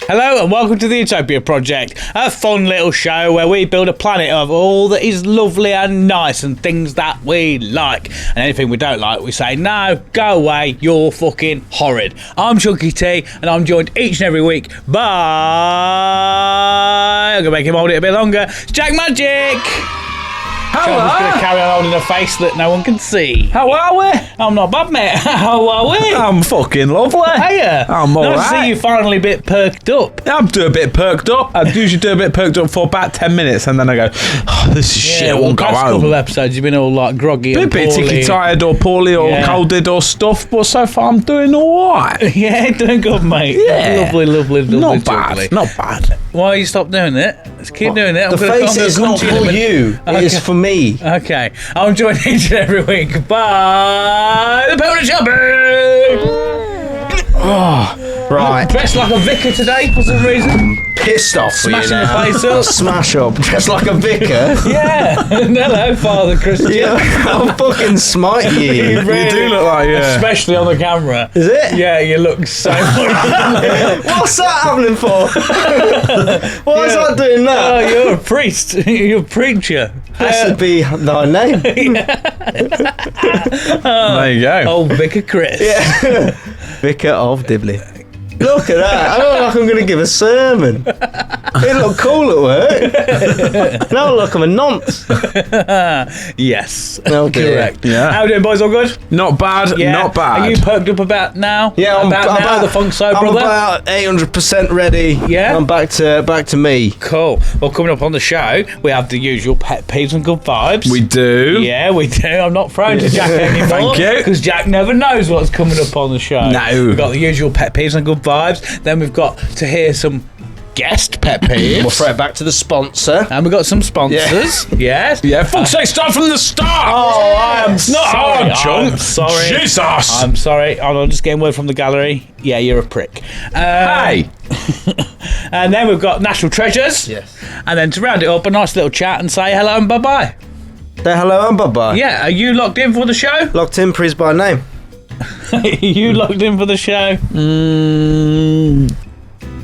Hello and welcome to the Utopia Project, a fun little show where we build a planet of all that is lovely and nice and things that we like. And anything we don't like, we say, no, go away, you're fucking horrid. I'm Chunky T and I'm joined each and every week by... I'm going to make him hold it a bit longer. It's Jack Magic! Hello. I'm just going to carry on holding a face that no one can see. How are we? I'm not bad, mate. How are we? I'm fucking lovely. Hiya. I'm nice alright. to see you finally a bit perked up. I'm doing a bit perked up. I usually do a bit perked up for about 10 minutes and then I go, oh, this is shit, I won't go past home. couple of episodes you've been all like groggy and Bit poorly. ticky tired or poorly or colded or stuff, but so far I'm doing alright. Yeah, doing good, mate. Yeah. Lovely. Not jubbly. bad, not bad. Why you stop doing it? Let's keep doing it. The face is not for you. It is for me. Okay. I'm joined each and every week by the Pellet Shopping. Right. Dressed like a vicar today for some reason. Pissed off for you Smashing the now. place up. Smash up. Dressed like a vicar. Yeah. Hello, Father Christian. Yeah, I'll fucking smite you. You really- You do look like, Especially on the camera. Is it? Yeah, you look so much. What's that happening for? Why is that doing Oh, that? you're a priest. You're a preacher. Blessed be thy name. There you go. Old Vicar Chris. Yeah. Vicar of Dibley. Look at that. I look like I'm going to give a sermon. It look cool at work. Now look, I'm a nonce. Yes. Oh, dear. Correct. Yeah. How we doing, boys? All good? Not bad, Yeah. not bad. Are you perked up about now? Yeah, I'm about the funk so, I'm brother? about 800% ready. Yeah? I'm back to me. Cool. Well, coming up on the show, we have the usual pet peeves and good vibes. We do. Yeah, we do. I'm not thrown to Jack anymore. Thank you. Because Jack never knows what's coming up on the show. No. We've got the usual pet peeves and good vibes. Then we've got to hear some guest pet peeves. We'll throw it back to the sponsor. And we've got some sponsors. Yes. Yeah, fuck's sake, start from the start. Oh, I'm Not sorry. hard, chunk. I'm sorry. Jesus. I'm sorry. I'm just getting word from the gallery. Yeah, you're a prick. Hey. And then we've got National Treasures. Yes. And then to round it up, a nice little chat and say hello and bye-bye. Say hello and bye-bye. Yeah, are you locked in for the show? Locked in, Peeves by name. Are you locked in for the show?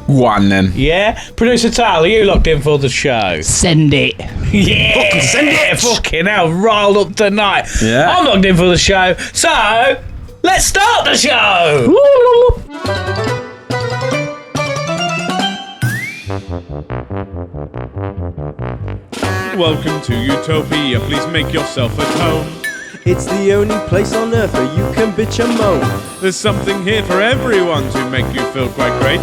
One then. Yeah? Producer Tal, are you locked in for the show? Send it. Yeah! Fucking send it! Fucking hell, riled up tonight. Yeah. I'm locked in for the show, so let's start the show! Welcome to Utopia, please make yourself at home. It's the only place on earth where you can bitch and moan. There's something here for everyone to make you feel quite great.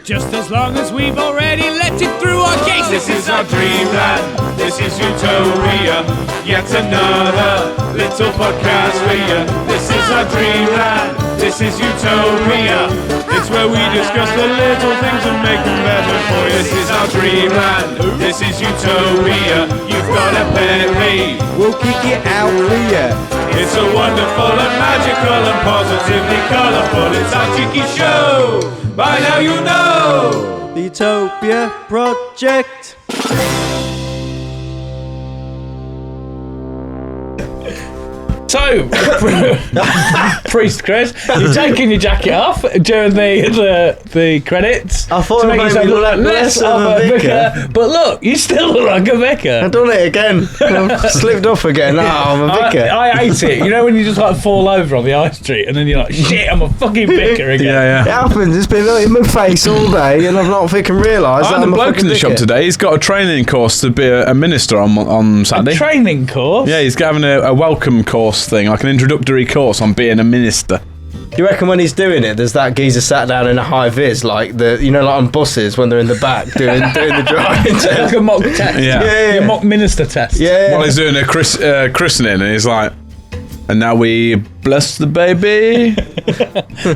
Just as long as we've already let it through our gates. This is our dreamland, this is Utopia, yet another little podcast for you. This is our dreamland, this is Utopia. It's where we discuss the little things and make them better for you. This is our dreamland, this is Utopia. You've got a pet peeve, We'll kick it out for ya. it's so wonderful and magical and positively colourful. It's our cheeky show, by now you know. The Utopia Project. So, Priest Chris, you're taking your jacket off during the credits. I thought to it make made yourself me look look less of a vicar. But look, you still look like a vicar. I've done it again. I've slipped off again. No, I'm a vicar. I hate it. You know when you just like fall over on the high street and then you're like, shit, I'm a fucking vicar again. Yeah, It yeah. happens. It's been in my face all day, and I've not freaking realised I that had a I'm a bloke fucking in the shop vicar. today. He's got a training course to be a minister on Saturday. Training course. Yeah, he's having a welcome course thing, like an introductory course on being a minister. Do you reckon when he's doing it, there's that geezer sat down in a high vis, like like on buses when they're in the back doing the driving Like test? a mock test. Yeah. Your mock minister test. Yeah. While he's doing a christening, and he's like, and now we bless the baby.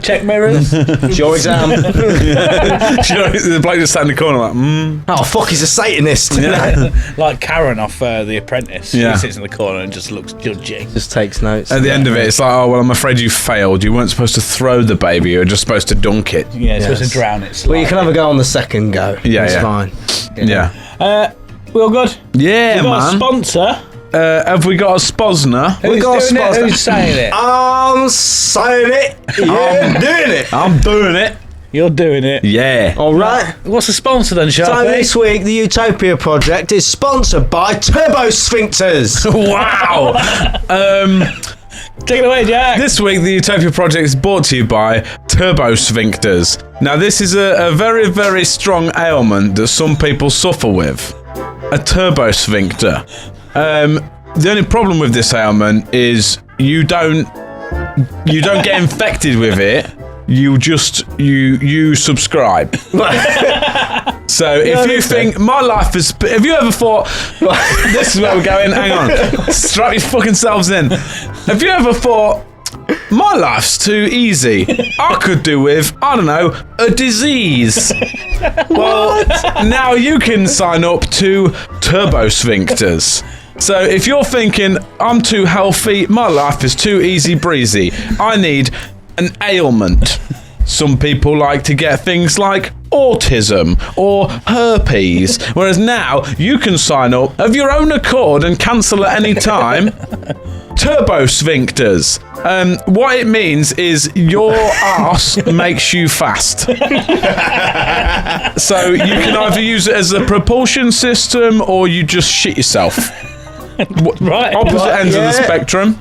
Check mirrors. It's your exam. The bloke just sat in the corner like, Oh fuck, he's a Satanist. Like Karen off The Apprentice. Yeah. She sits in the corner and just looks judgy. Just takes notes. At the end of it, it's like, oh, well, I'm afraid you failed. You weren't supposed to throw the baby. You were just supposed to dunk it. Yeah, it's supposed Yes. to drown it. Well, you can have a go on the second go. Yeah, it's yeah. fine. Yeah. We all good? Yeah, We've got a man. sponsor. Have we got a Spozner? Who's got a doing it? sponsor. Who's saying it? I'm saying it. Yeah, I'm doing it. I'm doing it. You're doing it. Yeah. All right. What's the sponsor then, So Sharpie? this week, the Utopia Project is sponsored by Turbo Sphincters. Wow. Take it away, Jack. This week, the Utopia Project is brought to you by Turbo Sphincters. Now, this is a very, very strong ailment that some people suffer with. A turbo sphincter. The only problem with this ailment is you don't get infected with it. You subscribe. So if you think my life is, have you ever thought, this is where we're going, hang on, strap your fucking selves in. Have you ever thought, my life's too easy, I could do with, I don't know, a disease? Well, now you can sign up to Turbo Sphincters. So if you're thinking, I'm too healthy, my life is too easy breezy, I need an ailment. Some people like to get things like autism or herpes, whereas now you can sign up of your own accord and cancel at any time. Turbo Sphincters. What it means is your arse makes you fast. So you can either use it as a propulsion system or you just shit yourself. Right. Opposite ends of the spectrum.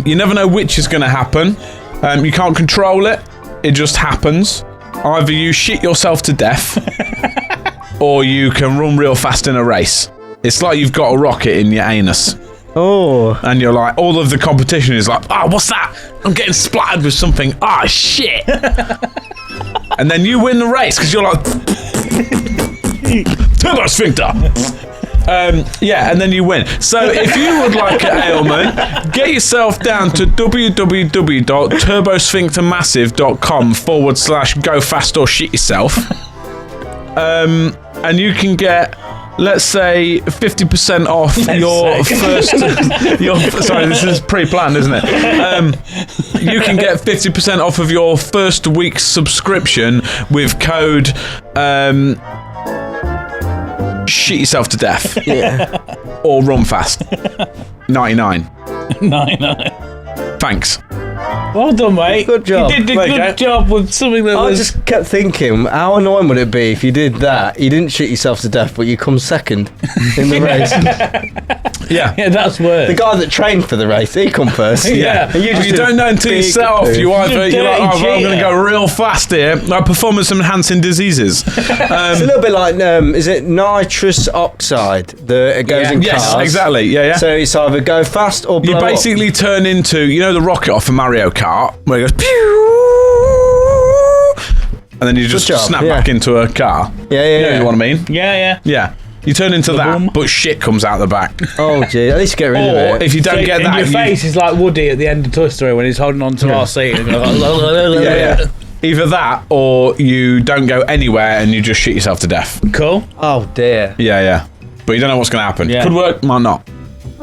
You never know which is going to happen. You can't control it. It just happens. Either you shit yourself to death or you can run real fast in a race. It's like you've got a rocket in your anus. Oh. And you're like, all of the competition is like, what's that? I'm getting splattered with something. Shit. And then you win the race because you're like, Turbo Sphincter. And then you win. So if you would like an ailment, get yourself down to www.turbosphinctermassive.com/go fast or shit yourself. And you can get, let's say, 50% off your first. Sorry, this is pre-planned, isn't it? You can get 50% off of your first week's subscription with code. Shit yourself to death. Yeah. Or run fast. 99. 99. Thanks. Well done, mate. Good job. You did a There you good go. job with something that I was... just kept thinking, how annoying would it be if you did that? You didn't shit yourself to death, but you come second in the race. Yeah. Yeah, that's worse. The guy that trained for the race, he come first. Yeah. And You, just did don't know until you big set off. poo. You're like, dirty I'm going to cheater. go real fast here. Like performance-enhancing diseases. It's a little bit like, is it nitrous oxide that it goes in Yes, cars? exactly. Yeah. So it's either go fast or blow You basically turn into, the rocket off a Mario Kart, where it goes pew, and then you just job, snap yeah. back into a car. Yeah. You know what I mean? Yeah. Yeah. You turn into that, boom. but shit comes out the back. Oh, gee, at least get rid of Or it. if you don't get in that, your face is like Woody at the end of Toy Story when he's holding on to our seat. And yeah. Either that, or you don't go anywhere and you just shit yourself to death. Cool. Oh, dear. Yeah. But you don't know what's going to happen. Yeah. Could work, might not.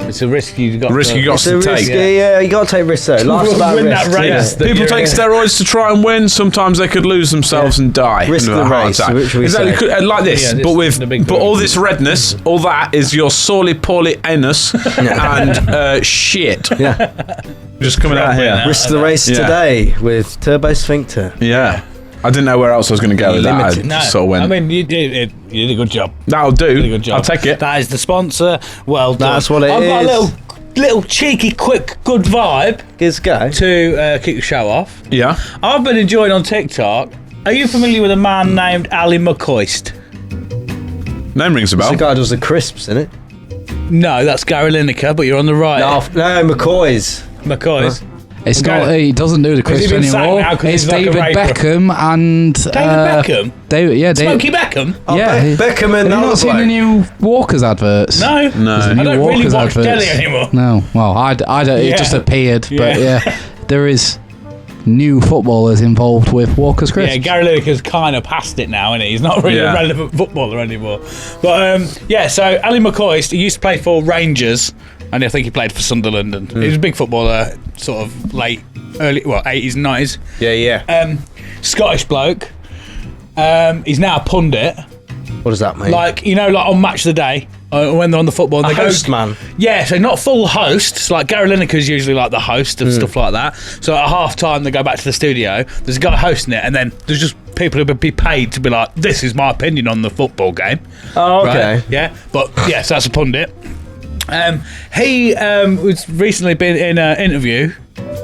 It's a risk you've got. Risk you got It's to a take. risky, yeah, you got to take risks though. Life's about Win risk. that race. Yeah. that People you're take in. steroids to try and win. Sometimes they could lose themselves and die. Risk And the have a heart race, attack. which we exactly. say. Like this, Yeah, this but is with the big all boom. this redness, all that is your sorely poorly anus and shit. Yeah. Just coming out here. Risk the race Yeah. today with Turbo Sphincter. Yeah. I didn't know where else I was going to go with that. I Limited. No, sort of went. I mean, you did a good job. That'll do. Did a good job. I'll take it. That is the sponsor. Well done. That's what it I've got a is. little cheeky, quick, good vibe Give us a go. to kick the show off. Yeah. I've been enjoying on TikTok. Are you familiar with a man named Ali McCoist? Name rings a It's bell. the guy who does the crisps, isn't it? No, that's Gary Lineker, but you're on the right. No, McCoy's. McCoy's. It's Okay. not. He doesn't do the crisps been sacked anymore. now 'cause It's he's like a David raper? Beckham and Beckham? Smokey Beckham? Oh, Yeah. Beckham and Have you another not seen the bloke. new Walkers adverts? No. No. There's a I new don't really Walkers watch adverts. telly anymore. No. Well, I don't. Yeah. It just appeared, but Yeah. yeah, there is new footballers involved with Walkers crisps. Yeah, Gary Lineker's kind of past it now, isn't he? He's not really Yeah. a relevant footballer anymore. But so Ali McCoist, he used to play for Rangers, and I think he played for Sunderland. And he was a big footballer, sort of early 80s, 90s. Yeah. Scottish bloke. He's now a pundit. What does that mean? Like on Match of the Day, when they're on the football. And A they host go, man. Yeah, so not full hosts. Like Gary Lineker's usually like the host of stuff like that. So at half time they go back to the studio. There's a guy hosting it, and then there's just people who would be paid to be like, "This is my opinion on the football game." Oh, okay. Right? Yeah, but yes, that's a pundit. He was recently been in an interview.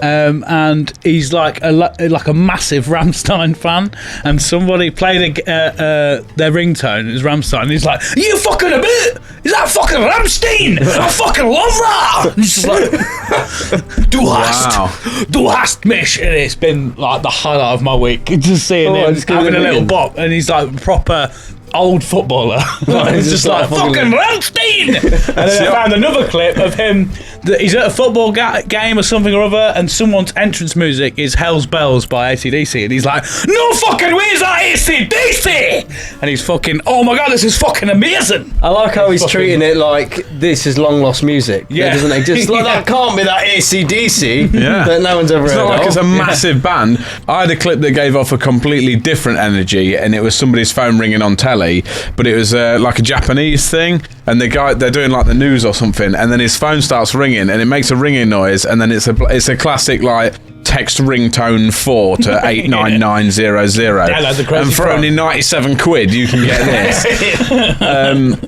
And he's like a massive Rammstein fan, and somebody played their ringtone. It was Rammstein. And he's like, "You fucking a bit? Is that fucking Rammstein? I fucking love that." And he's just like, "Du hast mich," and it's been like the highlight of my week. Just seeing him having a little bop, and he's like proper old footballer. Like, it's just like fucking Rammstein. And then I found another clip of him that he's at a football game or something or other, and someone's entrance music is Hell's Bells by AC/DC, and he's like, "No fucking way is that AC/DC!" And he's fucking, "Oh my god, this is fucking amazing." I like how he's treating it like this is long lost music. Yeah. Doesn't it? Just like that can't be that AC/DC Yeah. that no one's ever It's heard not like of. it's a massive band. I had a clip that gave off a completely different energy, and it was somebody's phone ringing on telly, but it was like a Japanese thing, and the guy, they're doing like the news or something, and then his phone starts ringing, and it makes a ringing noise, and then it's a classic like text ringtone 4 to 89900, and for only 97 quid you can get this.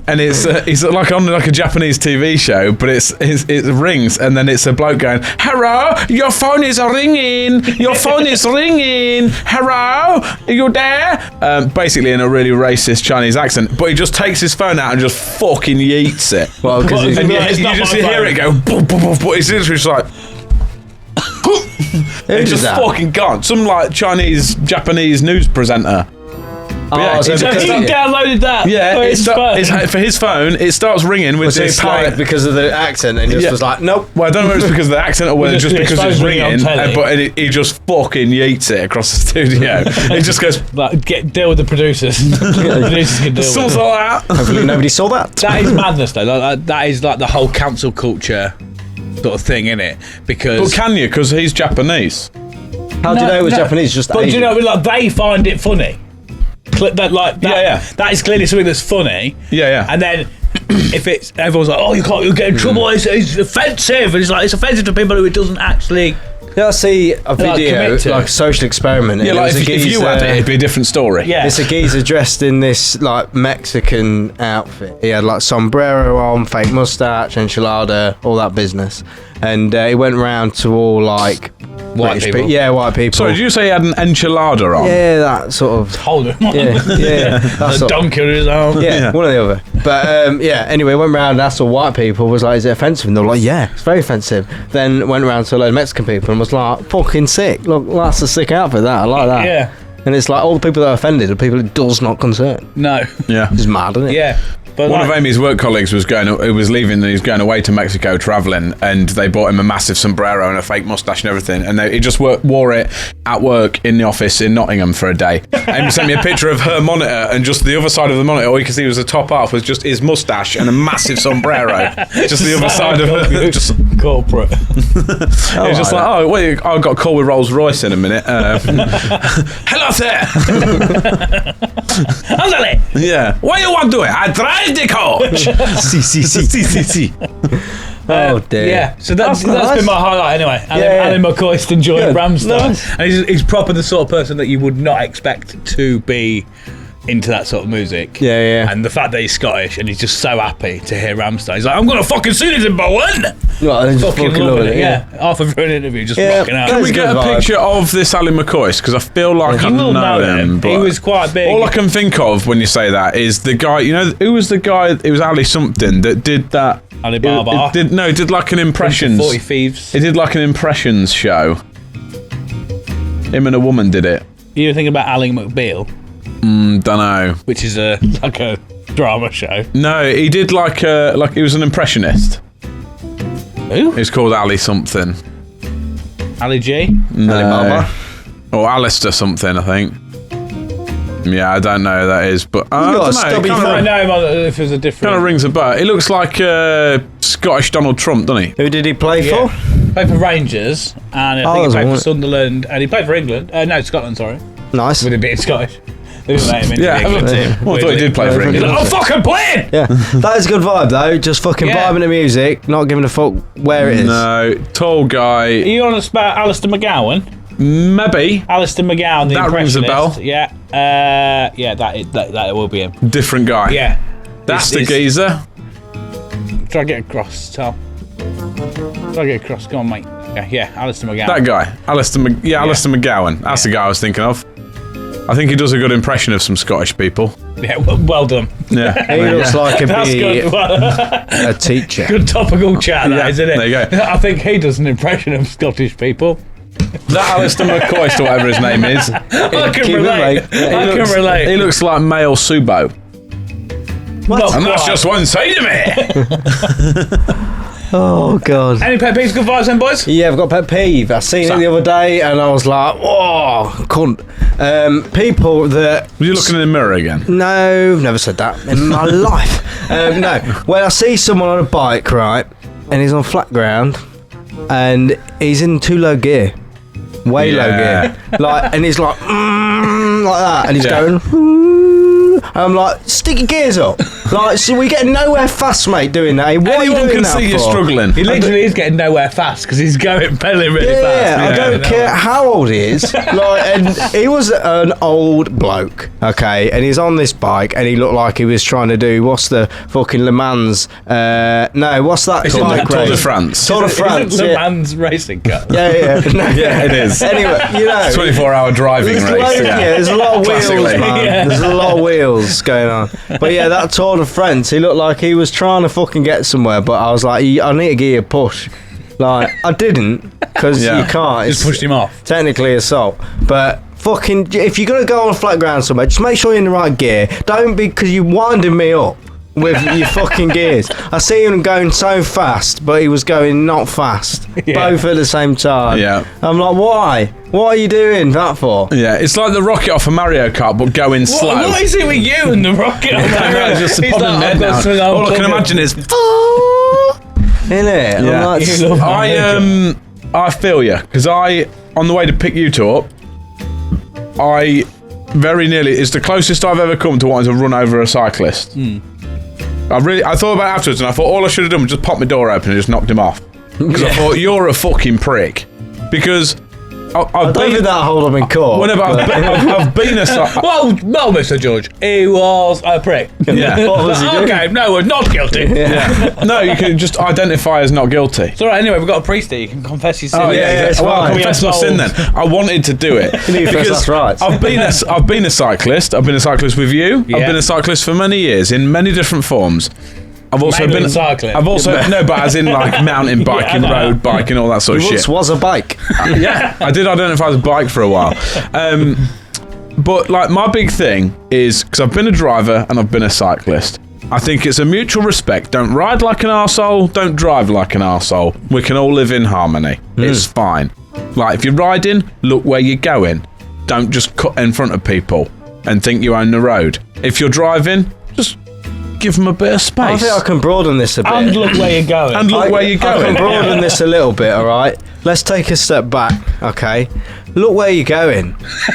And it's like on like a Japanese TV show, but it rings, and then it's a bloke going, "Hello, your phone is ringing, your phone is ringing, hello, are you there?" Basically in a really racist Chinese accent, but he just takes his phone out and just fucking yeets it. Well, because And you just hear it go, boom, boom, boom, boom. It's literally just like, it's just fucking gone. Some like Japanese news presenter. Oh, so So he downloaded that. Yeah, for his phone. for his phone, it starts ringing with so he this panicked like. because of the accent and just was like, nope. Well, I don't know if it's because of the accent or whether just because it's ringing on ringing, telly. but he just fucking yeets it across the studio. It just goes, Like, deal with the producers. The producers can deal something with it. like that. Hopefully nobody saw that. That is madness, though. Like, that is like the whole cancel culture sort of thing, innit? Because But can you? Because he's Japanese. How do you know it was Japanese? Just But do you know, like, they find it funny. Yeah. That is clearly something that's funny. Yeah. And then if it's everyone's like, "Oh, you'll get in trouble. It's offensive," and it's like it's offensive to people who it doesn't actually. Yeah, I see a video, commit to. like a social experiment. Yeah, and it like was a if you had it, it'd be a different story. Yeah. It's a geezer dressed in this like Mexican outfit. He had like sombrero on, fake mustache, enchilada, all that business. And he went round to all like White British people. Yeah, white people. Sorry, did you say he had an enchilada on? Yeah, that sort of. Hold him. Yeah, that's A sort of- donkey in his arm. Yeah, one or the other. But yeah, anyway, went round and asked all white people, was like, "Is it offensive?" And they were like, "Yeah, it's very offensive." Then went round to a load of Mexican people and was like, "Fucking sick. Look, that's a sick outfit, that. I like that." Yeah. And it's like all the people that are offended are people it does not concern. No. Yeah. It's mad, isn't it? Yeah. But One like, of Amy's work colleagues was leaving, and he was going away to Mexico travelling, and they bought him a massive sombrero and a fake mustache and everything, and he just wore it at work in the office in Nottingham for a day. Amy sent me a picture of her monitor, and just the other side of the monitor, all you can see was the top half was just his mustache and a massive sombrero. Just the other side of her. Just, corporate. it was just like, "Oh, wait, I got a call with Rolls Royce in a minute." Hello, sir. Ándale. Yeah. What you want to do? I drive the coach. CCC. Oh dear. Yeah, so that's nice. been my highlight anyway. Yeah. Alan McCoist enjoying Good. Rammstein. Nice. And he's proper the sort of person that you would not expect to be into that sort of music. Yeah. And the fact that he's Scottish and he's just so happy to hear Rammstein. He's like, "I'm going to fucking see this in Bowen." Well, and just Fucking fucking loving loving it, yeah. Half of an interview just Yeah. rocking out. Can we That's a get a good vibe. picture of this Alan McCoist? Because I feel like I You will know him. He but was quite big. all I can think of when you say that is the guy. You know, who was the guy? It was Ali something that did that. Ali Baba. Did like an impressions. 40 Thieves. It did like an impressions show. Him and a woman did it. You were thinking about Ali McBeal, Don't know. which is like a drama show. No, he did like he was an impressionist. Who? It's called Ali something. Ali G? No. Alibaba. Or Alistair something, I think. Yeah, I don't know who that is, but I got a don't know. stubby It I thumb. know if there's a different. kind of rings a bell. He looks like Scottish Donald Trump, doesn't he? Who did he play Yeah. for? Played for Rangers, and I think he that's played for right. Sunderland, and he played for England. No, Scotland, sorry. Nice. With him being Scottish. They didn't let him into Yeah, the England team. well, I thought he did play for He's England. like, I'm fucking playing! Yeah, that is a good vibe though. Just fucking Yeah. vibing to music, not giving a fuck where it is. No, tall Are guy. you honest about Alistair McGowan? Maybe Alistair McGowan, the That rings a bell. impressionist. Yeah, that will be him. different guy. Yeah. That's the It's- geezer. Try to get across, Tom. Try to get across. Go on, mate. Yeah, Alistair McGowan. That guy, Alistair Alistair McGowan. That's the guy I was thinking of. I think he does a good impression of some Scottish people. Yeah, well done. Yeah. He looks like That's a good. a teacher. Good topical chat, Yeah, isn't it? there you go. I think he does an impression of Scottish people. That Alistair McCoist or whatever his name is. I can Keep it, relate. mate. I can relate. He looks like male Subo. Not And that's quite. just one side of me. Oh god. Any pet peeves, good vibes then, boys? Yeah, I've got a pet peeve. I seen it the other day and I was like, oh, cunt. People that... Were you looking in the mirror again? No, never said that in my life. No, when I see someone on a bike, right, and he's on flat ground and he's in too low gear. Way low Yeah. gear. Like, and he's like, like that. And he's Yeah. going, and I'm like, stick your gears up. Like, so we're getting nowhere fast, mate, doing that. What are you Anyone doing can that see you're for? struggling. He literally is getting nowhere fast because he's pedaling really Yeah, fast. I don't care how old he is. Like, and he was an old bloke, okay, and he's on this bike, and he looked like he was trying to do what's the fucking Le Mans? No, what's that It's bike Tour de race? France. Tour de France. It's a Yeah, man's racing car. yeah. No. Yeah, it is. Anyway, you know. 24-hour driving There's, race. loads, yeah, there's a lot of wheels, Classically. man. Yeah. There's a lot of wheels going on. But yeah, that Tour de France, he looked like he was trying to fucking get somewhere, but I was like, I need to give you a push. Like, I didn't, because Yeah. you can't. Just pushed him off. Technically assault. But fucking, if you're going to go on flat ground somewhere, just make sure you're in the right gear. Don't be, because you're winding me up with your fucking gears. I see him going so fast, but he was going not fast. Yeah. Both at the same time. Yeah. I'm like, why? What are you doing that for? Yeah, it's like the rocket off a Mario Kart, but going slow. What is it with you and the rocket? I don't know, it's just He's popping like, head I've got down. something All I I'm can talking- imagine is... Innit? Yeah. I'm like, You love my I feel you, because on the way to pick you two up, I very nearly, it's the closest I've ever come to wanting to run over a cyclist. I thought about it afterwards, and I thought all I should have done was just pop my door open and just knocked him off. Because I thought, you're a fucking prick. Because I I've don't think been... that'll hold him in court. Whenever I've been a cyclist... Well, Mr. Judge, he was a prick. Yeah. What was he doing? Okay, no, we're not guilty. Yeah. No, you can just identify as not guilty. It's all right. Anyway, we've got a priest here. You can confess your sin. Oh yeah, it's well, I'll fine. confess my sin then. I wanted to do it that's right. I've been a cyclist. I've been a cyclist with you. Yeah. I've been a cyclist for many years in many different forms. I've also Mainly been cycling. I've also no, but as in like mountain biking, Yeah, I know. road biking, all that sort of He once shit. was a bike. Yeah, I did identify as a bike for a while. But like my big thing is because I've been a driver and I've been a cyclist. I think it's a mutual respect. Don't ride like an arsehole, don't drive like an arsehole. We can all live in harmony. It's fine. Like if you're riding, look where you're going. Don't just cut in front of people and think you own the road. If you're driving, just give them a bit of space. I think I can broaden this a bit. And look where you're going. And look where you're I going. can broaden this a little bit, alright? Let's take a step back, okay? Look where you're going.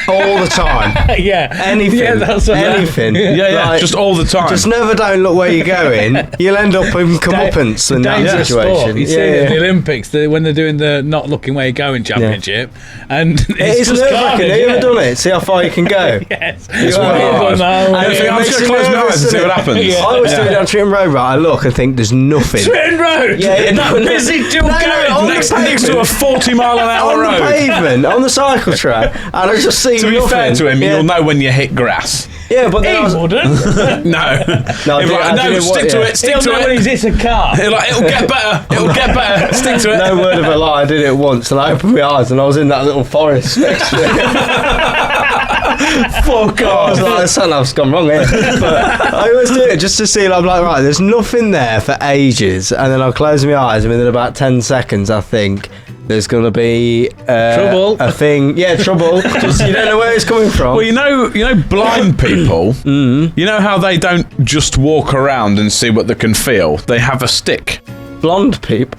All the time. yeah. Anything. Yeah, that's what Anything. Yeah, Like, just all the time. Just never don't look where you're going. You'll end up in comeuppance in that Dangerous situation. sport. You see it in the Olympics when they're doing the not looking where you're going championship, and It is just nerve-wracking. carnage, Have you ever yeah. done it? See how far you can go. Yes. It's one of Well ours. done, though. And I think I'm makes just you gonna close my nervous, eyes and see doesn't what it? happens. Yeah. I always do it down Tritton Road, right? I look and think there's nothing. Tritton Road. Yeah, that no, busy till no, going on the next to a pavement. 40-mile-an-hour On road. the pavement, on the cycle track, and I just see To be nothing. fair to him, yeah. you'll know when you hit grass. Yeah, but then I He was, wouldn't. No. I He'll be did- like, I no, did stick what- to yeah. it, stick He'll to know when it. he's hit a car. He'll like, it'll get better, it'll get better, stick to it. no word of a lie, I did it once, and I opened my eyes, and I was in that little forest next to it. Fuck I was off. like, something's gone wrong here. But I always do it just to see, I'm like, right, there's nothing there for ages, and then I'll close my eyes, and within about 10 seconds, I think there's going to be Trouble. a thing. Yeah, trouble. Just, you don't know where it's coming from. Well, you know blind people, you know how they don't just walk around and see what they can feel? They have a stick. Blonde peep.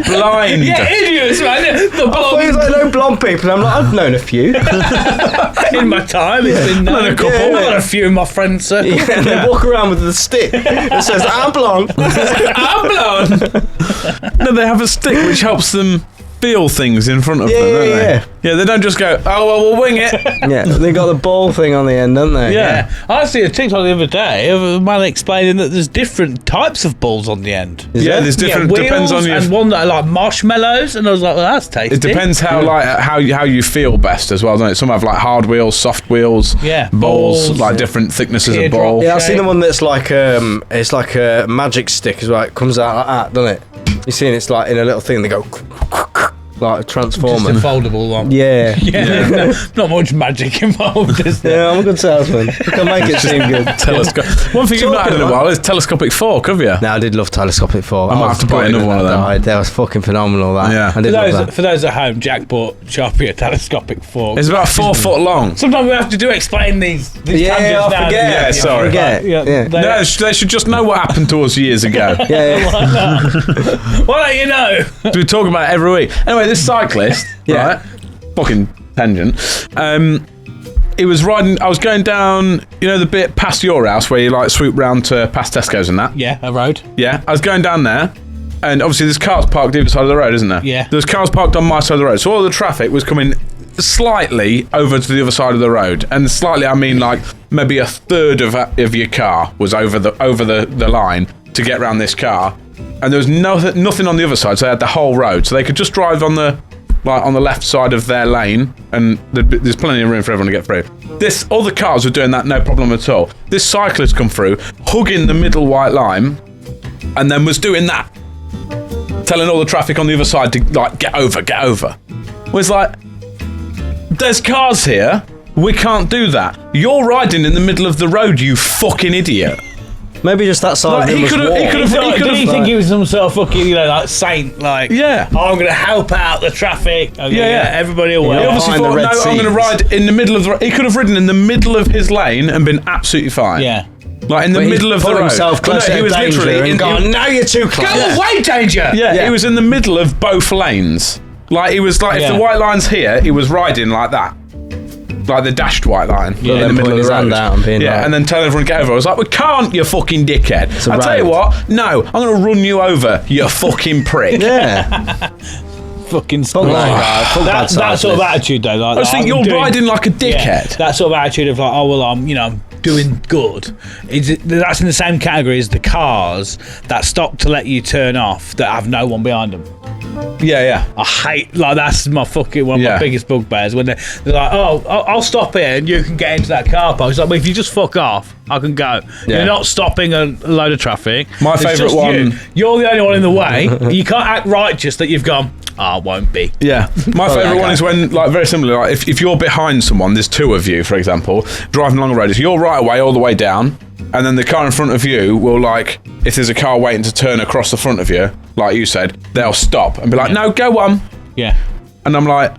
Blind. Yeah, idiots, man. The Well, he's blonde. like, no blonde people. I'm like, I've known a few. In my time, it's been known. Known a couple. I've got a few in my friend circle. Yeah, and they walk around with the stick that says, I'm blonde. I'm blonde. No, they have a stick which helps them feel things in front of Yeah, them, don't yeah, they? yeah. Yeah, they don't just go, oh, well, we'll wing it. Yeah, they got the ball thing on the end, don't they? Yeah. I see a TikTok the other day of a man explaining that there's different types of balls on the end. Yeah, there's different, depends on your... and one that are like marshmallows, and I was like, well, that's tasty. It depends how you feel best as well, doesn't it? Some have like hard wheels, soft wheels, balls, like different thicknesses of ball. Yeah, I've seen the one that's like it's like a magic stick as well. It comes out like that, doesn't it? You seen it's like in a little thing. They go like a transformer. Just a foldable one. Yeah. No, not much magic involved, is there? Yeah, I'm a good salesman. I can make it seem good. One thing you've not had in a while is telescopic fork, have you? No, I did love telescopic fork. I might have to buy another one of them. That was fucking phenomenal. That. Yeah. I did love that. For those at home, Jack bought Sharpie a telescopic fork. It's about 4 foot long. Sometimes we have to explain these Yeah, tangents I now. forget. Yeah, sorry. Forget. Yeah. No, they should just know what happened to us years ago. Yeah. Why don't you know? We talk about it every week. Anyway, this cyclist, right? Fucking tangent. He was riding. I was going down, you know, the bit past your house where you like swoop round to past Tesco's and that. Yeah, a road. Yeah, I was going down there, and obviously there's cars parked either side of the road, isn't there? Yeah. There's cars parked on my side of the road, so all the traffic was coming slightly over to the other side of the road, and slightly I mean like maybe a third of your car was over the line to get around this car, and there was nothing on the other side, so they had the whole road, so they could just drive on the left side of their lane, and there's plenty of room for everyone to get through. All the cars were doing that, no problem at all. This cyclist come through, hugging the middle white line, and then was doing that, telling all the traffic on the other side to like get over. Was like, there's cars here, we can't do that. You're riding in the middle of the road, you fucking idiot. Maybe just that side of him was warm. Did he think he was some sort of fucking, like saint? Like, Yeah. oh, I'm going to help out the traffic. I'm gonna get everybody away. He Yeah. obviously Behind the thought, red no, I'm going to seats. ride in the middle of the road. He could have ridden in the middle of his lane and been absolutely fine. Yeah. Like in the But he middle of the put road. himself But no, closer he to was danger literally and gone, now you're too close. Go away, danger! Yeah, he was in the middle of both lanes. Like he was like, if Yeah. the white line's here, he was riding like that. Like the dashed white line in the then middle putting of his the road. hand out and being like- and then telling everyone to get over. I was like, well, can't you fucking dickhead? a I'll tell you road. what, no, I'm going to run you over, you fucking prick. Yeah. Fucking Fuck that guy. Fuck that sort of cyclist. attitude, though. Like, I just think you're riding like a dickhead. Yeah, that sort of attitude of like, oh well, I'm doing good. That's in the same category as the cars that stop to let you turn off that have no one behind them. Yeah. I hate, like, that's my fucking one of Yeah. my biggest bugbears when they're like, oh, I'll stop here and you can get into that car park. It's like, well, if you just fuck off, I can go. Yeah. You're not stopping a load of traffic. My It's favourite just one- You're the only one in the way. You can't act righteous that you've gone, I won't be. Yeah, my that favourite one guy. is when, like, very similar, like, if you're behind someone, there's two of you, for example, driving along a road, if you're right away all the way down, and then the car in front of you will, like, if there's a car waiting to turn across the front of you, like you said, they'll stop and be like, no, go on. Yeah. And I'm like,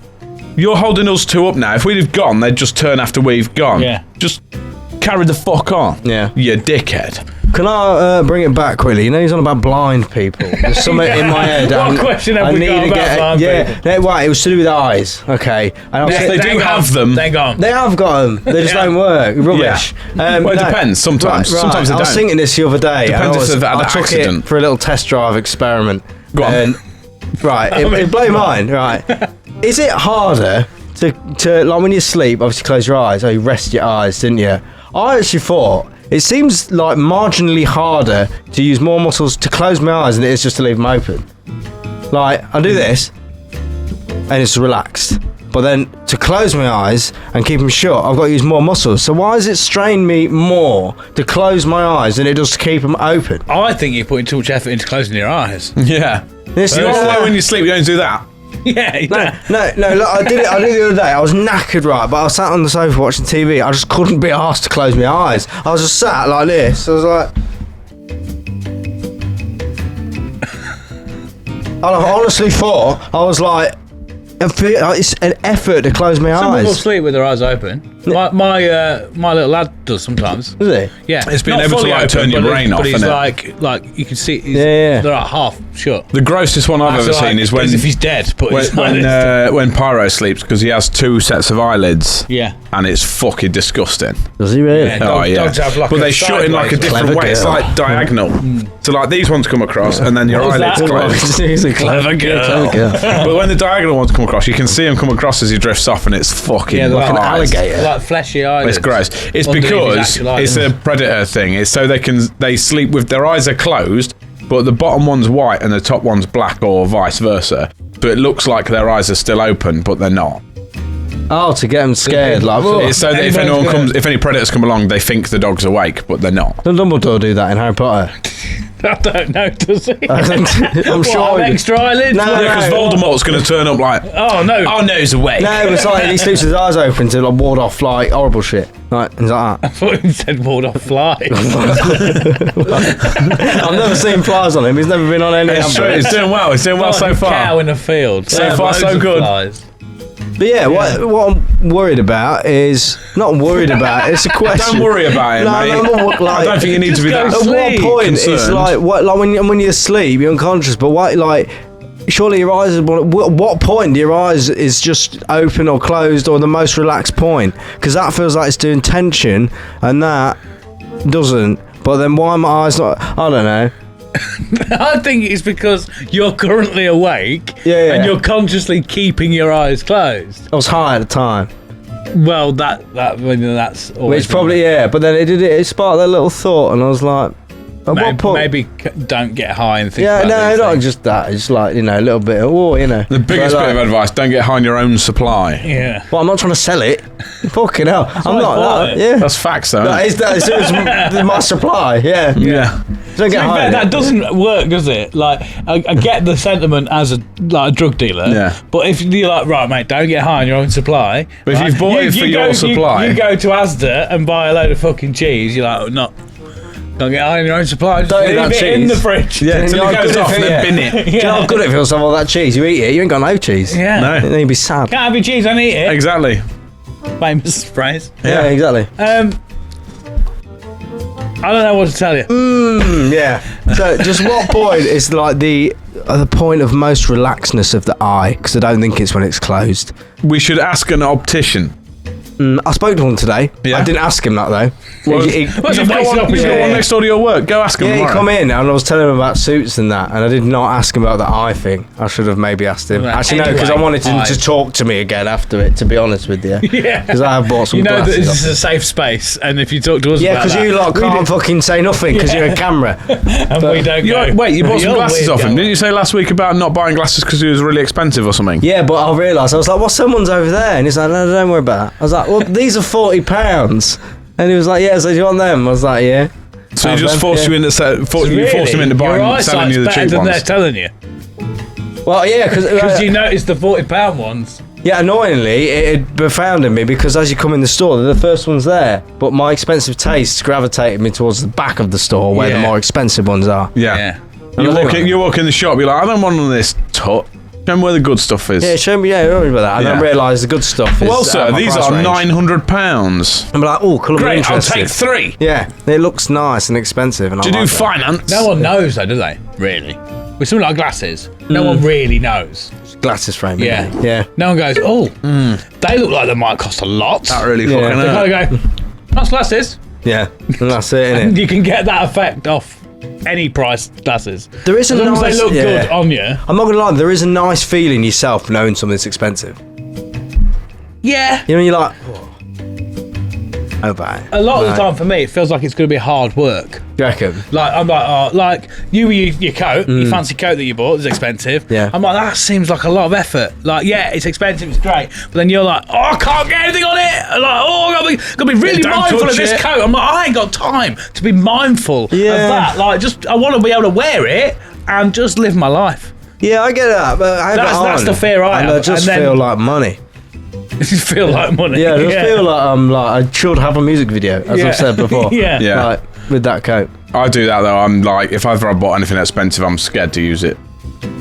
you're holding us two up now. If we'd have gone, they'd just turn after we've gone. Yeah. Just carry the fuck on. Yeah. You dickhead. Can I bring it back quickly? You know he's on about blind people. There's something in my head. What question have we got about blind people? No, right, it was to do with eyes. Okay. And I was Yes, they do have them. They're gone. They have got them. They just Yeah. don't work. Rubbish. Well, it depends. Sometimes. Right, Sometimes they I was don't. thinking this the other day. Depends and if they've had I an took accident. it for a little test drive experiment. Go on. And, right, it blew mine. Right. Is it harder to like when you sleep, obviously close your eyes, or you rest your eyes, didn't you? I actually thought it seems like marginally harder to use more muscles to close my eyes than it is just to leave them open. Like, I do this, and it's relaxed. But then to close my eyes and keep them shut, I've got to use more muscles. So why does it strain me more to close my eyes than it does to keep them open? I think you're putting too much effort into closing your eyes. Yeah. This You're all alone when you sleep, you don't do that. Yeah. You don't. No, look, I did it the other day. I was knackered, right, but I was sat on the sofa watching TV. I just couldn't be asked to close my eyes. I was just sat like this. I was like... And I honestly thought, I was like, it's an effort to close my Some people eyes. sleep with their eyes open. My little lad does sometimes. Is he? Yeah, It's being Not able to, fully like, turn your but brain off, But he's innit? like you can see. Yeah. They're like half shut. The grossest one I've ever seen is when as if he's dead. But when Pyro sleeps, because he has 2 sets of eyelids. Yeah. And it's fucking disgusting. Does he really? Yeah. Dogs have like but a they shut in like a sideways different Clever way. It's girl. like diagonal. So like these ones come across, and then your What was eyelids that? close. He's a Clever girl. But when the diagonal ones come across, you can see him come across as he drifts off, and it's fucking Yeah, they're like an eyes. alligator. Like fleshy eyes. It's gross. It's Underneath his because actual eyes. it's a predator thing. It's so they sleep with their eyes are closed, but the bottom one's white and the top one's black, or vice versa. So it looks like their eyes are still open, but they're not. Oh, to get them scared, like. It's so that if any predators come along, they think the dog's awake, but they're not. Does Dumbledore do that in Harry Potter? I don't know, does he? I'm sure. What, extra eyelids? No, Yeah, because Voldemort's going to turn up like, Oh no. oh no, he's awake. No, it was like he sleeps with his eyes open to like ward off like horrible shit. Like things like that. I thought he said ward off flies. I've never seen flies on him. He's never been on any. It's true. advert. He's doing well. He's doing well so Like a cow far. in a field. So far, so Loads of good. flies. But yeah, what I'm worried about is not worried about. It's a question. Don't worry about it, No, mate. no, like, I don't think you need to be just that. go At what sleep. point it's concerned. like what like when you're asleep, you're unconscious. But what like surely your eyes are. What point do your eyes is just open or closed or the most relaxed point? Because that feels like it's doing tension, and that doesn't. But then why are my eyes not? I don't know. I think it's because you're currently awake Yeah. and you're consciously keeping your eyes closed. I was high at the time. Well, that's always Which probably but then it sparked that little thought, and I was like, at what point? maybe don't get high and think Yeah, about no, these not things. just that. It's like, a little bit of The biggest But, bit of like, advice: don't get high on your own supply. Yeah. Well, I'm not trying to sell it. Fucking hell, I'm why I not. bought it. Yeah, That's facts, though. that Isn't is it's my supply. Yeah, yeah. Don't get To be high. fair, on that it. doesn't work, does it? Like, I get the sentiment as a drug dealer. Yeah. But if you're like, right, mate, don't get high on your own supply. But if right, you've bought it for your supply- you go to Asda and buy a load of fucking cheese. You're like, not. Don't get high on your own supply. Just Don't eat leave that it in cheese. the fridge. Yeah, until You it know, goes good off if and it- then bin it. Do you know how good it feels to have all that cheese? You eat it, you ain't got no cheese. Yeah. No. Then you'd be sad. Can't have your cheese and eat it. Exactly. Famous phrase. Yeah, exactly. I don't know what to tell you. Yeah. So, just what point is like the point of most relaxedness of the eye? Because I don't think it's when it's closed. We should ask an optician. I spoke to one today. Yeah. I didn't ask him that though. Well, He- What's You've a got wasted one, you've got opportunity? one next door to your work. Go ask him Yeah, he tomorrow. come in and I was telling him about suits and that, and I did not ask him about the eye thing. I should have maybe asked him. Right. Actually, no, because I Anyway, wanted him to eyes. talk to me again after it. To be honest with you, Yeah. because I have bought some You know that glasses. this is a safe space, and if you talk to us Yeah, about because that, you lot we can't fucking say nothing because you're a camera. and we don't You go. like, wait, you bought some You're glasses weird, off him. Gal. Didn't you say last week about not buying glasses because he was really expensive or something? Yeah, but I realised I was like, "Well, someone's over there," and he's like, "No, don't worry about that." I was like, "Well, these are £40," and he was like, "Yeah." So do you want them? I was like, "Yeah." So you Have just them, forced yeah. you into you forced him into Your buying, selling eyesight's you the better cheap than they're ones. telling you. Well, yeah, Because because you noticed the £40 ones. yeah, annoyingly, it had confounded me because as you come in the store, they're the first ones there. But my expensive tastes gravitated me towards the back of the store where the Yeah. more expensive ones are. Yeah. I You know. walk in the shop. You're like, I don't want none of this tut. Show me where the good stuff is. Yeah, show me. Yeah, don't worry about that. I Yeah. don't realise the good stuff is. Well, out sir, of my these price are range. £900. I'm like, oh, colour Great, I'll interested. take 3. Yeah, it looks nice and expensive. And Do I you do like that. finance? No one knows, though, do they? Really? With something like glasses, no one really knows. Glasses frame. Yeah. isn't it? Yeah. No one goes, oh, they look like they might cost a lot. That really Yeah. fucking They hurt. kind of go, that's glasses. Yeah, and that's it, And innit? you can get that effect off any price glasses. There is a As long as nice, they look yeah. good on you. I'm not gonna lie, there is a nice feeling yourself knowing something's expensive. Yeah. You know, you're like, oh, bad. A lot of the time for me, it feels like it's going to be hard work. You reckon? Like, I'm like, oh, like you with your coat, your fancy coat that you bought is expensive. Yeah. I'm like, that seems like a lot of effort. Like, yeah, it's expensive, it's great. But then you're like, oh, I can't get anything on it. I'm like, oh, I gotta be really Don't mindful of touch this it. coat. I'm like, I ain't got time to be mindful Yeah. of that. Like, just, I want to be able to wear it and just live my life. Yeah, I get that, but I have it That's on, the fear I and have, I just and then- feel like money. You feel like money. Yeah, I just feel like I should have a music video, as Yeah. I've said before. Yeah. Yeah. Like, with that coat. I do that though. I'm like, if ever I bought anything expensive, I'm scared to use it.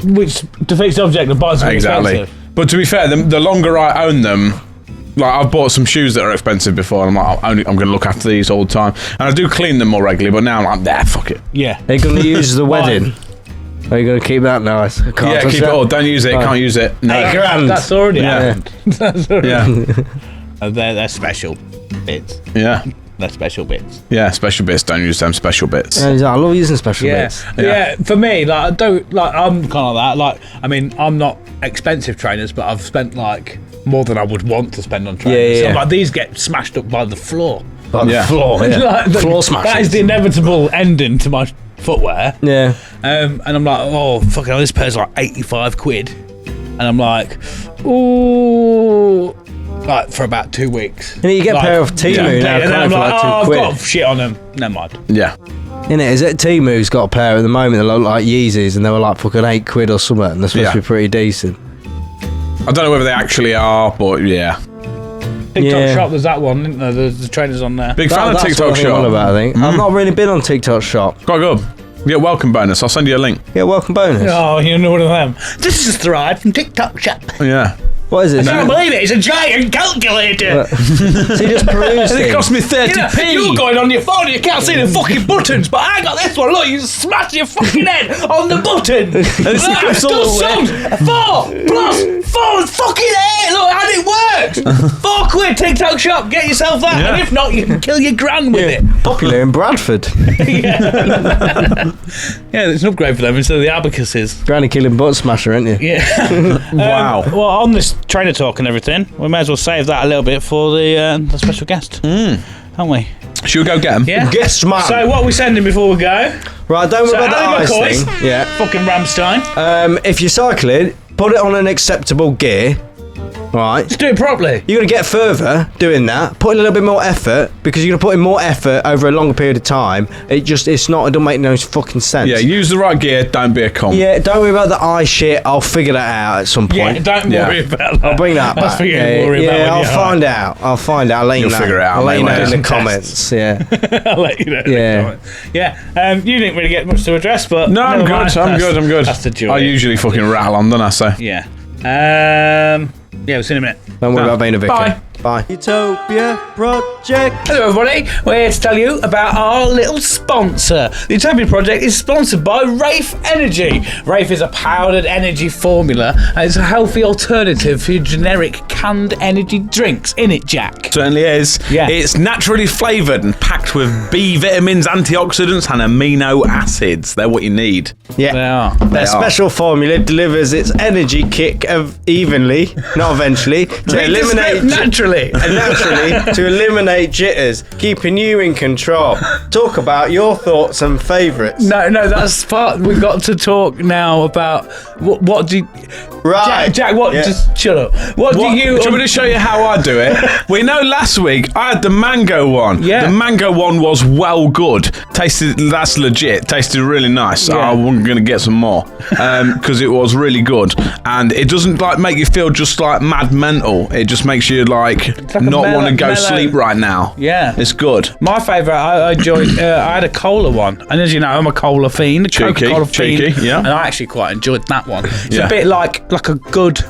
Which defeats the object of buying something Exactly. expensive. But to be fair, the longer I own them, Like, I've bought some shoes that are expensive before, and I'm going to look after these all the time. And I do clean them more regularly, but now I'm like, fuck it. Yeah. Are you going to use the wedding? Are you going to keep that nice? I can't touch Keep it that. all. Don't use it. Can't use it. No. £8,000. That's already happened. That's already happened. Yeah. They're special bits. Yeah. They're special bits. Yeah, special bits. Don't use them special bits. I love using special bits. Yeah. For me, like, I don't, like, I'm kind of that. Like, I mean, I'm not expensive trainers, but I've spent, like, more than I would want to spend on trainers. Yeah. So, like, these get smashed up by the floor. By the floor, yeah. Like, Floor smashing. That is the inevitable ending to my footwear. Yeah. And I'm like, oh, fuck it, this pair's like 85 quid. And I'm like, ooh, like for about 2 weeks. And you get a pair of Temu now, and then I'm for like, like oh, £2. I've got shit on them. Never mind. Yeah. Innit? Is it Temu's got a pair at the moment that look like Yeezys and they were like fucking £8 or something and they're supposed to be pretty decent. I don't know whether they actually are, but yeah. TikTok shop, there's that one, isn't there? There's the trainers on there. Big fan of That's TikTok what I'm shop. on about, I think. I've not really been on TikTok shop. Quite good. Yeah, welcome bonus. I'll send you a link. Yeah, welcome bonus. Oh, you're not one of them. This is the ride from TikTok shop. Yeah. What is it? I can't believe it. It's a giant calculator. So you just peruse And it things. cost me 30p. You're going on your phone and you can't see the fucking buttons, but I got this one. Look, you smash your fucking head on the button. It's absolutely- 4 plus 4 is fucking 8. Look, and it works. £4 TikTok shop. Get yourself that. Yeah. And if not, you can kill your gran with it. Popular in Bradford. Yeah, it's an upgrade for them instead of the abacuses. Granny killing butt smasher, ain't you? Yeah. Wow. Well, on this trainer talk and everything, we may as well save that a little bit for the special guest, aren't we? Should we go get them? Yeah. Guess man. So, what are we sending before we go? Right, don't worry So, about the Ali ice McCoy's. thing. Yeah. Fucking Ramstein. If you're cycling, put it on an acceptable gear. Right. Just do it properly. You're going to get further doing that. Put in a little bit more effort because you're going to put in more effort over a longer period of time. It doesn't make no fucking sense. Yeah, use the right gear. Don't be a con. Yeah, don't worry about the eye shit. I'll figure that out at some point. Yeah, don't worry about that. I'll bring that That's back. for you to worry about when I'll you're find out. I'll find out. I'll let you You'll know. figure it out, I'll let you know mate, in the some comments. Yeah. I'll let you know. Yeah. Yeah. You didn't really get much to address, but No, I'm never good. mind. I'm good. That's the joy. I usually fucking rattle on, don't I? So. Yeah. We'll see you in a minute. Don't worry about being a vicar. Bye. Bye. Utopia Project. Hello everybody, we're here to tell you about our little sponsor. The Utopia Project is sponsored by Rafe Energy. Rafe is a powdered energy formula and it's a healthy alternative for your generic canned energy drinks. In it, Jack? Certainly is. Yeah. It's naturally flavoured and packed with B vitamins, antioxidants, and amino acids. They're what you need. Yeah. They are. Their special formula delivers its energy kick of evenly, not eventually, to eliminate Naturally. to eliminate jitters, keeping you in control. Talk about your thoughts and favourites. No, that's part. We've got to talk now about what do you... Right. Jack, what? Yeah. Just shut up. What do you... Do you want me to show you how I do it? We know last week I had the mango one. Yeah. The mango one was well good. That's legit. Tasted really nice. Yeah. I'm going to get some more because it was really good. And it doesn't like make you feel just like mad mental. It just makes you like a not want to go mellow- sleep right now. Yeah. It's good. My favourite, I enjoyed. I had a cola one, and as you know, I'm a cola fiend, Coca-Cola cheeky, fiend, yeah. and I actually quite enjoyed that one. It's Yeah. a bit like a good,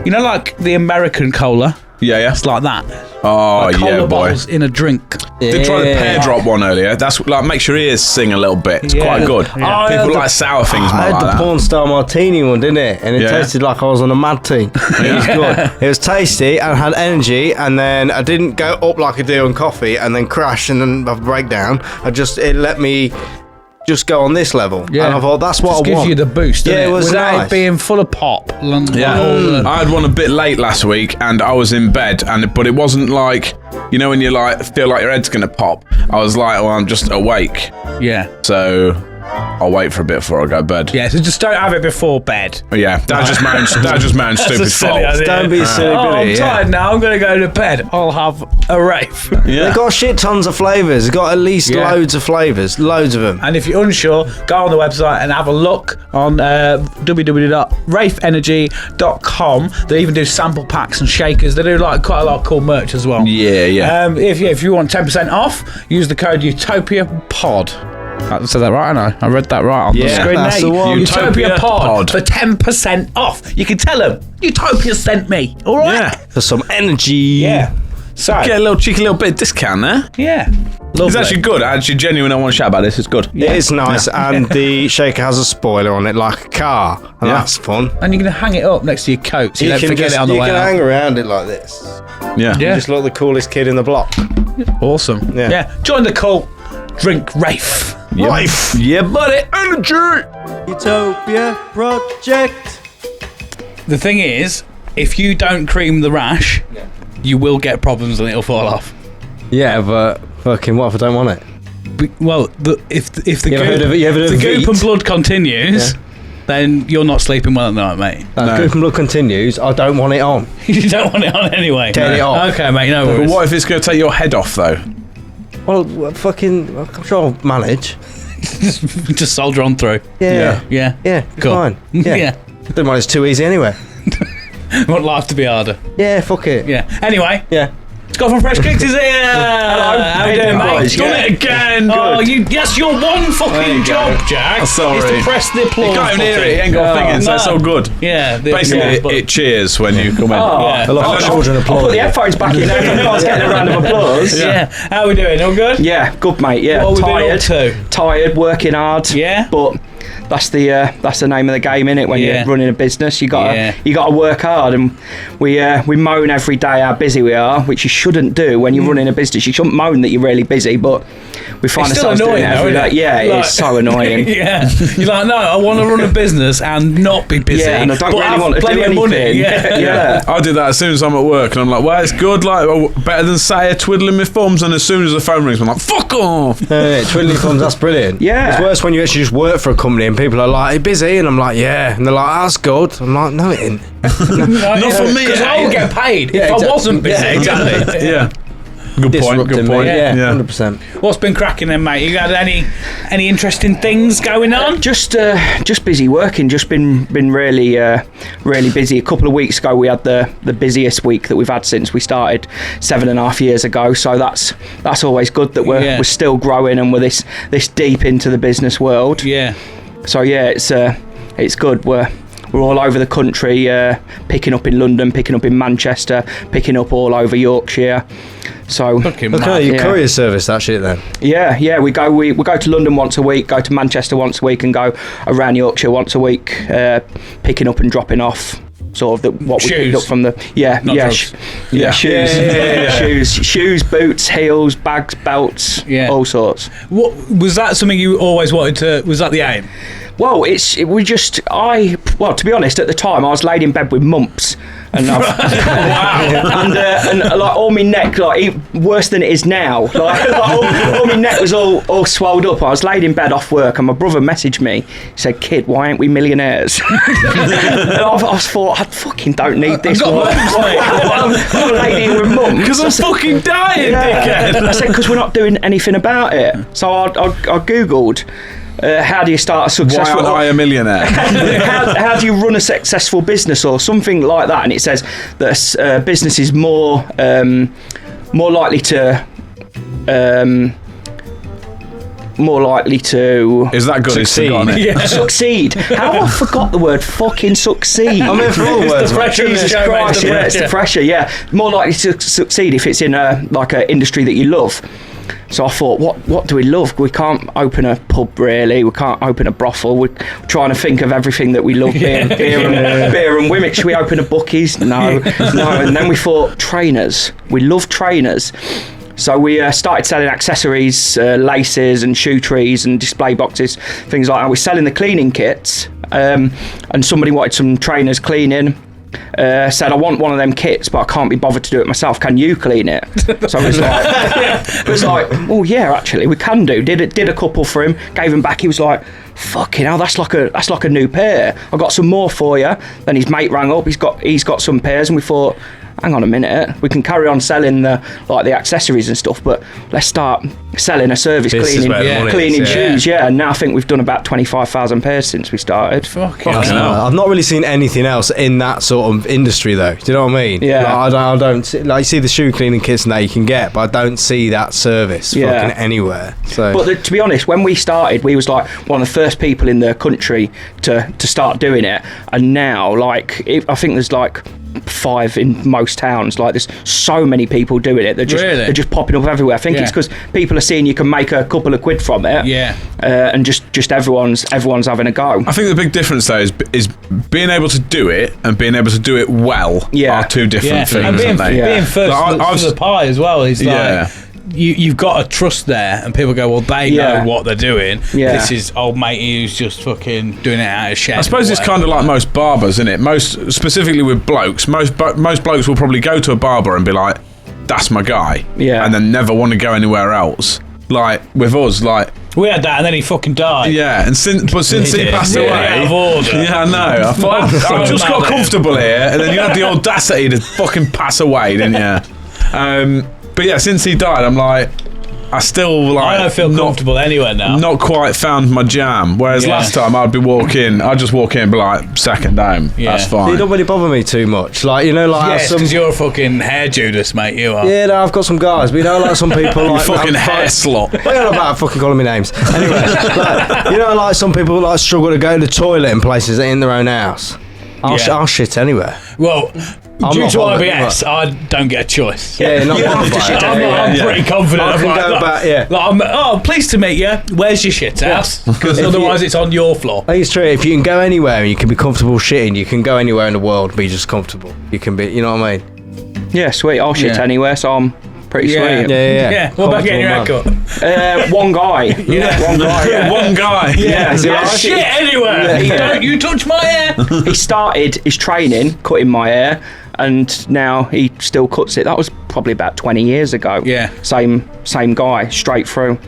you know, like the American cola. Yeah. It's like that. Oh, Like cola yeah, boy. bottles in a drink. Did try the pear drop one earlier. That's like makes your ears sing a little bit. It's Yeah. quite good. Yeah. People like sour things I more had like the that. porn star martini one, didn't it? And it Yeah. tasted like I was on a mad team. It was good. It was tasty and had energy, and then I didn't go up like I do on coffee and then crash and then have a breakdown. It let me just go on this level. Yeah. And I thought that's what Just I gives want. you the boost. Yeah, doesn't it was without nice. it being full of pop. Yeah, I had one a bit late last week, and I was in bed, but it wasn't like, you know, when you like feel like your head's gonna pop. I was like, well, I'm just awake, Yeah. so I'll wait for a bit before I go to bed. Yeah. So just don't have it before bed. But yeah, that's just my own stupid a silly fault. idea. Don't be a silly Oh, Billy, I'm yeah. tired now. I'm going to go to bed. I'll have a rave. Yeah. They've got shit tons of flavours. They've got at least Yeah. loads of flavours. Loads of them. And if you're unsure, go on the website and have a look on www.rafeenergy.com. They even do sample packs and shakers. They do like quite a lot of cool merch as well. Yeah. If you want 10% off, use the code UTOPIAPOD. I said that right, I read that right on the Yeah, screen. that's there. the one. Utopia Pod Pod. for 10% off. You can tell them Utopia sent me. All right. Yeah. For some energy. Yeah. So. Get a little cheeky little bit of discount there. Yeah. It's Lovely. actually good. Actually, genuine. I want to shout about this. It's good. It is nice, and the shaker has a spoiler on it like a car, and Yeah. that's fun. And you're going to hang it up next to your coat so you, don't forget it on the way can out. hang around it like this. Yeah. Yeah. Just look the coolest kid in the block. Awesome. Yeah. Yeah. Join the cult. Drink Rafe. Life. Yeah, buddy. Energy. Utopia Project. The thing is, if you don't cream the rash, you will get problems and it'll fall off. Yeah, but fucking what if I don't want it? Well, if the You ever heard of it? You ever heard the of goop and Veet? blood continues, then you're not sleeping well at night, mate. No. Goop and blood continues. I don't want it on. You don't want it on anyway. Get it off. Okay, mate. No But worries. what if it's going to take your head off, though? Well, fucking, I'm sure I'll manage. Just soldier on through. Yeah. Yeah. Yeah. Cool. Fine. Yeah. Yeah. Don't mind. It's too easy anyway. Want life to be harder. Yeah. Fuck it. Yeah. Anyway, Yeah. Scott from Fresh Kicks is here. Hello. How you doing, mate? He's done it again. Oh, yes, your one fucking job, Jack. I'm sorry. Is to press the applause You can't even hear button. it. He ain't got a thing in, so it's all good. Yeah. Basically, it cheers when you come in. Yeah. A lot of children Put the applaud. headphones back in. I was getting a round of applause. Yeah. How we doing? All good? Yeah, good mate. Yeah, What have we been tired, up to? tired, working hard. Yeah? but that's the name of the game, innit? When Yeah. you're running a business, you Yeah. gotta work hard, and we moan every day how busy we are, which you shouldn't do when you're running a business. You shouldn't moan that you're really busy, but we find It's still ourselves doing annoying it every though, day. isn't it? Yeah, Like- it's so annoying. Yeah. You're like, no, I want to run a business and not be busy. Yeah, and I don't but really have want to do plenty of anything. money. Yeah. Yeah. I do that as soon as I'm at work, and I'm like, well, it's good, like, better than say twiddling my thumbs, and as soon as the phone rings, I'm like, fuck off. Twiddly thumbs. That's brilliant. Yeah. It's worse when you actually just work for a company and people are like, "Are you busy?" And I'm like, "Yeah." And they're like, "That's good." I'm like, "No, it ain't." Not for me. Because I would get paid Yeah, if I exactly. wasn't busy. Yeah, exactly. Yeah. Good point. Good Disrupting point. me. Yeah, Yeah. 100%. What's been cracking then, mate? You had any interesting things going on? Just busy working. Just been really really busy. A couple of weeks ago, we had the busiest week that we've had since we started 7.5 years ago. So that's always good that we're still growing and we're this deep into the business world. Yeah. So yeah, it's good. We're all over the country, picking up in London, picking up in Manchester, picking up all over Yorkshire. So Fucking Okay, mad. your Yeah. courier service, that shit then. yeah, we go to London once a week, go to Manchester once a week, and go around Yorkshire once a week, picking up and dropping off. Sort of what we Shoes. picked up from the Not drugs. shoes, shoes, boots, heels, bags, belts, Yeah. all sorts. What was that? Something you always wanted to? Was that the aim? Well, to be honest, at the time I was laid in bed with mumps, and and like all my neck, like worse than it is now. Like all my neck was all swelled up. I was laid in bed off work, and my brother messaged me. He said, "Kid, why ain't we millionaires?" And I thought, I fucking don't need this. I've got mumps, mate. I'm laid here with mumps. Because I'm fucking dying, dickhead. I said, because we're not doing anything about it. So I googled. How do you start a Why successful? aren't I a millionaire? how do you run a successful business or something like that? And it says that a business is more likely to Is that good? He's Succeed. forgotten it. succeed. How have I forgot the word fucking succeed? I'm in for all the words. the mate. pressure. Jesus Show, mate, Christ, the yeah, it's the pressure. pressure, yeah. More likely to succeed if it's in an industry that you love. So I thought, what do we love? We can't open a pub, really. We can't open a brothel. We're trying to think of everything that we love, beer and women. Should we open a bookies? No. And then we thought, trainers. We love trainers. So we started selling accessories, laces and shoe trees and display boxes, things like that. We're selling the cleaning kits, and somebody wanted some trainers cleaning. Said, I want one of them kits, but I can't be bothered to do it myself. Can you clean it? So it was like, oh yeah, actually we can do. Did a couple for him, gave him back. He was like, fucking hell, that's like a new pair. I got some more for you. Then his mate rang up. He's got some pairs, and we thought, hang on a minute, we can carry on selling the accessories and stuff, but let's start selling a service cleaning shoes. Yeah, and now I think we've done about 25,000 pairs since we started. Fucking hell. I've not really seen anything else in that sort of industry though. Do you know what I mean? Yeah. I don't see, like, you see the shoe cleaning kits now you can get, but I don't see that service fucking anywhere. So, but to be honest, when we started, we was like one of the first people in the country to start doing it, and now I think there's like 5 in most towns. Like, there's so many people doing it. They're just popping up everywhere. I think it's because people are seeing you can make a couple of quid from it. Yeah. And just everyone's having a go. I think the big difference though is being able to do it and being able to do it well are two different things. And being first to the pie as well is like, you've got to trust there, and people go, well, they know what they're doing. Yeah. This is old matey who's just fucking doing it out of shed. I suppose it's kind of like most barbers, isn't it? Most specifically with blokes, most blokes will probably go to a barber and be like, that's my guy. Yeah. And then never want to go anywhere else. Like with us, like we had that, and then he fucking died. Yeah, and since he passed away, out of order. Yeah, I know. I thought I just got comfortable here, and then you had the audacity to fucking pass away, didn't you? But yeah, since he died, I'm like, I still like. I don't feel comfortable anywhere now. Not quite found my jam. Whereas last time I'd just walk in and be like, second home. Yeah. That's fine. you don't really bother me too much. Like, you know, like Yes, because you're a fucking hair Judas, mate. You are. Yeah, no, I've got some guys, but you know, like some people, like fucking hair slot. What are you on about fucking calling me names? Anyway, like, you know, like some people like struggle to go to the toilet in places in their own house. I'll shit anywhere. Well, I'm due not to bothered, IBS, I don't get a choice. Yeah, not bothered by it. I'm pretty confident. I can I'm go back, I'm pleased to meet you. Where's your shit house? Because otherwise it's on your floor. I think it's true. If you can go anywhere and you can be comfortable shitting, you can go anywhere in the world and be just comfortable. You can be, you know what I mean? Yeah, sweet. I'll shit anywhere, so I'm pretty sweet. Yeah. What about getting your haircut? One guy. One guy. Yeah. One guy. Yeah. Shit anywhere. Don't you touch my hair. He started his training cutting my hair, and now he still cuts it. That was probably about 20 years ago. Yeah. Same guy, straight through.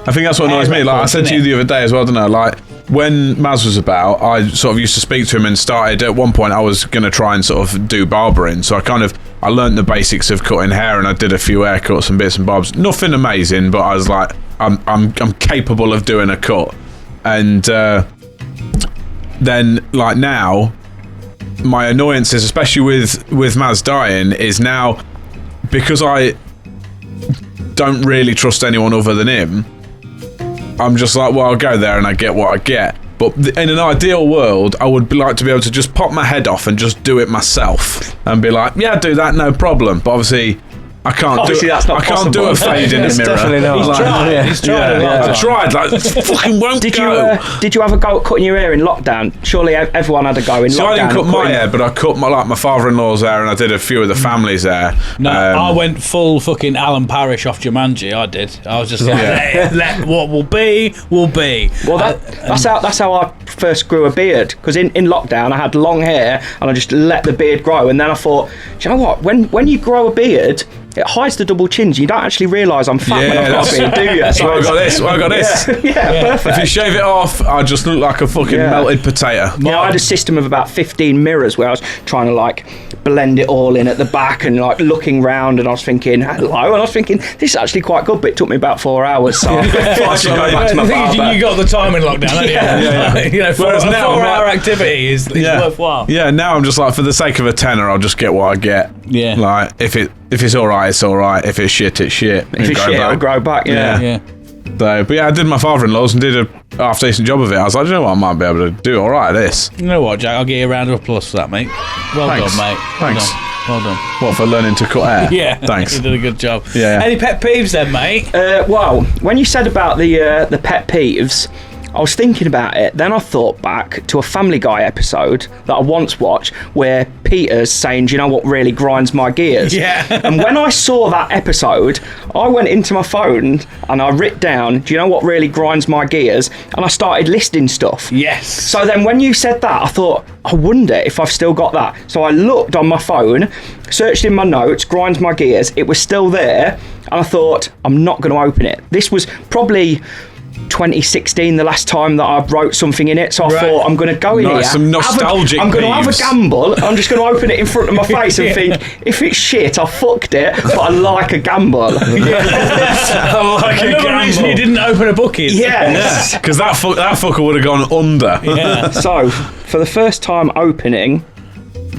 I think that's what annoys me. Like I said to you the other day as well, don't I? Like when Maz was about, I sort of used to speak to him and started. At one point, I was going to try and sort of do barbering, so I learnt the basics of cutting hair, and I did a few haircuts and bits and bobs. Nothing amazing, but I was like, I'm capable of doing a cut. And then like now, my annoyances, especially with Maz dying, is now because I don't really trust anyone other than him. I'm just like, well, I'll go there and I get what I get. But in an ideal world, I would like to be able to just pop my head off and just do it myself and be like, yeah, do that, no problem. But obviously, I can't do it. That's not I can't do a fade in the mirror. Definitely not. He's tried a lot. I tried, like, it fucking won't go. Did you have a go at cutting your hair in lockdown? Surely everyone had a go in lockdown. So I didn't cut my hair, but I cut my father-in-law's hair, and I did a few of the family's hair. No, I went full fucking Alan Parrish off Jumanji. I did. I was just like, let what will be, will be. Well, that's how I first grew a beard. Because in lockdown, I had long hair, and I just let the beard grow. And then I thought, do you know what? When you grow a beard, it hides the double chins. You don't actually realise I'm fat when I've got a beard, do you? So I got this. Yeah, perfect. If you shave it off, I just look like a fucking melted potato. Yeah, I had a system of about 15 mirrors where I was trying to like blend it all in at the back and like looking round, and I was thinking, hello, and I was thinking, this is actually quite good, but it took me about 4 hours, so I thought I should go back to my barber. You got the time in lockdown, haven't you? You know, Whereas now, 4-hour activity is worthwhile. Yeah, now I'm just like, for the sake of a tenner, I'll just get what I get. Yeah. Like, if it's alright, it's alright. If it's shit, it's shit. If it's shit, it'll grow back, Yeah. So, but yeah, I did my father-in-law's and did a half-decent job of it. I was like, you know what, I might be able to do alright at this. You know what, Jack? I'll give you a round of applause for that, mate. Well Thanks. done, mate. Thanks. Well done. What, for learning to cut hair? Yeah. Thanks. You did a good job. Yeah. Any pet peeves then, mate? Well, when you said about the pet peeves, I was thinking about it. Then I thought back to a Family Guy episode that I once watched where Peter's saying, do you know what really grinds my gears? Yeah. And when I saw that episode, I went into my phone and I wrote down, do you know what really grinds my gears? And I started listing stuff. Yes. So then when you said that, I thought, I wonder if I've still got that. So I looked on my phone, searched in my notes, grinds my gears. It was still there. And I thought, I'm not going to open it. This was probably 2016, the last time that I wrote something in it. So I thought, I'm going to go in here. Some nostalgic I'm going to have a Peeves. gamble. I'm just going to open it in front of my face and think, if it's shit, I fucked it, but I like a gamble. I like a Another reason you gamble. didn't open a book is. Yes. Because that fucker would have gone under. Yeah. So, for the first time opening...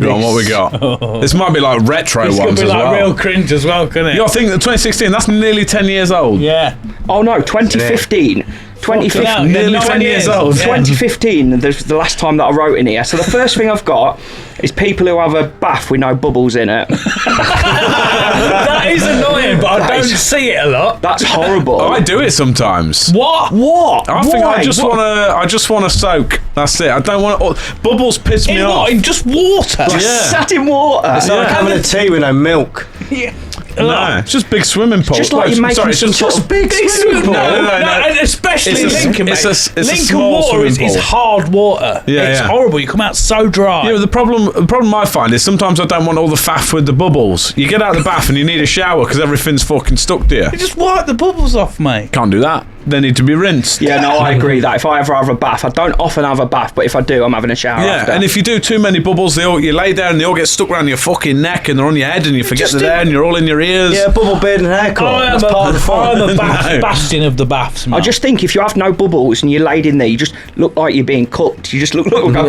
Go on, what we got? This might be like retro It's going ones to be as like well. real cringe as well, couldn't it? You got to think that 2016, that's nearly 10 years old. Yeah. Oh no, 2015. Fucking hell, 2015. Nearly 9 10 years old. Yeah. 2015, the last time that I wrote in here. So the first thing I've got is people who have a bath with no bubbles in it. That is annoying, but I That don't is- see it a lot. That's horrible. I do it sometimes. What? What? I think Why? I just What? want to soak. That's it. I don't want to. Bubbles piss me In off. what? In just water? Yeah. Sat in water. It's like Yeah. having a tea with no milk. No, it's just big swimming pool. just like you're making sorry, some it's sort of big swimming pool. No, No, and especially It's a- Lincoln, it's mate. a- it's a Lincoln small water is swimming pool. hard water. Yeah, It's yeah. horrible. You come out so dry. Yeah, but the problem I find is sometimes I don't want all the faff with the bubbles. You get out of the bath and you need a shower because everything's fucking stuck to you. You just wipe the bubbles off, mate. Can't do that. They need to be rinsed. Yeah, no, I agree that if I ever have a bath, I don't often have a bath, but if I do, I'm having a shower Yeah, after. and if you do too many bubbles, you lay down and they all get stuck around your fucking neck and they're on your head and you forget Just they're there and you're all in your ears. Yeah, bubble beard and haircut. I am That's part of the fun. a No. bastion of the baths, mate. I just think if you have no bubbles and you're laid in there, you just look like you're being cooked. You just look like a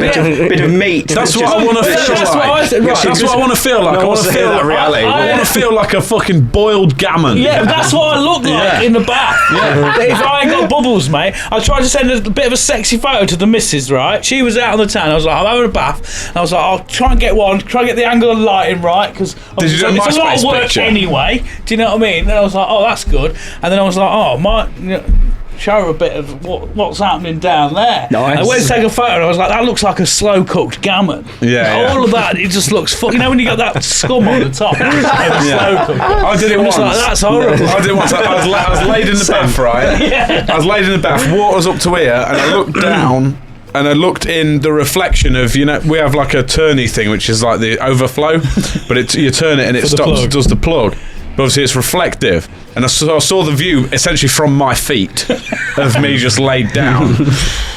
bit of meat. That's It's what just- I want to That's feel what I like. said, right. That's what I want to feel like. No I want wants to to hear feel that reality. I want to feel like a fucking boiled gammon. Yeah, that's what I look like Yeah. in the bath. Yeah. If I ain't got bubbles, mate, I tried to send a bit of a sexy photo to the missus, right? She was out on the town. I was like, I'm having a bath. And I was like, I'll try and get one, try and get the angle of lighting right, because Did you do a it's a lot of MySpace work picture? anyway. Do you know what I mean? Then I was like, oh, that's good. And then I was like, oh, show her a bit of what's happening down there. Nice. I went to take a photo and I was like, that looks like a slow cooked gammon. Yeah, All yeah. of that, it just looks you know when you got that scum on the top? It's just like a Yeah. slow cooked. I did it I'm once. just like, that's horrible. I did it once. I was laid in the bath, right? Yeah. I was laid in the bath, water's up to here, and I looked down. And I looked in the reflection of, we have like a turny thing, which is like the overflow, but you turn it and it For the stops, plug. does the plug. But obviously it's reflective. And I saw the view essentially from my feet of me just laid down.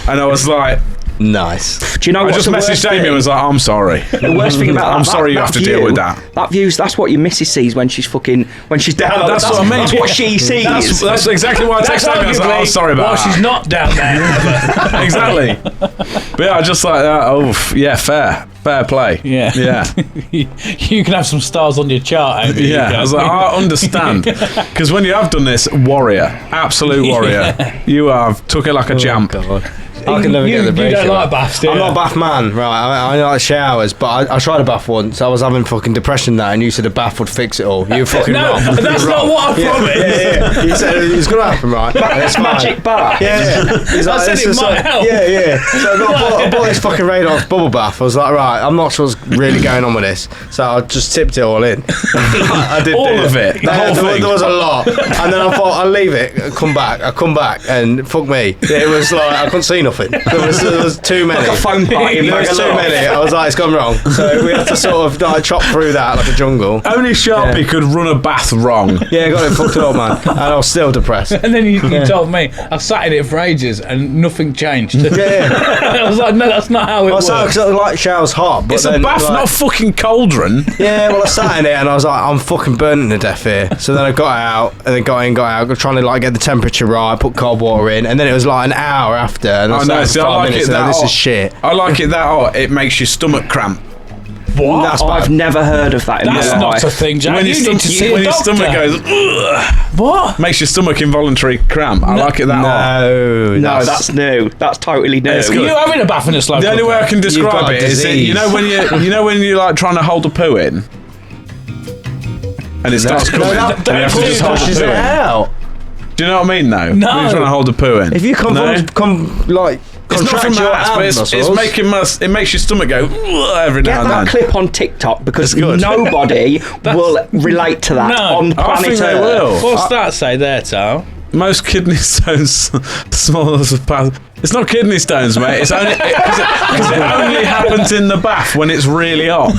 And I was like, Nice. Do you know I what's just the worst messaged Amy thing? and was like, I'm sorry. The worst thing about I'm that, sorry you have to deal with that. That view's, that's what your missus sees when she's down. That's what I mean. That's what she sees. That's exactly why I That's texted Amy. I was like, arguably oh, sorry about why that. she's not down there. Exactly. But yeah, I just like that. Oh, yeah, fair play. Yeah. Yeah. You can have some stars on your chart, Amy. You Yeah, can. I was like, I understand. Because when you have done this, warrior, absolute warrior, you have took it like a champ. God. I can never You- get the you ratio. don't like baths, do I'm you? not a bath man, right? I like showers, but I tried a bath once. I was having fucking depression that, and you said a bath would fix it all. You fucking No, wrong. that's You're not wrong. what I promised. Yeah. You said it's gonna happen, right? It's fine. Magic bath. Yeah. He's I said this it is might help. Yeah. So I bought this fucking Radox bubble bath. I was like, right, I'm not sure what's really going on with this. So I just tipped it all in. I did All do of it, the whole thing. There was a lot. And then I thought, I'll leave it, come back. I come back, and fuck me. It was like, I couldn't see nothing. There was too many. Like a phone party in There was too Bangalore. many. I was like, it's gone wrong. So we had to sort of like, chop through that like a jungle. Only Sharpie could run a bath wrong. Yeah, got it fucked up, man. And I was still depressed. And then you told me I sat in it for ages and nothing changed. Yeah. I was like, no, that's not how it I works. because I like showers hot, but It's a then, bath, like, not a fucking cauldron. Yeah, well, I sat in it and I was like, I'm fucking burning to death here. So then I got out and then got in, got out, trying to like get the temperature right, put cold water in, and then it was like an hour after, and I I was know, like, see, for I 5 like minutes, it and that this hot. is shit. I like it that hot. It makes your stomach cramp. What? That's I've bad. never heard of that in That's my not life. a thing, Jack. When you your, need to see when a your doctor. stomach goes, ugh, What? makes your stomach involuntary cramp. I like it that hot. No, No, that's new. That's totally new. It's Are good. you having a bath in a slow The only cooker? way I can got describe a it is, disease. when you like trying to hold a poo in, and it starts coming. No, and you have to just hold the pushes poo it in. out. Do you know what I mean? Though, No. when you're trying to hold a poo in. If you come like it's not from contract your that, but ab it's muscles, making it makes your stomach go "Ugh," every Get now and that then. clip on TikTok because It's good. nobody will relate to that No. on I planet think they Earth. will. What's that say there, Tal? Most kidney stones, small as a pass. It's not kidney stones, mate. It's only because it only happens in the bath when it's really hot.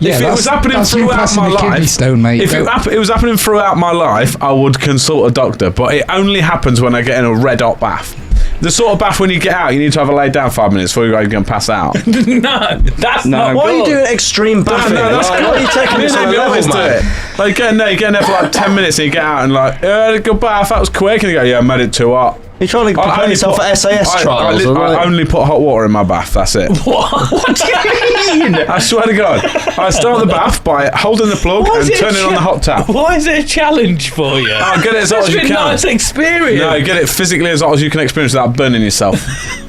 If it was happening throughout my life, stone, mate. if it was happening throughout my life, I would consult a doctor. But it only happens when I get in a red hot bath. The sort of bath when you get out, you need to have a lay down 5 minutes before you're going to pass out. No, that's not Why good. are you doing extreme bathing? No, that's Why are you taking this on a level, man? Like, you get in there for like 10 minutes and you get out and like, I had a good bath, that was quick. And you go, yeah, I made it too hot. You're trying to prepare yourself for SAS trials. I only put hot water in my bath, that's it. What do you mean? I swear to God. I start the bath by holding the plug and turning on the hot tap. Why is it a challenge for you? Oh, get it as hot as you can. That's a nice experience. No, get it physically as hot as you can experience without burning yourself.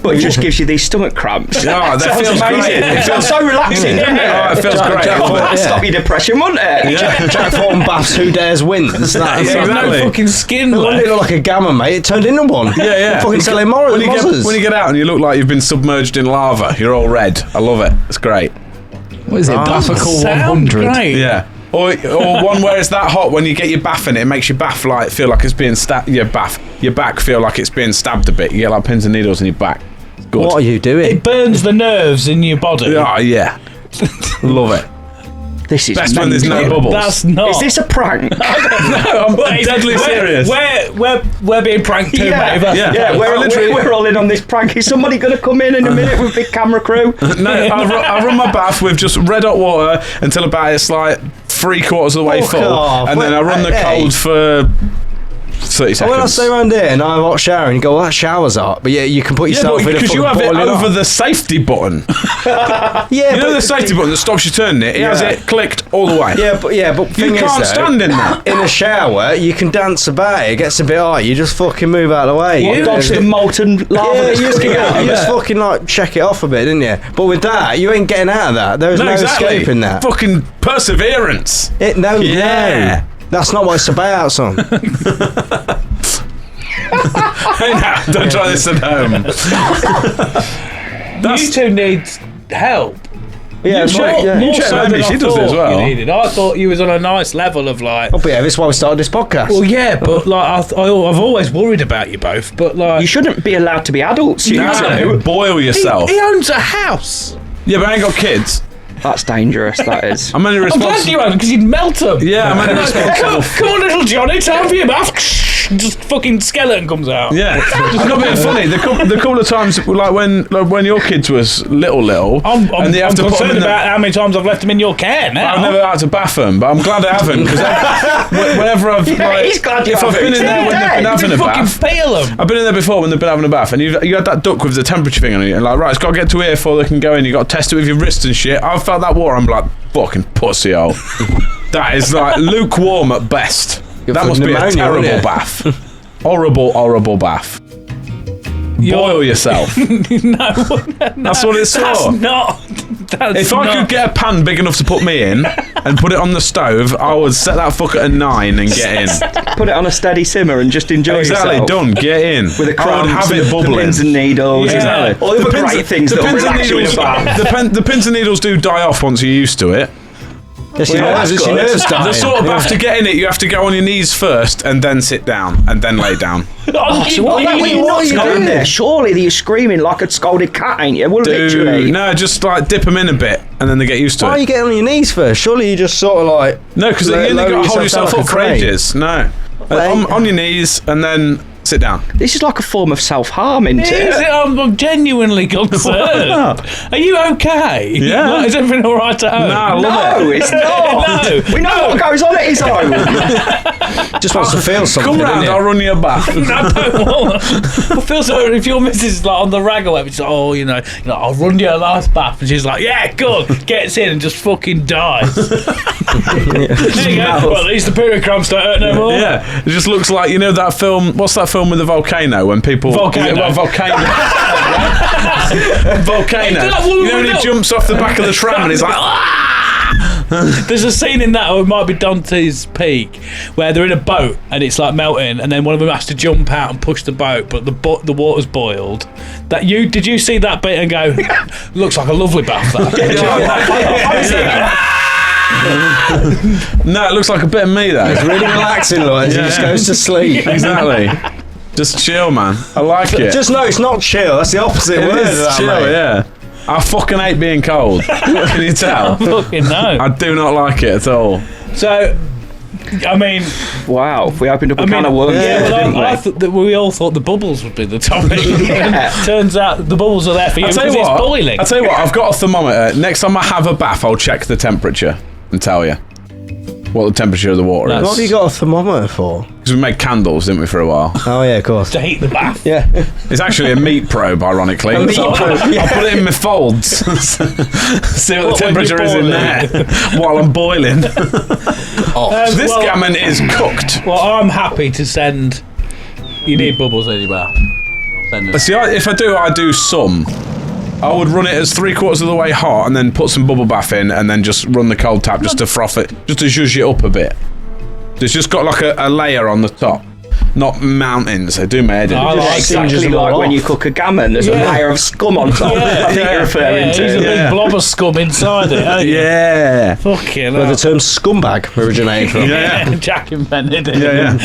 But it just gives you these stomach cramps. Oh, that feels amazing. great. It feels so relaxing, doesn't it? Oh, it feels great. That'd stop your depression, wouldn't it? Yeah. Jack Thornton baths, who dares wins. Yeah, There's exactly. no fucking skin No wonder left. it looked like a gamma, mate. It turned into one. Yeah, yeah. Fucking selling When you get out and you look like you've been submerged in lava, you're all red. I love it. It's great. What is it? Bathical Sound 100. great. Yeah. Or one where it's that hot when you get your bath in it makes your bath like feel like it's being stabbed. Your back feel like it's being stabbed a bit. You get like pins and needles in your back. It's good. What are you doing? It burns the nerves in your body. Oh yeah. Love it. This is Best when there's no mental. bubbles. That's not. Is this a prank? No, I'm deadly serious. We're being pranked too, mate. Yeah. We're all in on this prank. Is somebody going to come in a minute with a big camera crew? No, I run my bath with just red hot water until about it's like 3/4 of the way Fuck full, off. and then I run the Hey. cold for 30 seconds. When I stay around here and I have a hot shower and you go, well, that shower's hot, but yeah, you can put Yeah, yourself but in a because you fucking have it boiling over hot. the safety button. Yeah, You know but the safety button that stops you turning it? It has Yeah. it clicked all the way. but You thing can't is, though, stand in that. in a shower, you can dance about. It gets a bit hot. You just fucking move out of the way. What, dodge the molten lava Yeah, that's you just, coming out of you just it? fucking like check it off a bit, didn't you? But with that, you ain't getting out of that. There's no escaping that. Fucking perseverance. No. Yeah. That's not what it's about, son. Hey now, don't try this at home. You two need help. Yeah, More check so Amy, than she I does it as thought well. you needed. I thought you was on a nice level of like. Oh, but yeah, this is why we started this podcast. Well, yeah, but like I've always worried about you both. But like, You shouldn't be allowed to be adults. You No, two. boil yourself. he owns a house. Yeah, but I ain't got kids. That's dangerous, that is. I'm only I'm glad responsible. you own because you'd melt them. Yeah, I'm only responsible. Come on, little Johnny, time for your bath. Just fucking skeleton comes out. Yeah, it's not being funny. The couple of times, like when your kids was little, I'm and they have to put them concerned in the, about how many times I've left them in your care now. I've never had to bath them, but I'm glad I haven't because whenever I've like, he's glad you if I've haven't. been in there when they've been having a fucking bath. peel them. I've been in there before when they've been having a bath, and you had that duck with the temperature thing on it, and like, right, it's got to get to here before they can go in. You got to test it with your wrist and shit. I've felt that water. I'm like, fucking pussy hole. That is like lukewarm at best. That must be a pneumonia, terrible wouldn't it? bath. Horrible bath. Boil yourself. No, That's what it's that's for. not. That's If I not. could get a pan big enough to put me in and put it on the stove, I would set that fucker at 9 and get in. Put it on a steady simmer and just enjoy Exactly, yourself. done. Get in. With the I would crumbs have and it the bubbling. pins and needles. Yeah. Exactly. All the great things that will pins and relax you in a needles. bath. The pins and needles do die off once you're used to it. It's your Well, nerves, that's it's your good. nerves dying. The sort of bath to get in it, you have to go on your knees first and then sit down and then lay down. So what are you what are you nuts going doing? there? Surely you're screaming like a scolded cat, ain't you? Well, Dude, literally. no, just like dip them in a bit and then they get used to Why are it. you getting on your knees first? Surely you just sort of like... No, because you only got to hold yourself up for ages. No. On your knees and then sit down. This is like a form of self-harm, isn't Is it? it? I'm genuinely concerned. Are you okay? Yeah. Like, is everything all right at home? No, I love No, it. it's not. No. We know what goes on at his home. Just wants to feel something, Come round, doesn't I'll it? run you a bath. I don't want. I feel so. If your missus is like on the rag or whatever, she's like, oh, you know, I'll run you a nice bath, and she's like, yeah, good. Gets in and just fucking dies. There you go. Well, at least the period cramps don't hurt no more. Yeah, it just looks like, you know that film, what's that film with the volcano when people... Volcano. Well, volcano. Volcano. Hey, that woman You know when he with jumps off the back of the tram and he's like... "Ah!" There's a scene in that, or it might be Dante's Peak, where they're in a boat and it's like melting, and then one of them has to jump out and push the boat, but the water's boiled. Did you see that bit and go, looks like a lovely bath? No, it looks like a bit of me, though. It's really relaxing, like, he just goes to sleep. Exactly. Just chill, man. I like it. Just know it's not chill. That's the opposite It word of is that, chill, mate. yeah. I fucking hate being cold. Can you tell? Fucking no. I do not like it at all. So, I mean, Wow, we opened up a can of worms. yeah, there, didn't well, I thought that we all thought the bubbles would be the topic. Turns out the bubbles are there for you because it's boiling. I'll tell you what, I've got a thermometer. Next time I have a bath, I'll check the temperature and tell you what the temperature of the water What have you is. got a thermometer for? Because we made candles, didn't we, for a while? Oh yeah, of course. To heat the bath. Yeah. It's actually a meat probe, ironically. meat So probe, I'll put it in my folds. See what the temperature is in there while I'm boiling. This well- gammon is cooked. Well, I'm happy to send. You need bubbles in your bath. I'll send it. See, if I do some. I would run it as 3/4 of the way hot and then put some bubble bath in and then just run the cold tap just to froth it, just to zhuzh it up a bit. It's just got like a layer on the top, not mountains. They do my head in. I like Exactly them like all when off. you cook a gammon, there's a Yeah. layer of scum on top. Yeah, I think you're referring He's a to. big blob of scum inside it. Ain't you? Yeah. Fucking Where hell. the term scumbag originated from. Yeah. Jack invented it. Yeah.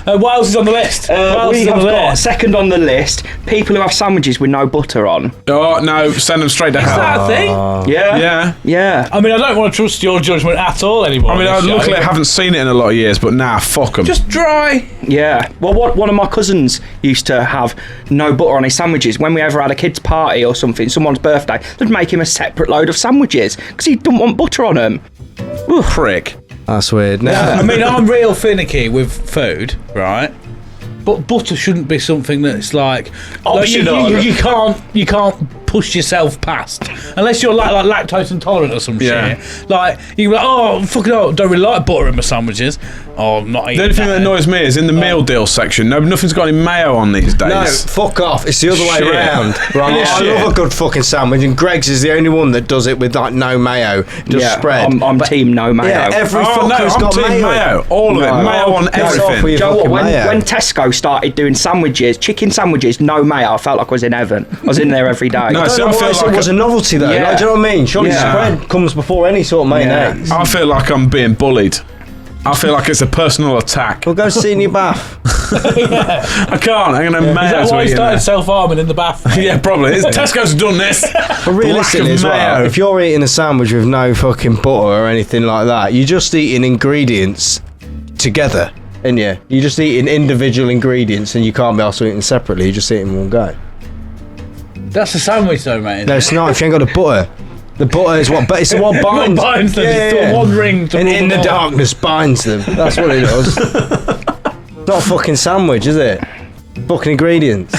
What else is on the list? What else We is on have the got list? second on the list, people who have sandwiches with no butter on. Oh no, send them straight to Is hell. that a thing? Yeah? Yeah. Yeah. I mean, I don't want to trust your judgment at all anymore. I mean, on I this show. luckily I haven't seen it in a lot of years, but nah, fuck them. Just dry. Yeah. Well, one of my cousins used to have no butter on his sandwiches. When we ever had a kid's party or something, someone's birthday, they'd make him a separate load of sandwiches because he didn't want butter on them. prick. That's weird. No. I mean, I'm real finicky with food, right? But butter shouldn't be something that's like Optional. you can't push yourself past unless you're like lactose intolerant or some Yeah. shit. Like you can be like, oh fucking hell, don't really like butter in my sandwiches. Oh, I'm not The eating only thing that annoys me is in the meal deal section. Nothing's got any mayo on these days. No, fuck off. It's the other way Shit. around. Right? Yeah, I shit. love a good fucking sandwich, and Greg's is the only one that does it with like no mayo, just yeah, spread. I'm team no mayo. Yeah, every Oh no, fucker's I'm got team mayo. All of it. No. Mayo on Piss off everything. with your Joe, fucking when mayo. Tesco started doing sandwiches, chicken sandwiches, no mayo, I felt like I was in heaven. I was in there every day. No, I so don't I know feel why like it was a novelty though. Yeah. Like, do you know what I mean? Surely Yeah. spread comes before any sort of mayonnaise. I feel like I'm being bullied. I feel like it's a personal attack. Well, go sit in your bath. I can't. I'm going to mayo Is that to why eat you in started there. self-harming in the bath? Yeah, probably. Tesco's done this. But realistically Lack as of well, mayo. if you're eating a sandwich with no fucking butter or anything like that, you're just eating ingredients together, ain't you? You're just eating individual ingredients and you can't be also eating separately, you just eat them in one go. That's a sandwich though, mate. No, it's not if you ain't got the butter. The butter is what, but it's what What binds, binds them? It's the one ring to and rule in the them all. darkness binds them. That's what it does. Not a fucking sandwich, is it? Fucking ingredients.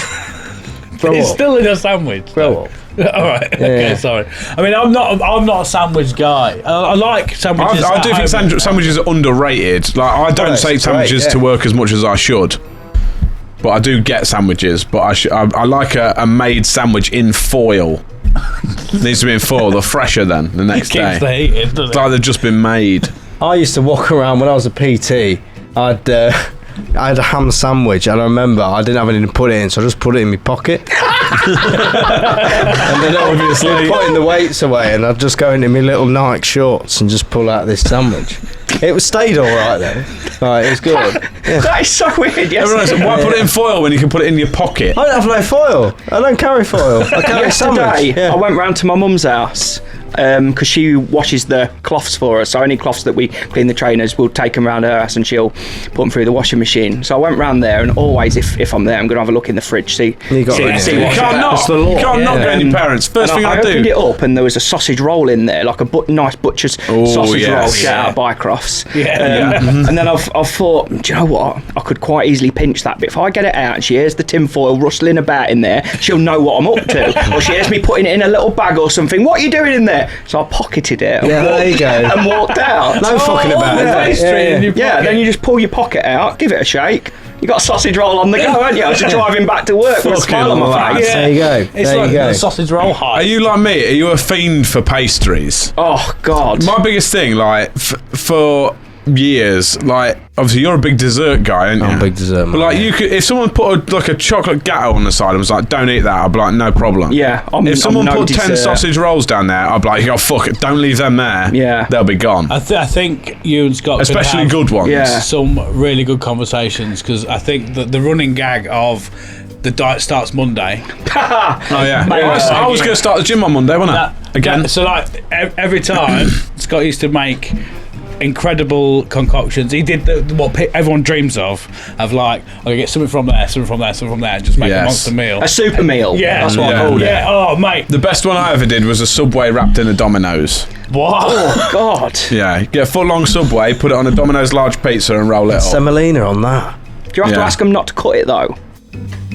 Grow It's up. still in a sandwich. Grow up. All right. Okay. Yeah. Sorry. I mean, I'm not a sandwich guy. I like sandwiches. I at do think home. sandwiches are underrated. Like I don't it's take great, sandwiches to yeah. work as much as I should, but I do get sandwiches. But I like a made sandwich in foil. It needs to be in foil. They're fresher then the next Keeps day. the heat in, doesn't It's it? like they've just been made. I used to walk around when I was a PT. I had a ham sandwich, and I remember I didn't have anything to put it in, so I just put it in my pocket. And then obviously putting the weights away, and I'd just go into my little Nike shorts and just pull out this sandwich. It was stayed all right though. Right, it was good. That is so weird. Yes. Everyone says, why put it in foil when you can put it in your pocket? I don't have no foil. I don't carry foil. I carry a Yesterday, sandwich. Yeah. I went round to my mum's house because she washes the cloths for us. So any cloths that we clean the trainers, we'll take them round her house and she'll put them through the washing machine. So I went round there, and always if I'm there, I'm going to have a look in the fridge, see You got it, see yeah. You what's can't about. not. That's the law. You can't not Yeah. get your parents. First thing I I opened do. it up, and there was a sausage roll in there, like a nice butcher's sausage roll, yes. straight out of Bycroft's. Yeah. And then I've thought, do you know what? I could quite easily pinch that, but if I get it out and she hears the tinfoil rustling about in there, she'll know what I'm up to. Or she hears me putting it in a little bag or something. What are you doing in there? So I pocketed it. And Yeah, there you go. And walked out. No fucking about it. Pastry in your Yeah, pocket. then you just pull your pocket out, give it a shake. You got a sausage roll on the go, haven't you? I was just driving back to work with a smile on my Fucking face. Yeah. There you go. It's There like you go. the sausage roll high. Are you like me? Are you a fiend for pastries? Oh God. My biggest thing, like, for years, like, obviously you're a big dessert guy, aren't you? I'm a big dessert man. But like, you could, if someone put a chocolate gatto on the side and was like, "Don't eat that," I'd be like, "No problem." Yeah, If someone I'm no put 10 dessert. sausage rolls down there, I'd be like, "Oh fuck it, don't leave them there." Yeah. they'll be gone. I think you and Scott could Especially have good ones. Yeah. some really good conversations, because I think that the running gag of the diet starts Monday. Oh yeah. Mate, I was going to start the gym on Monday, wasn't I? Again. So like every time Scott used to make incredible concoctions. He did what everyone dreams of like, I get something from there, something from there, something from there, and just make a monster meal. A super meal. Yeah, that's what I called it. Yeah, oh mate. The best one I ever did was a Subway wrapped in a Domino's. What? Oh God. Yeah, get a foot-long Subway, put it on a Domino's large pizza and roll it up. Semolina on that. Do you have to ask them not to cut it though?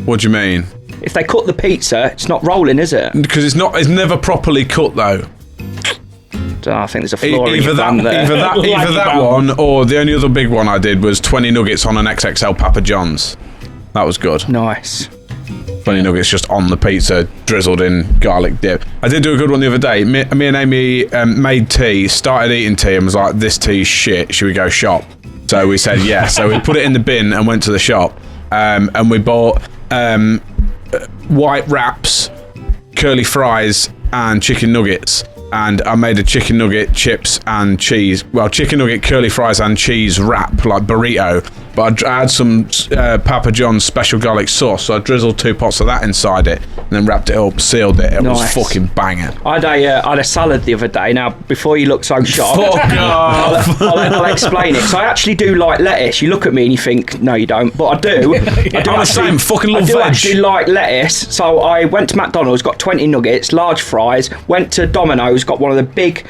What do you mean? If they cut the pizza, it's not rolling, is it? Because it's never properly cut though. I think there's a flaw in Either your that, plan there. either that one, or the only other big one I did was 20 nuggets on an XXL Papa John's. That was good. Nice. 20 nuggets just on the pizza, drizzled in garlic dip. I did do a good one the other day. Me and Amy made tea, started eating tea, and was like, "This tea's shit. Should we go shop?" So we said yeah. So we put it in the bin and went to the shop, and we bought white wraps, curly fries, and chicken nuggets. And I made a chicken nugget, chips and cheese. Well, chicken nugget, curly fries and cheese wrap, like burrito. But I had some Papa John's special garlic sauce, so I drizzled 2 pots of that inside it, and then wrapped it up, sealed it. It was fucking banging. I had a salad the other day. Now, before you look so shocked, Fuck off. I'll explain it. So I actually do like lettuce. You look at me and you think, no, you don't, but I do. I do I'm the same. Fucking love I do veg. actually like lettuce. So I went to McDonald's, got 20 nuggets, large fries. Went to Domino's, got one of the big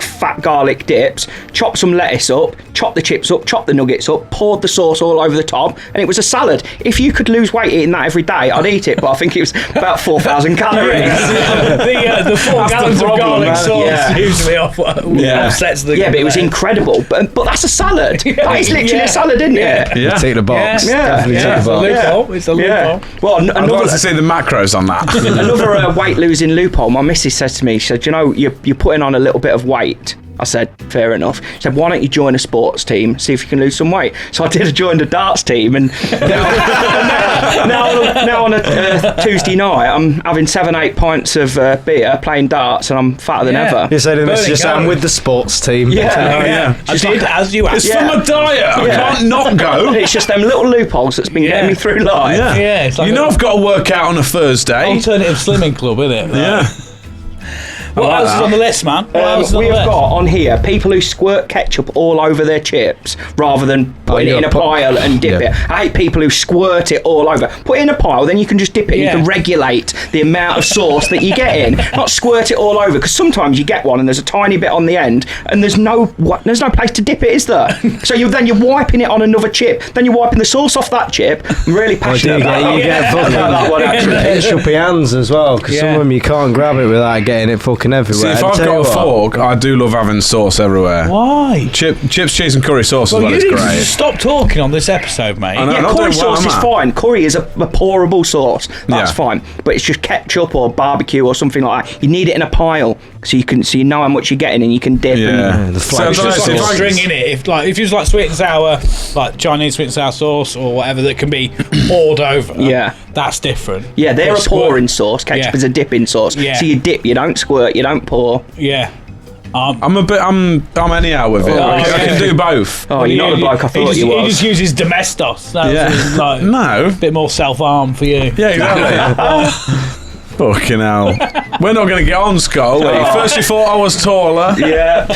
fat garlic dips. Chopped some lettuce up, chopped the chips up, chopped the nuggets up, poured the sauce all over the top, and it was a salad. If you could lose weight eating that every day, I'd eat it. But I think it was about 4,000 calories. the 4 gallons of garlic sauce usually offsets the. Yeah, but it was incredible. But that's a salad. That is literally a salad, isn't it? Yeah. Take the box. Yeah. Definitely take the box. It's a loophole. Well, I'd like to see the macros on that. another weight losing loophole. My missus says to me, she said, "You know, you're putting on a little bit of weight." I said, fair enough. She said, why don't you join a sports team, see if you can lose some weight? So I did. I joined a darts team, and now on a Tuesday night, I'm having 7-8 pints of beer, playing darts, and I'm fatter than ever. You say to this, just I'm calories. with the sports team. Yeah. I did as you asked. It's for my diet. I can't not go. It's just them little loopholes that's been getting me through life. Yeah. It's like You know I've got to work out on a Thursday. alternative slimming club, isn't it? Yeah. What else is on the list, man? What else is on We the have list? got on here people who squirt ketchup all over their chips rather than putting it in a pile and dip it. I hate people who squirt it all over. Put it in a pile, then you can just dip it and you can regulate the amount of sauce that you get in. Not squirt it all over, because sometimes you get one and there's a tiny bit on the end and there's no place to dip it, is there? So you're wiping it on another chip, then you're wiping the sauce off that chip. I'm really passionate about that. You get fucking that one, actually. ketchup hands as well, because some of them you can't grab it without getting it fucking everywhere. See, if I've got a fork, I do love having sauce everywhere. Why? Chips, cheese and curry sauce as well you is need to great. just stop talking on this episode, mate. I know. Yeah, not curry doing well, sauce is am I? fine. Curry is a pourable sauce. That's Yeah. fine. But it's just ketchup or barbecue or something like that. You need it in a pile so you know how much you're getting and you can dip. Yeah. the So flavors I don't know, It's if like I- a string in it. If you use like sweet and sour, like Chinese sweet and sour sauce or whatever that can be poured over, that's different. Yeah, they're But a pouring sauce. Ketchup is a dipping sauce. Yeah. So you dip, you don't squirt, you don't pour. Yeah. I'm anyhow with it. I can do both. Oh, you're not the bloke I thought you He was. just uses domestos. Yeah. Like, No. a bit more self-harm for you. Yeah, exactly. Fucking hell. We're not going to get on, Scott, are we? First you thought I was taller. Yeah.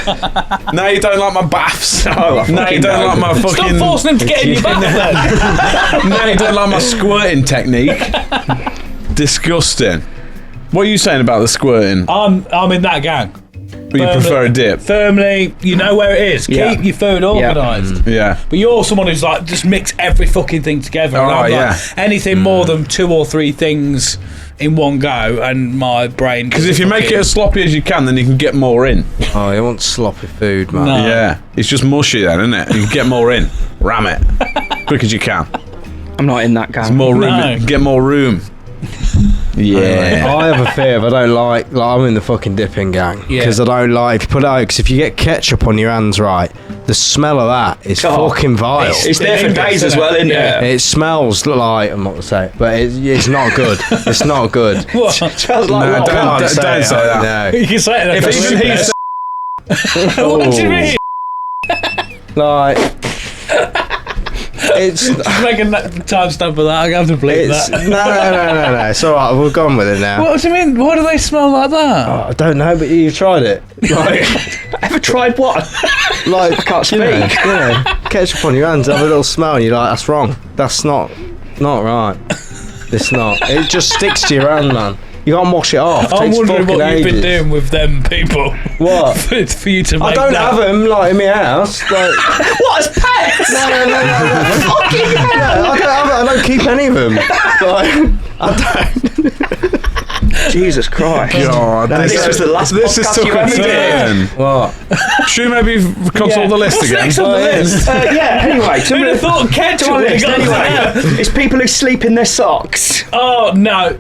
Now you don't like my baths. Oh, I Now you fucking don't know. like my Stop fucking... forcing him to get in your bath then. Now you don't like my squirting technique. Disgusting. What are you saying about the squirting? I'm in that gang. You prefer a dip? Firmly, you know where it is. Yeah. Keep your food organised. Yeah. But you're someone who's like, just mix every fucking thing together. Oh, And I'm yeah. like, anything more than 2 or 3 things in one go, and my brain. Because if you make it as sloppy as you can, then you can get more in. Oh, you want sloppy food, man. No. Yeah. It's just mushy then, isn't it? You can get more in. Ram it. Quick as you can. I'm not in that gang. More room. No. Get more room. Yeah. I have a fear if I don't like I'm in the fucking dipping gang, Yeah. because I don't like, if you put it out, because if you get ketchup on your hands, right, the smell of that is Oh, fucking vile. It's there for days as well, isn't Yeah. it? It smells like, I'm not gonna say it, but it's not good. It's not good. What? Smells like No, what? don't say that. No. You can say that. If that's even he stupid. said... What do you mean? Like, It's Making that timestamp for that. I have to believe that. no. It's all right. We've gone with it now. What do you mean? Why do they smell like that? I don't know, but you've tried it. Like, Ever tried what? like I can't speak. Ketchup on your hands, have a little smell, and you're like, that's wrong. That's not right. It's not. It just sticks to your hand, man. You can't wash it off. I'm Takes wondering fucking what you've been ages. doing with them people. What? for you to make I don't that. have them like in my house. Like, What, as pets? no. I don't keep any of them. Like, I don't. Jesus Christ. God, This was the last This is podcast so you ever concerning. What? Should we maybe consult the list What's again? next on the list? Yeah, anyway, Who'd have thought ketchup to my would have list gone anyway. there? It's people who sleep in their socks. Oh, no, you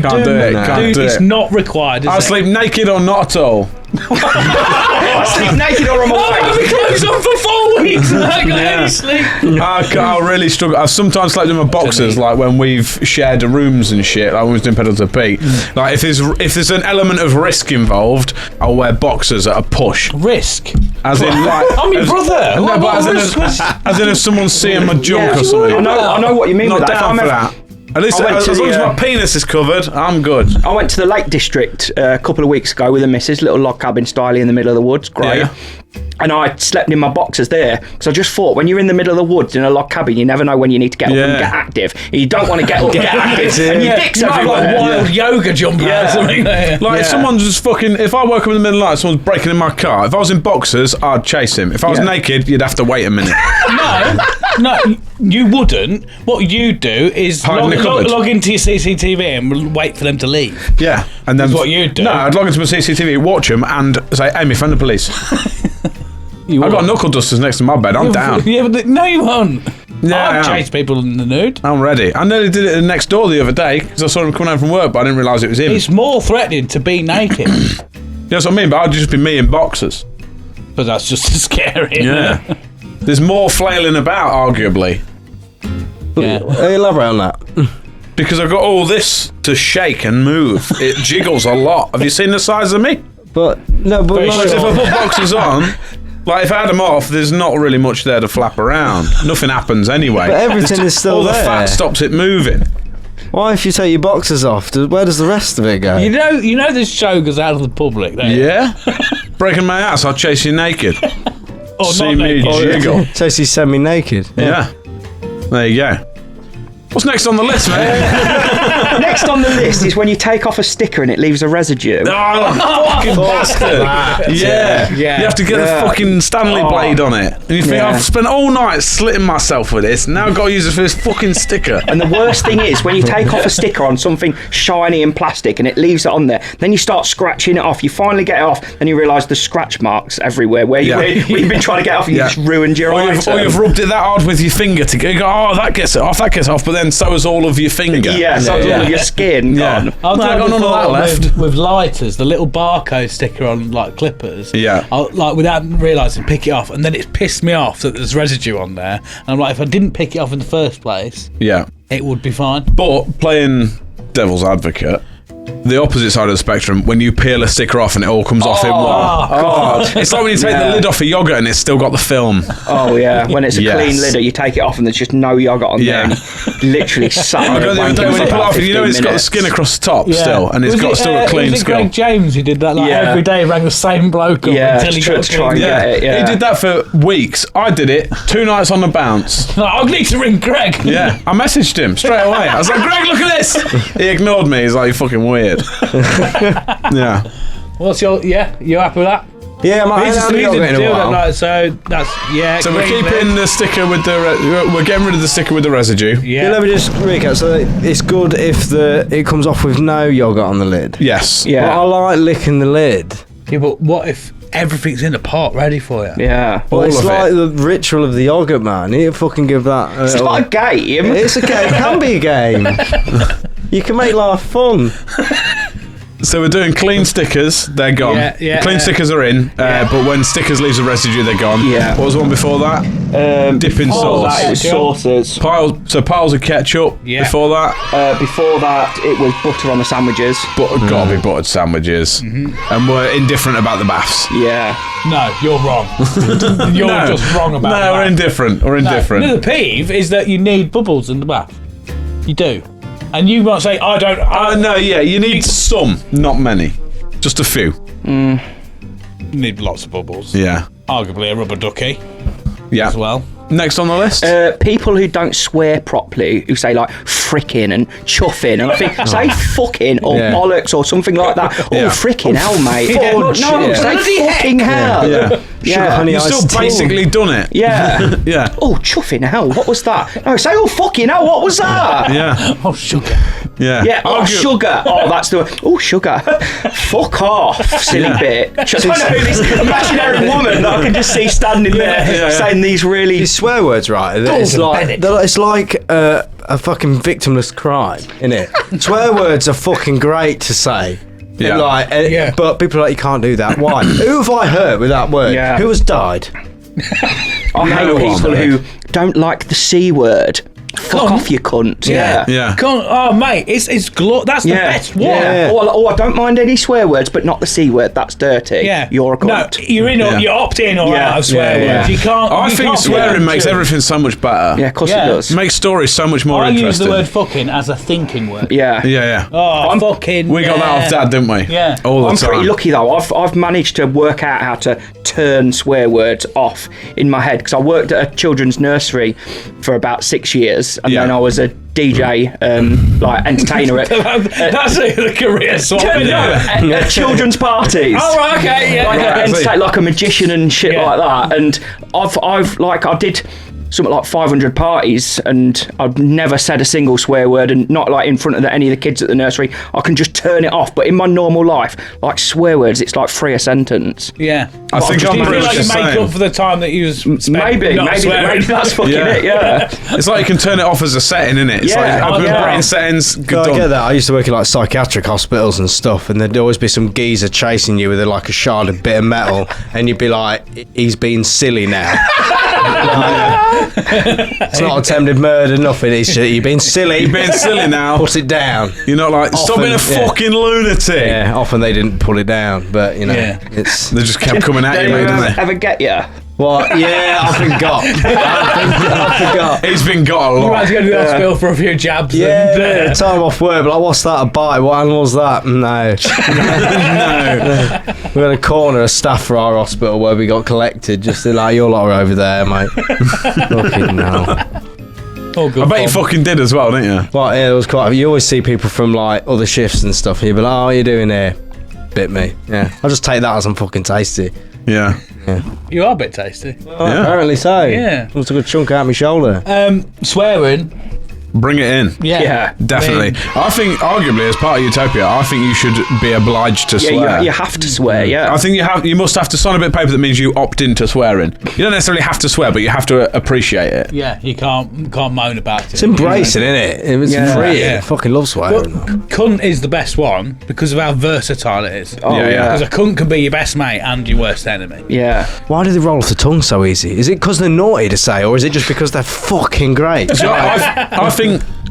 Can't do it, can't do It's it. not required, is I it? sleep naked or not at all. I sleep naked or I'm Oh, I've awake. been clothes on for 4 weeks and I got any sleep. I really struggle. I've sometimes slept in my boxers, like when we've shared rooms and shit. Like when we was doing pedal to Pete. Like if there's an element of risk involved, I'll wear boxers at a push. Risk. As in, like, I'm your brother. No, What but risk was- as in if someone's seeing my junk Yeah, or something. I know what you mean Not with that. If down I'm for ever- that. At least I went as to long the, as my penis is covered, I'm good. I went to the Lake District a couple of weeks ago with the missus, little log cabin style in the middle of the woods, great. Yeah. And I slept in my boxers there because I just thought when you're in the middle of the woods in a log cabin, you never know when you need to get up and Yeah. get active. You don't want to get up and get active, and your dick's you might have everywhere. like wild yoga jumper or Yeah. something there. Like if Yeah. someone's just fucking. If I woke up in the middle of the night, someone's breaking in my car. If I was in boxers, I'd chase him. If I was Yeah. naked, you'd have to wait a minute. No, you wouldn't. What you do is Hide in the cupboard. log into your CCTV and wait for them to leave. Yeah, and then That's what you'd do. No, I'd log into my CCTV, watch them, and say, "Amy, phone the police." I've got knuckle dusters next to my bed. I'm down. Yeah, but no, you won't. Yeah, I I've am. chased people in the nude. I'm ready. I nearly did it next door the other day because I saw him coming home from work, but I didn't realise it was him. It's more threatening to be naked, You know what I mean? But I'd just be me in boxers. but that's just as scary. Yeah. There's more flailing about, arguably, Yeah. Elaborate on that. because I've got all this to shake and move. It jiggles a lot. Have you seen the size of me? But no, but Very like, Whereas if I put boxers on, like if I had them off, there's not really much there to flap around. Nothing happens anyway. But everything is still all the there. fat stops it moving. why if you take your boxers off, where does the rest of it go? You know this show goes out of the public, don't you? Yeah? Breaking my ass, I'll chase you naked. Or See not me naked. jiggle. Chelsea semi-naked. Yeah. There you go. What's next on the list, man? Next on the list is when you take off a sticker and it leaves a residue. Oh, fucking bastard. Yeah. Yeah. You have to get Yeah. the fucking Stanley blade on it. And you think, Yeah. I've spent all night slitting myself with this, now I've got to use it for this fucking sticker. And the worst thing is when you take off a sticker on something shiny and plastic and it leaves it on there, then you start scratching it off. You finally get it off, and you realise there's scratch marks everywhere where, Yeah. where you've been trying to get it off and Yeah. you just ruined your Or item. you've rubbed it that hard with your finger to go, oh, that gets it off, but then so is all of your finger. Yeah, so all of your skin Yeah. gone. I've No, I done got it none of before that left. with lighters, the little barcode sticker on like clippers. Yeah. I'll, like without realising, pick it off, and then it's pissed me off that there's residue on there. And I'm like, if I didn't pick it off in the first place, Yeah. it would be fine. But playing devil's advocate, the opposite side of the spectrum, when you peel a sticker off and it all comes off in one. Oh, God. It's like when you take Yeah. the lid off a yogurt and it's still got the film. Oh yeah, when it's a Yes. clean lid, you take it off and there's just no yogurt on Yeah. there. And you literally sat I on got it the other day wanking when for you pull about off, you know 15 it's got the minutes. skin across the top Yeah. still, and it's Was got it, still a clean was it skill. Greg James who did that like Yeah. every day, rang the same bloke up Yeah, until he to got try and clean. get it, yeah. He did that for weeks. I did it 2 nights on the bounce. Like, I need to ring Greg. Yeah, I messaged him straight away. I was like, Greg, look at this. He ignored me. He's like, you're fucking weird. Yeah. What's your you happy with that? Yeah, man. He's I haven't got it in a deal while. that night, so that's So we're green keeping lid. the sticker with the. We're getting rid of the sticker with the residue. Yeah, let Yeah. me just recap. So it's good if it comes off with no yogurt on the lid. Yes. But Yeah, I like licking the lid. Yeah, but what if everything's in the pot ready for you? yeah. Well, All it's of like it. the ritual of the yogurt, man. You fucking give that. It's not a game. It's a game. It can be a game. You can make life fun. So we're doing clean stickers. They're gone. Yeah, clean stickers are in, but when stickers leaves a residue, they're gone. Yeah. What was the one before that? Dipping sauce. That, it was sauces. Piles of ketchup. Yeah. Before that, Before that, it was butter on the sandwiches. gotta be buttered sandwiches. And we're indifferent about the baths. Yeah. No, you're wrong. You're just wrong about that. No, we're indifferent. We're indifferent. No, the peeve is that you need bubbles in the bath. You do. And you might say, I don't. No, yeah, you need some, not many. Just a few. You need lots of bubbles. Yeah. Arguably a rubber ducky Yeah. as well. Next on the list. People who don't swear properly, who say like frickin' and chuffing, and I think say fucking or bollocks or something like that. Oh, frickin' hell, mate. No, say fucking hell. Yeah. Sugar, honey, You've iced still tea. basically done it. Yeah. Yeah. Oh, chuffing hell, what was that? No, say oh fucking hell, what was that? Yeah. Oh, sugar. Yeah. Yeah, oh, sugar. Oh, that's the. Oh, sugar. Fuck off, silly bitch. I don't know this imaginary woman that I can just see standing there saying these really. These swear words, right? It's like a fucking victimless crime, innit? Swear words are fucking great to say. Yeah. But people are like, you can't do that. Why? Who have I hurt with that word? Yeah. Who has died? I hate people who don't like the C word. Fuck off, you cunt. Yeah. Yeah. Oh, mate, it's that's the best one. Yeah. Oh, I don't mind any swear words, but not the C word. That's dirty. Yeah. You're a cunt. No, you're in. You opt in or out of swear Yeah. words. You can't. I you think can't swearing makes true. everything so much better. Yeah, of course Yeah. it does. Makes stories so much more I use interesting. the word fucking as a thinking word. Yeah. Yeah. Oh, fucking. We got that off Dad, didn't we? Yeah. All the I'm time. pretty lucky though. I've managed to work out how to turn swear words off in my head because I worked at a children's nursery for about 6 years, and then I was a DJ, like entertainer at That's a career swap. at children's parties. Oh, right, okay, yeah. Like a magician and shit like that. And I did something like 500 parties, and I've never said a single swear word, and not like in front of any of the kids at the nursery. I can just turn it off. But in my normal life, like swear words, it's like 3 a sentence. Yeah. I think Do I'm you feel pretty like much you the make same. up for the time that you spent Maybe not swearing? that's fucking it. Yeah. It's like you can turn it off as a setting, innit? It's like open brain settings. Good I done. get that. I used to work in like psychiatric hospitals and stuff, and there'd always be some geezer chasing you with like a shard of bit of metal, and you'd be like, "He's being silly now." It's not attempted murder, nothing. It's just, you're being silly. You're being silly now. Put it down. You're not like, stop Often, being a fucking lunatic. Yeah, often they didn't pull it down, but you know, it's They just kept coming at you, mate, didn't they? Ever get you? what? Yeah, I forgot. I forgot. He's been got a You lot. had to go to the hospital for a few jabs. Yeah, time off work, but like, what's that? A bite? What animal's that? No. We had a corner of staff for our hospital where we got collected. Just like, your lot are over there, mate. Fucking no. Oh, good I bet you fun. fucking did as well, didn't you? Well, yeah, there was quite. You always see people from like other shifts and stuff. And you'd be like, "Oh, what are you doing here?" Bit me. Yeah, I'll just take that as I'm fucking tasty. Yeah. You are a bit tasty. Apparently so. Yeah. Almost took a chunk out of my shoulder. Swearing. Bring it in. Yeah. Definitely. I think, arguably, as part of Utopia, I think you should be obliged to swear. Yeah, you have to swear. Yeah. I think you must have to sign a bit of paper that means you opt into swearing. You don't necessarily have to swear, but you have to appreciate it. Yeah, you can't moan about it. It's embracing, isn't it? It's free. Yeah. I fucking love swearing. Cunt is the best one because of how versatile it is. Oh, yeah. Because a cunt can be your best mate and your worst enemy. Yeah. Why do they roll off the tongue so easy? Is it because they're naughty to say, or is it just because they're fucking great? So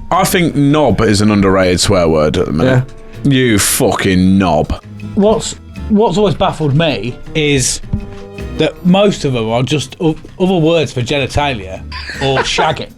I think knob is an underrated swear word at the minute. You fucking knob. What's always baffled me is that most of them are just other words for genitalia or shagging.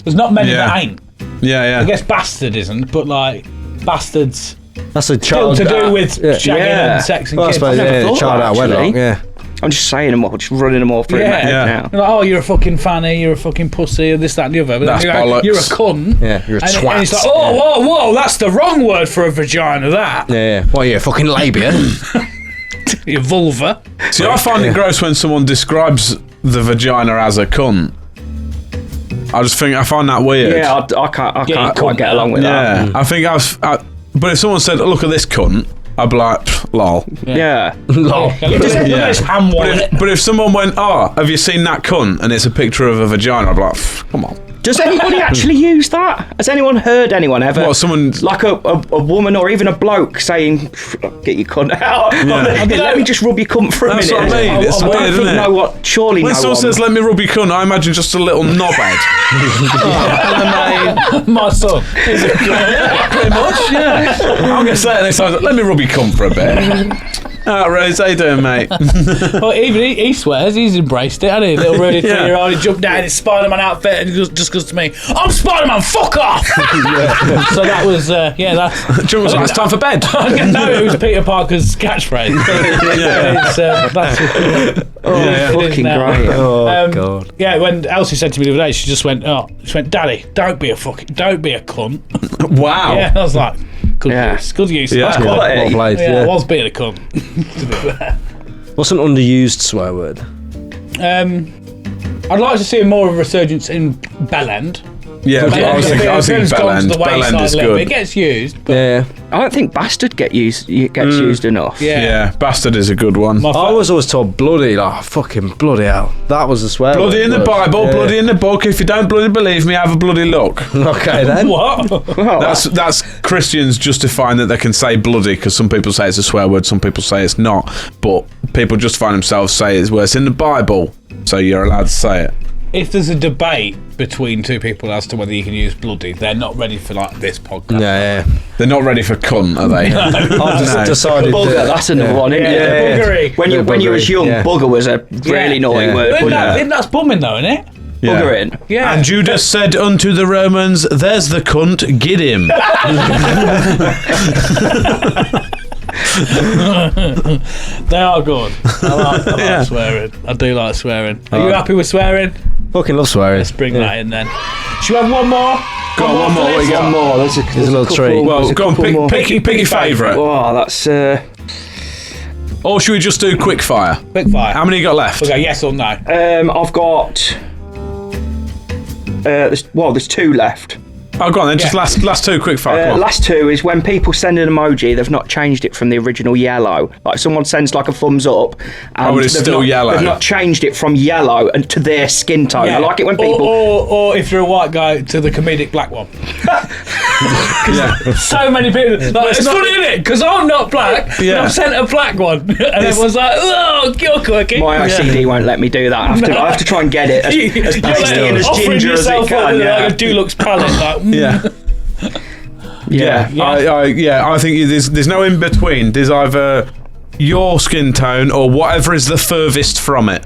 There's not many that ain't. Yeah. I guess bastard isn't, but like bastards That's a still child. to do with shagging Yeah. and sex and Well, I kids. suppose, I've never yeah, thought child that, out of wedlock. actually. Yeah. I'm just saying them all, just running them all through my head Yeah. now. Like, oh, you're a fucking fanny, you're a fucking pussy, and this, that, and the other. But That's then bollocks. you're a cunt. Yeah, you're a and twat. And it's like, oh, whoa, that's the wrong word for a vagina, that. Yeah. What are you, fucking labia? Your vulva. See, I find it gross when someone describes the vagina as a cunt. I find that weird. Yeah, I can't you quite cunt get now. along with Yeah. that. I think but if someone said, look at this cunt, I'd be like, "Pff, lol. Yeah. Lol. Look at this ham wallet. But if someone went, oh, have you seen that cunt? And it's a picture of a vagina, I'd be like, "Pff, come on. Does anybody actually use that? Has anyone heard anyone ever? What, someone... Like a woman or even a bloke saying, get your cunt out. Let me just rub your cunt for a That's minute. what I mean. It's I weird, don't isn't think it? no one, surely When no someone one. says, let me rub your cunt, I imagine just a little knobhead. My son. Pretty much, yeah. I'm going to say it next time. Let me rub your cunt for a bit. Rose, how you doing, mate? Well, even he swears. He's embraced it, hasn't he? Little Rudy 3-year-old. He jumped down in his Spider-Man outfit and he just goes to me, I'm Spider-Man, fuck off! So that was, that's... John was like, it's time for bed. No, it was Peter Parker's catchphrase. That's Fucking great. God. Yeah, when Elsie said to me the other day, she went, Daddy, don't be a cunt. Wow. Yeah, I was like, good use. Yeah. That's quality. Well played, Yeah, I yeah. was being a cunt. To be fair. What's an underused swear word? I'd like to see more of a resurgence in Bellend. Yeah, I was thinking Bellend. Bellend is It good. gets used, but Yeah. I don't think bastard gets used enough. yeah. Bastard is a good one. I was always told bloody, like, fucking bloody hell. That was a swear Bloody word. in the Bible, Yeah. bloody in the book. If you don't bloody believe me, have a bloody look. Okay, then. What? That's Christians justifying that they can say bloody because some people say it's a swear word, some people say it's not. But people justifying themselves say it's worse in the Bible, so you're allowed to say it. If there's a debate between two people as to whether you can use bloody, they're not ready for like this podcast. Yeah, They're not ready for cunt, are they? I've just decided Bugger, that. that's another one, isn't Yeah, it? buggery. When you was young, Yeah. bugger was a really naughty Yeah. word. Isn't wasn't it? that's bumming though, isn't it? Buggering. Yeah. And Judas said unto the Romans, there's the cunt, get him. They are good. I like swearing. I do like swearing. Are you happy with swearing? Fucking love swearing. Let's bring that in then. Should we have one more? Go on, one more. What you got? One more. There's a little couple- treat. Well, there's a go on, couple more. pick your favourite. Oh, that's Or should we just do quick fire? Quick fire. How many you got left? Okay, yes or no? I've got. There's two left. Oh, go on then. Just last two quick fire. Come on. Last two is when people send an emoji, they've not changed it from the original yellow. Like someone sends like a thumbs up, and it's they've still not, yellow. They've not changed it from yellow and to their skin tone. I like it when people. Or if you're a white guy, to the comedic black one. So many people. Like, it's funny, isn't it? Because I'm not black, and I've sent a black one. And everyone's like, oh, you're quirky. My OCD won't let me do that. I have to try and get it as pasty and as Offering ginger as it yourself up can. with like a Dulux palette. Like, Yeah. I think there's no in between. There's either your skin tone or whatever is the furthest from it.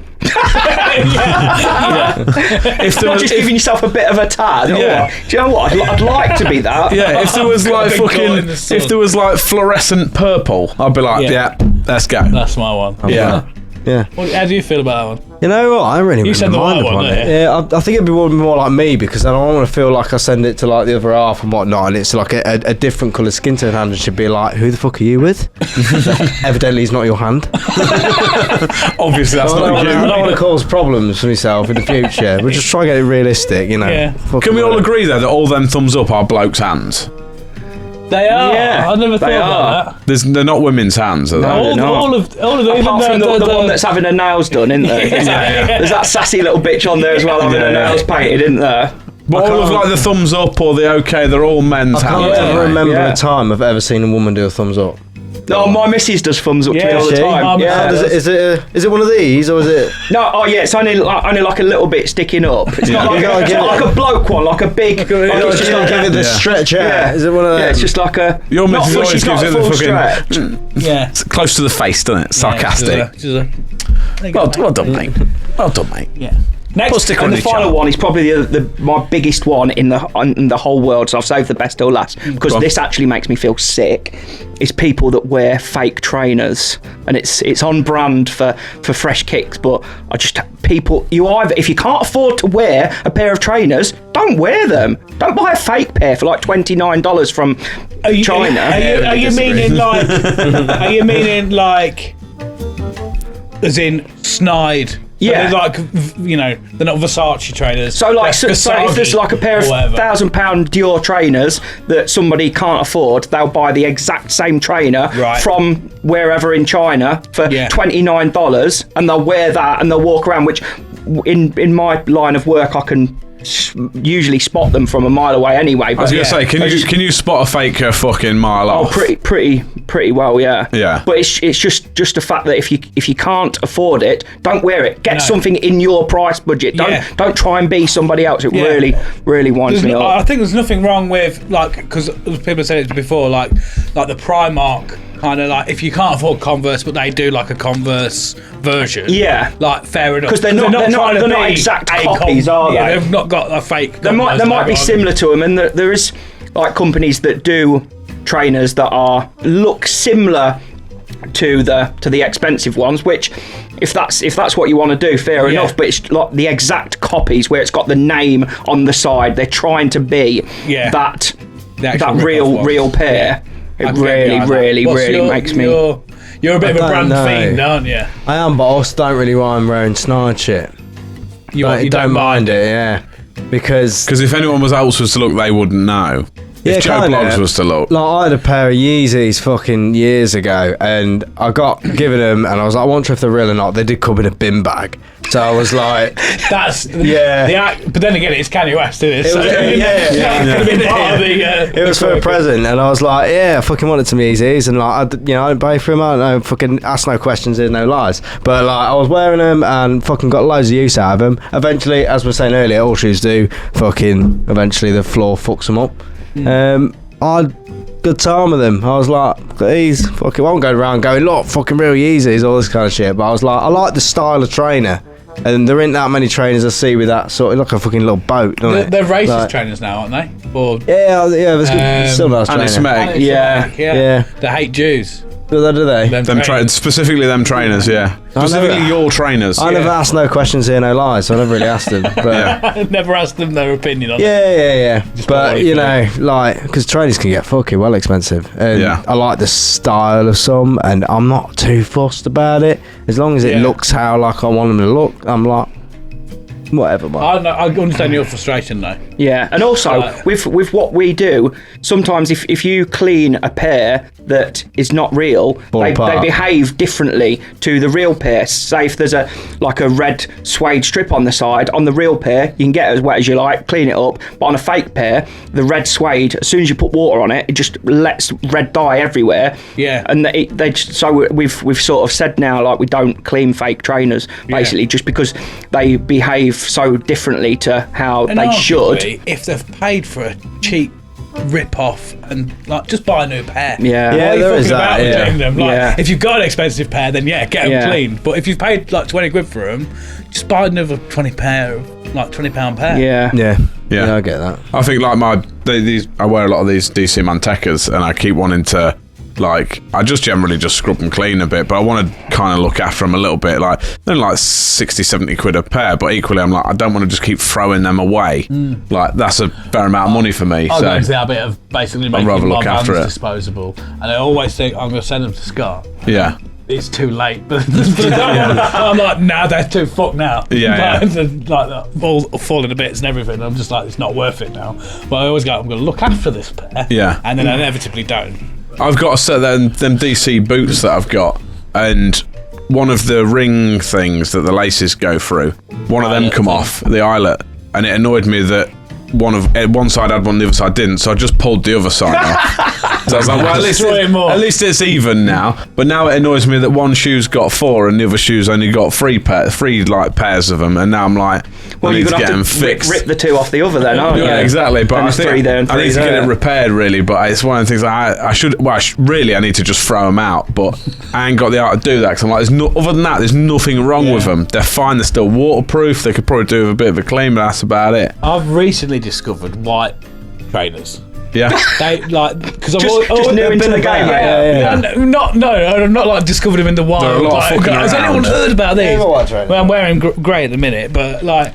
If there Not was, just giving yourself a bit of a tad. Yeah. Do you know what? I'd like to be that. yeah, if there was like Big goal in fucking, the sun. if there was like fluorescent purple, I'd be like, Yeah. let's go. That's my one. Yeah. Yeah. How do you feel about that one? You know what? I don't really said the mind white one, upon didn't it. you? Yeah, I think it'd be more like me because then I don't want to feel like I send it to like the other half and whatnot, and it's like a different colour skin tone hand and should be like, who the fuck are you with? Evidently, it's not your hand. Obviously, that's I not don't you. want to cause problems for myself in the future. We'll just try and get it realistic, you know. Yeah. Can we all agree though that all them thumbs up are blokes' hands? They are. Yeah, I never thought they about that. They're not women's hands, are they? All of them. Apart from the one that's having her nails done, isn't there? There's that sassy little bitch on there as well having her nails painted, isn't there? But all of like the thumbs up or the okay, they're all men's I can't hands. ever aren't they? remember Yeah. a time I've ever seen a woman do a thumbs up. No, my missus does thumbs up to me all the She? time. Yeah. Is it one of these or is it? No, it's only like a little bit sticking up. It's not like, You gotta it's get not it. like a bloke one, like a big. Like it's just like give it the stretch out. Yeah. Is it one of them? Yeah, it's just like a. Your not missus full- always she's not gives it a the full fucking- stretch. Yeah. It's close to the face, doesn't it? Sarcastic. Well done, mate. Well done, mate. Yeah. Next, Put a sticker And on the each final arm. one is probably my biggest one in the whole world, so I've saved the best till last because Go on. this actually makes me feel sick. Is people that wear fake trainers, and it's on brand for fresh kicks, but you either, if you can't afford to wear a pair of trainers, don't wear them. Don't buy a fake pair for like $29 from China. Are you meaning like? Are you meaning like? As in snide? Yeah. They're like, you know, they're not Versace trainers. So like, They're so if there's like a pair of or whatever. £1,000 Dior trainers that somebody can't afford, they'll buy the exact same trainer Right. from wherever in China for $29, and they'll wear that and they'll walk around. Which, in my line of work, I can usually spot them from a mile away anyway. I was going to say, can you spot a fake a fucking mile off? Pretty well, yeah. Yeah. But it's just a fact that if you can't afford it, don't wear it. Get something in your price budget. Don't try and be somebody else. It really winds me up. I think there's nothing wrong with, like, because people have said it before, like the Primark kind of, like, if you can't afford Converse, but they do like a Converse version. Yeah. Like, fair enough. Because they're not exact copies, are they? They've not got a fake. They might be similar to them, and there is like companies that do trainers that look similar to the expensive ones, which if that's what you want to do, fair enough, but it's like the exact copies where it's got the name on the side. They're trying to be that real pair. It really makes me. You're a bit of a brand fiend, aren't you? I am, but I also don't really mind wearing snide shit. You don't mind it, yeah. Because if anyone else was to look, they wouldn't know. If Joe Bloggs was to look. Like, I had a pair of Yeezys fucking years ago, and I got given them, and I was like, I wonder if they're real or not. They did come in a bin bag. So I was like... But then again, it's Kanye West, isn't it? It was for a present, and I was like, I fucking wanted some Yeezys, and like, I didn't pay for them. I don't know, fucking ask no questions, there's no lies. But like, I was wearing them, and fucking got loads of use out of them. Eventually, as we were saying earlier, all shoes do, eventually the floor fucks them up. I had a good time with them. I was like, these fucking won't go around going, look, fucking real Yeezys, all this kind of shit. But I was like, I like the style of trainer. And there ain't that many trainers I see with that sort of, like a fucking little boat, don't it? They're racist trainers now, aren't they? Or, there's good, still nice trainers. Yeah. They hate Jews. Do they? Specifically them trainers, yeah. Specifically your trainers. I never asked no questions here, no lies, so I never really asked them. But never asked them their opinion on it. Yeah. But, like, because trainers can get fucking well expensive. And I like the style of some, and I'm not too fussed about it. As long as it looks how, like, I want them to look, I'm like, whatever, man. I understand your frustration, though. Yeah, and also, with what we do, sometimes if you clean a pair that is not real, they behave differently to the real pair. Say if there's a red suede strip on the side, on the real pair, you can get it as wet as you like, clean it up, but on a fake pair, the red suede, as soon as you put water on it, it just lets red dye everywhere. Yeah. And so we've sort of said now, like, we don't clean fake trainers, basically, just because they behave so differently to how they should. If they've paid for a cheap rip-off and like just buy a new pair. There is that. Them? Like, if you've got an expensive pair, then get them cleaned. But if you've paid like 20 quid for them, just buy another £20 pair. Yeah, I get that. I think like I wear a lot of these DC Mantecas, and I keep wanting to. Like, I just generally just scrub them clean a bit, but I want to kind of look after them a little bit. Like, they're like 60, 70 quid a pair, but equally I'm like, I don't want to just keep throwing them away. Like, that's a fair amount of money for me. I'll go into the habit of basically making my vans disposable. And I always think I'm going to send them to Scott. Yeah. It's too late, but I'm like, nah, they're too fucked now. Like all falling to bits and everything. I'm just like, it's not worth it now. But I always go, I'm going to look after this pair. Yeah. And then I inevitably don't. I've got a set of them DC boots that I've got, and one of the ring things that the laces go through, one of them come off, the eyelet, and it annoyed me that one side had one, the other side didn't, so I just pulled the other side off. So I was like, well, at least it's even now. But now it annoys me that one shoe's got 4 and the other shoe's only got 3 pairs of them, and now I'm like, well, I need you're to get them fixed. Rip the 2 off the other then, aren't you? Yeah, exactly. But I think I need to get it repaired, really. But it's one of the things I need to just throw them out. But I ain't got the art to do that, because I'm like, other than that, there's nothing wrong with them. They're fine. They're still waterproof. They could probably do with a bit of a clean, but that's about it. I've recently discovered white trainers. Yeah, they like because I've just new into the game. I'm not like discovered them in the wild. Has anyone heard about these? Well, I'm wearing grey at the minute, but like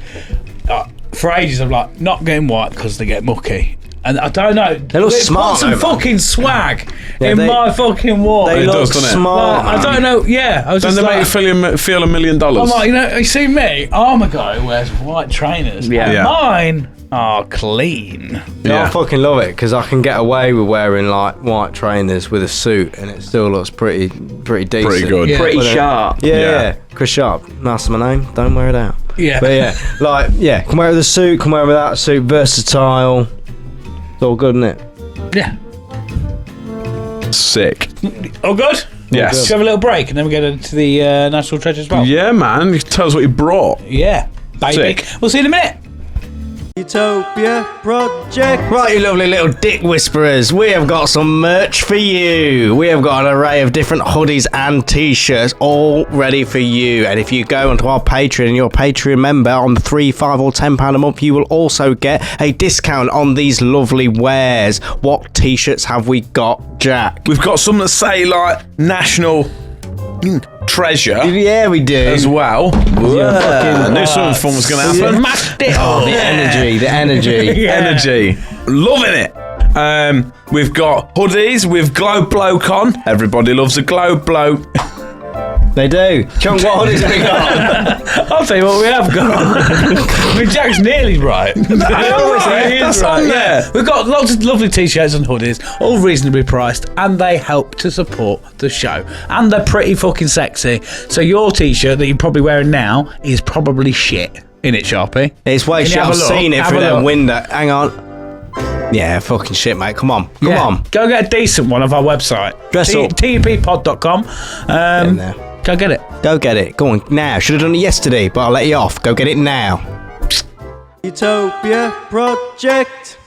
for ages I'm like not getting white because they get mucky. And I don't know. They look smart. Put some fucking swag in my fucking wall. They look smart. Like, I don't know. Yeah, I was don't just they make you feel $1 million? I'm like, you see me. I'm a guy who wears white trainers. Yeah. Mine Oh, clean. I fucking love it because I can get away with wearing like white trainers with a suit and it still looks pretty decent. Pretty good. Yeah. Pretty But, sharp. Yeah. Chris Sharp. That's my name. Don't wear it out. Yeah. But yeah, can wear it with a suit, can wear it without a suit, versatile. It's all good, isn't it? Yeah. Sick. All good? Yes. Let's have a little break and then we get into the National Treasure as well. Yeah, man. You tell us what you brought. Yeah. Baby. Sick. We'll see you in a minute. Utopia Project. Right, you lovely little dick whisperers, we have got some merch for you. We have got an array of different hoodies and t-shirts all ready for you. And if you go onto our Patreon and you're a Patreon member on the £3, £5 or £10 a month, you will also get a discount on these lovely wares. What t-shirts have we got, Jack? We've got some that say, like, National Treasure Yeah, we do. as well. I knew something fun was going to happen. Oh, the energy. Energy. Loving it. We've got hoodies with Globe Bloke on. Everybody loves a Globe Bloke. They do. Chunk, what hoodies have we got? I'll tell you what we have got. I mean, Jack's nearly right. That's on there. We've got lots of lovely t-shirts and hoodies, all reasonably priced, and they help to support the show. And they're pretty fucking sexy. So your t-shirt that you're probably wearing now is probably shit. In it, Sharpie? It's way Can you shit. have a I've look? seen it Have through a the look. window. Hang on. Yeah, fucking shit, mate. Come on. Come on. Go get a decent one off our website. Dress up. utopiapod.com. In there. Go get it. Go get it. Go on now. Should have done it yesterday, but I'll let you off. Go get it now. Utopia Project.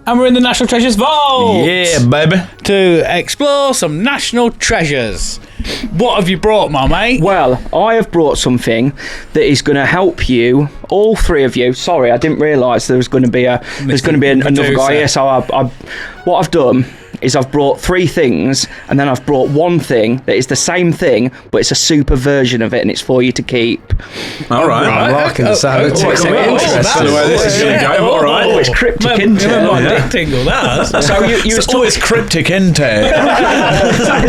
And we're in the National Treasures Vault. Yeah, baby. To explore some national treasures. What have you brought, my mate? Well, I have brought something that is going to help you, all three of you. Sorry, I didn't realise there was going to be another guy here. So what I've done is I've brought three things, and then I've brought one thing that is the same thing, but it's a super version of it, and it's for you to keep. All right. I'm liking the sound of it. That's the way this is going to go. All right. Oh, it's cryptic, isn't it? My dick tingle, that. So you was It's cryptic, isn't it? is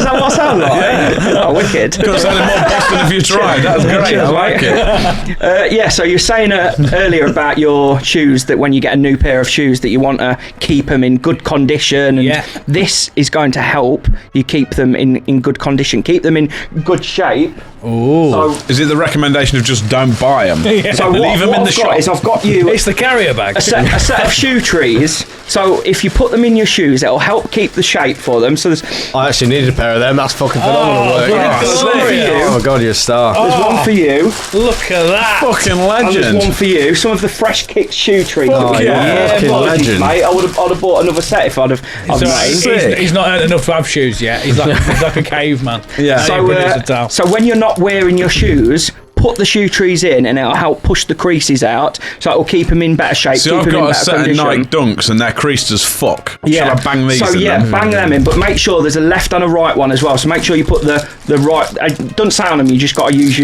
that what I sound like? Oh, wicked. Could have sounded more Boston if you tried. That was great. I like it. Yeah, so you were saying earlier about your shoes, that when you get a new pair of shoes that you want to keep them in good condition, and this is going to help you keep them in good condition, keep them in good shape. Ooh. So, Is it the recommendation of just don't buy them? so Leave them in the I've shop. got is I've got you It's the carrier bag. a set of shoe trees. So if you put them in your shoes, it'll help keep the shape for them. So there's I actually needed a pair of them. That's fucking phenomenal work. glorious. one for you. Oh my god, you're a star. There's one for you, Look at that. Fucking and there's one legend. for you. Some of the fresh kicked shoe trees. Oh, yeah. Fucking apologies, legend. mate. I'd have bought another set if I'd have made. He's not earned enough to have shoes yet. He's like a caveman. Yeah. So when you're not wearing your shoes, put the shoe trees in, and it'll help push the creases out, so it'll keep them in better shape. See, keep I've them in got a better set condition. of Nike Dunks and they're creased as fuck. Yeah. Shall I bang these so in yeah, them? bang them in, but make sure there's a left and a right one as well. So make sure you put the right. Don't sound them. You just got to use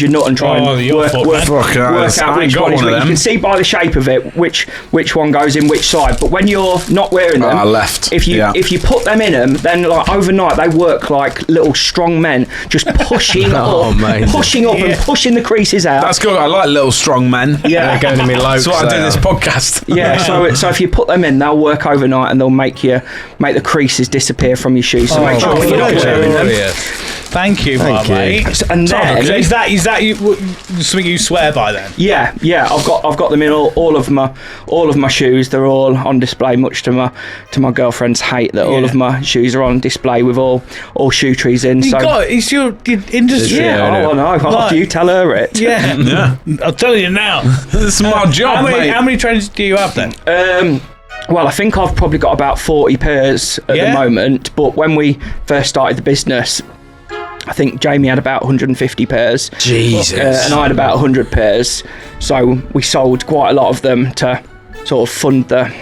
your nut and try Oh, and your work foot, man. Fuck, out I which ain't got one is one of which. You them. can see by the shape of it which one goes in which side. But when you're not wearing them, left. If you put them in them, then like overnight they work like little strong men, just pushing Oh, up, amazing. pushing up and pushing the creases out. That's good. I like little strong men. Yeah. They're going to me low. That's why I do this podcast. Yeah, so if you put them in, they'll work overnight and they'll make the creases disappear from your shoes. So make sure oh, you're not yeah. wearing them. Thank you, Thank my you. mate. And then Is that you, something you swear by then? yeah, I've got them in all of my shoes. They're all on display, much to my girlfriend's hate that all of my shoes are on display with all shoe trees in. You So got it. It's your industry. yeah, I know. After you tell her it. Yeah. Yeah. I'll tell you now. This is my job, mate. How many trainers do you have then? Well, I think I've probably got about 40 pairs at the moment. But when we first started the business, I think Jamie had about 150 pairs. Jesus. And I had about 100 pairs. So we sold quite a lot of them to sort of fund the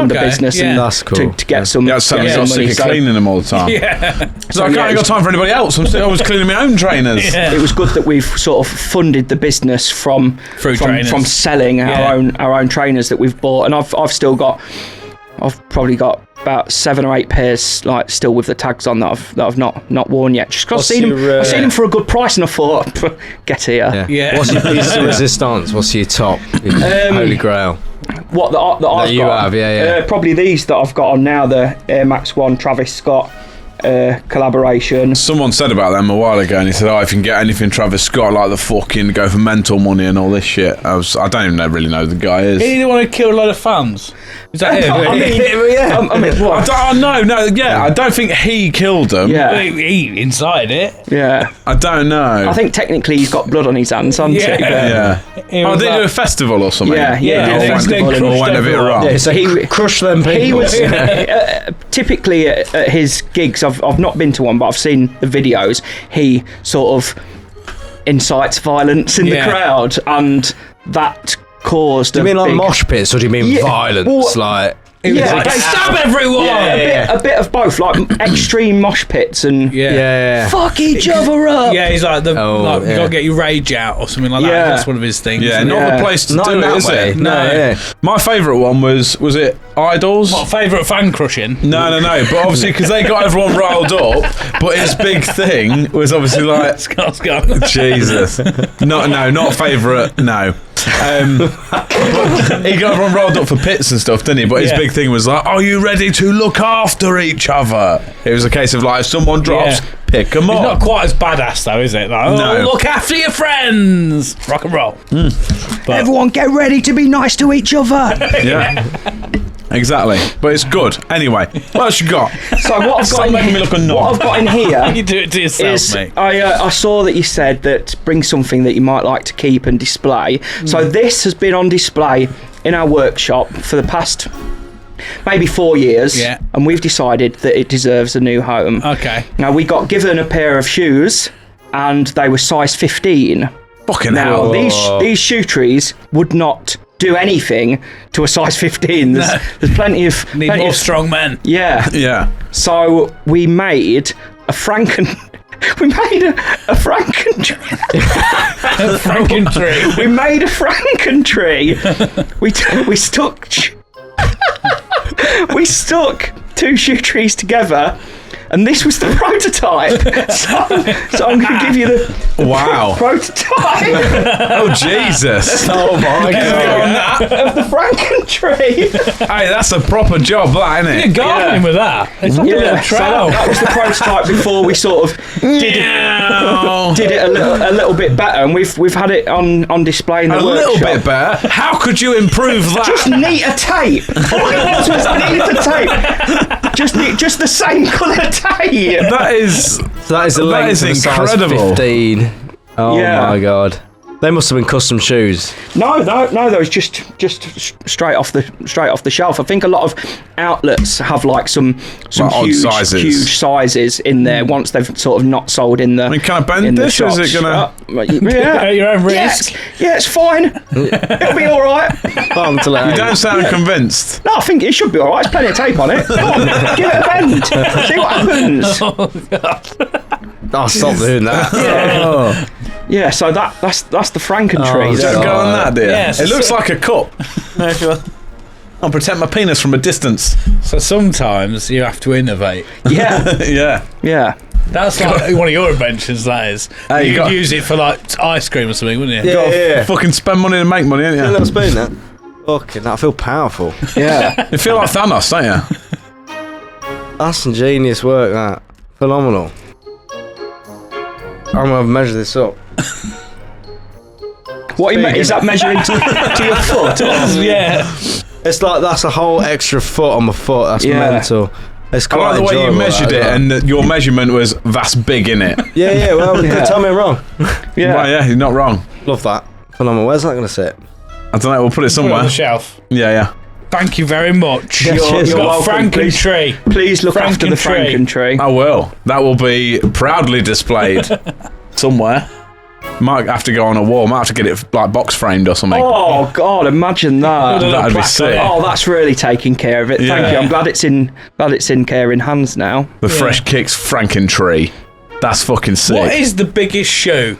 business and That's cool. to get some, Yeah, suddenly get got some sick money. of So cleaning them all the time. Yeah. So I can't got time for anybody else. I'm still always cleaning my own trainers. Yeah. it was good that we've sort of funded the business from trainers. selling our own trainers that we've bought, and I've probably got about 7 or 8 pairs like still with the tags on that I've not worn yet. Just because I've seen them for a good price, and I thought, get here. Yeah. What's your piece of resistance? What's your top? Your Holy Grail. What that I've you got? have, yeah. Probably these that I've got on now, the Air Max 1 Travis Scott collaboration. Someone said about them a while ago, and he said, "Oh, if you can get anything Travis Scott, like the fucking go for mental money and all this shit." I don't even really know who the guy is. He didn't want to kill a lot of fans. Is that him? I mean, what? I don't think he killed them. Yeah. He inside it. Yeah. I don't know. I think technically he's got blood on his hands, hasn't he? Yeah. He Oh, was they like- do a festival or something. Yeah, Yeah, did a they festival crushed in- or went a bit everyone. wrong. Yeah, so he crushed them people. He was typically at his gigs. I've not been to one, but I've seen the videos. He sort of incites violence in the Yeah. crowd, and that caused. Do you mean like big, mosh pits, or do you mean Yeah, violence? well, Like, Yeah, Like, okay, stab everyone! a bit of both, like extreme mosh pits and Yeah. fuck each other up. Yeah, he's like, you yeah. gotta get your rage out or something like that. Yeah. That's one of his things. Yeah, isn't it? not Yeah. the place to not do in it, that is way. it? No, yeah. My favourite one was it Idols? What, favourite fan crushing? No, but obviously because they got everyone riled up, but his big thing was obviously like, Scott's gone. Jesus. Not favourite, no. He got everyone rolled up for pits and stuff, didn't he? But his Yeah. big thing was like, are you ready to look after each other? It was a case of like, if someone drops, Yeah. pick them He's up. not quite as badass though, is it? Like, oh, No. look after your friends. Rock and roll. But Everyone get ready to be nice to each other. Yeah. Exactly. But it's good. Anyway, what else you got? So what I've Stop got making me look a knob. what I've got in here you do it to yourself, is mate. I saw that you said that bring something that you might like to keep and display. So this has been on display in our workshop for the past maybe 4 years, Yeah. and we've decided that it deserves a new home. Okay. Now we got given a pair of shoes, and they were size 15. Fucking Now hell. these shoe trees would not do anything to a size 15. There's plenty of Need plenty more of, strong men. yeah. Yeah. So we made a Frankentree. We made a Frankentree. We stuck two shoe trees together, and this was the prototype. So I'm going to give you the Wow. prototype Oh, Jesus. oh my god. of the Frankentree. Hey, that's a proper job, that, isn't You're it? gardening with that. It's like a little So trail. that was the prototype before we sort of did it a little bit better, and we've had it on display in the A workshop. little bit better. How could you improve that? Just neater tape. All it was neater tape. Just the same colour tape. That is. So that is the length is of a size incredible. 15. Oh Yeah. my god. They must have been custom shoes. No, those just straight off the shelf. I think a lot of outlets have like some Like odd sizes. huge sizes in there once they've sort of not sold in the. I mean, can I bend in the this, or is it shops. gonna- Yeah, At your own Yeah, risk. it's fine. It'll be all right. Bottom to You don't sound convinced. No, I think it should be all right. There's plenty of tape on it. Come on, give it a bend. See what happens. I'll stop doing that. Yeah, so that's the Frankentree. Oh, there. Don't go on that, dear. Yes, it looks so- like a cup. I'll protect my penis from a distance. So sometimes you have to innovate. Yeah, Yeah. yeah. That's like one of your inventions, that is. Hey, you you could got- use it for like ice cream or something, wouldn't you? Yeah, yeah. Fucking spend money to make money, ain't A you? little spoon, that. Fucking, I feel powerful. Yeah. You feel like Thanos, don't you? That's some genius work, that. Phenomenal. I'm gonna measure this up. What is that measuring to your foot? Yeah. It's like that's a whole extra foot on my foot. That's Yeah. mental. It's I quite like the way you enjoyable, measured that, it, as well. and that your measurement was that's big, innit? yeah. Well, Yeah. tell me I'm wrong. Yeah. Well, yeah, you're not wrong. Love that. Phenomenal. Where's that gonna sit? I don't know. We'll put it Put it somewhere. on the shelf. Yeah. Thank you very much. Yes, cheers. You're You're welcome, Frankentree. Please look after the Frankentree. Frankentree. I will. That will be proudly displayed somewhere. Might have to go on a wall. Might have to get it like box framed or something. Oh God! Imagine that. That'd be sick. Oh, that's really taking care of it. Thank Yeah. you. I'm glad it's in caring hands now. The Fresh Kicks Frankentree. That's fucking sick. What is the biggest shoe?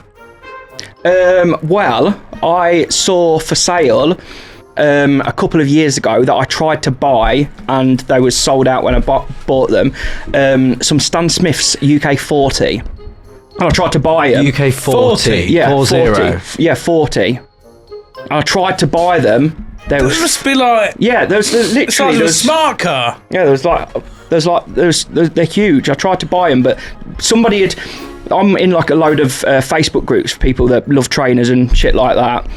Well, I saw for sale a couple of years ago that I tried to buy, and they was sold out when I bought them. Some Stan Smith's UK 40. And I tried to buy them. UK 40. Yeah, 40. 40. Yeah, 40. I tried to buy them. There It was must be like there's the size literally of a there's smart car. yeah they're huge. I tried to buy them, but somebody had. I'm in like a load of Facebook groups for people that love trainers and shit like that.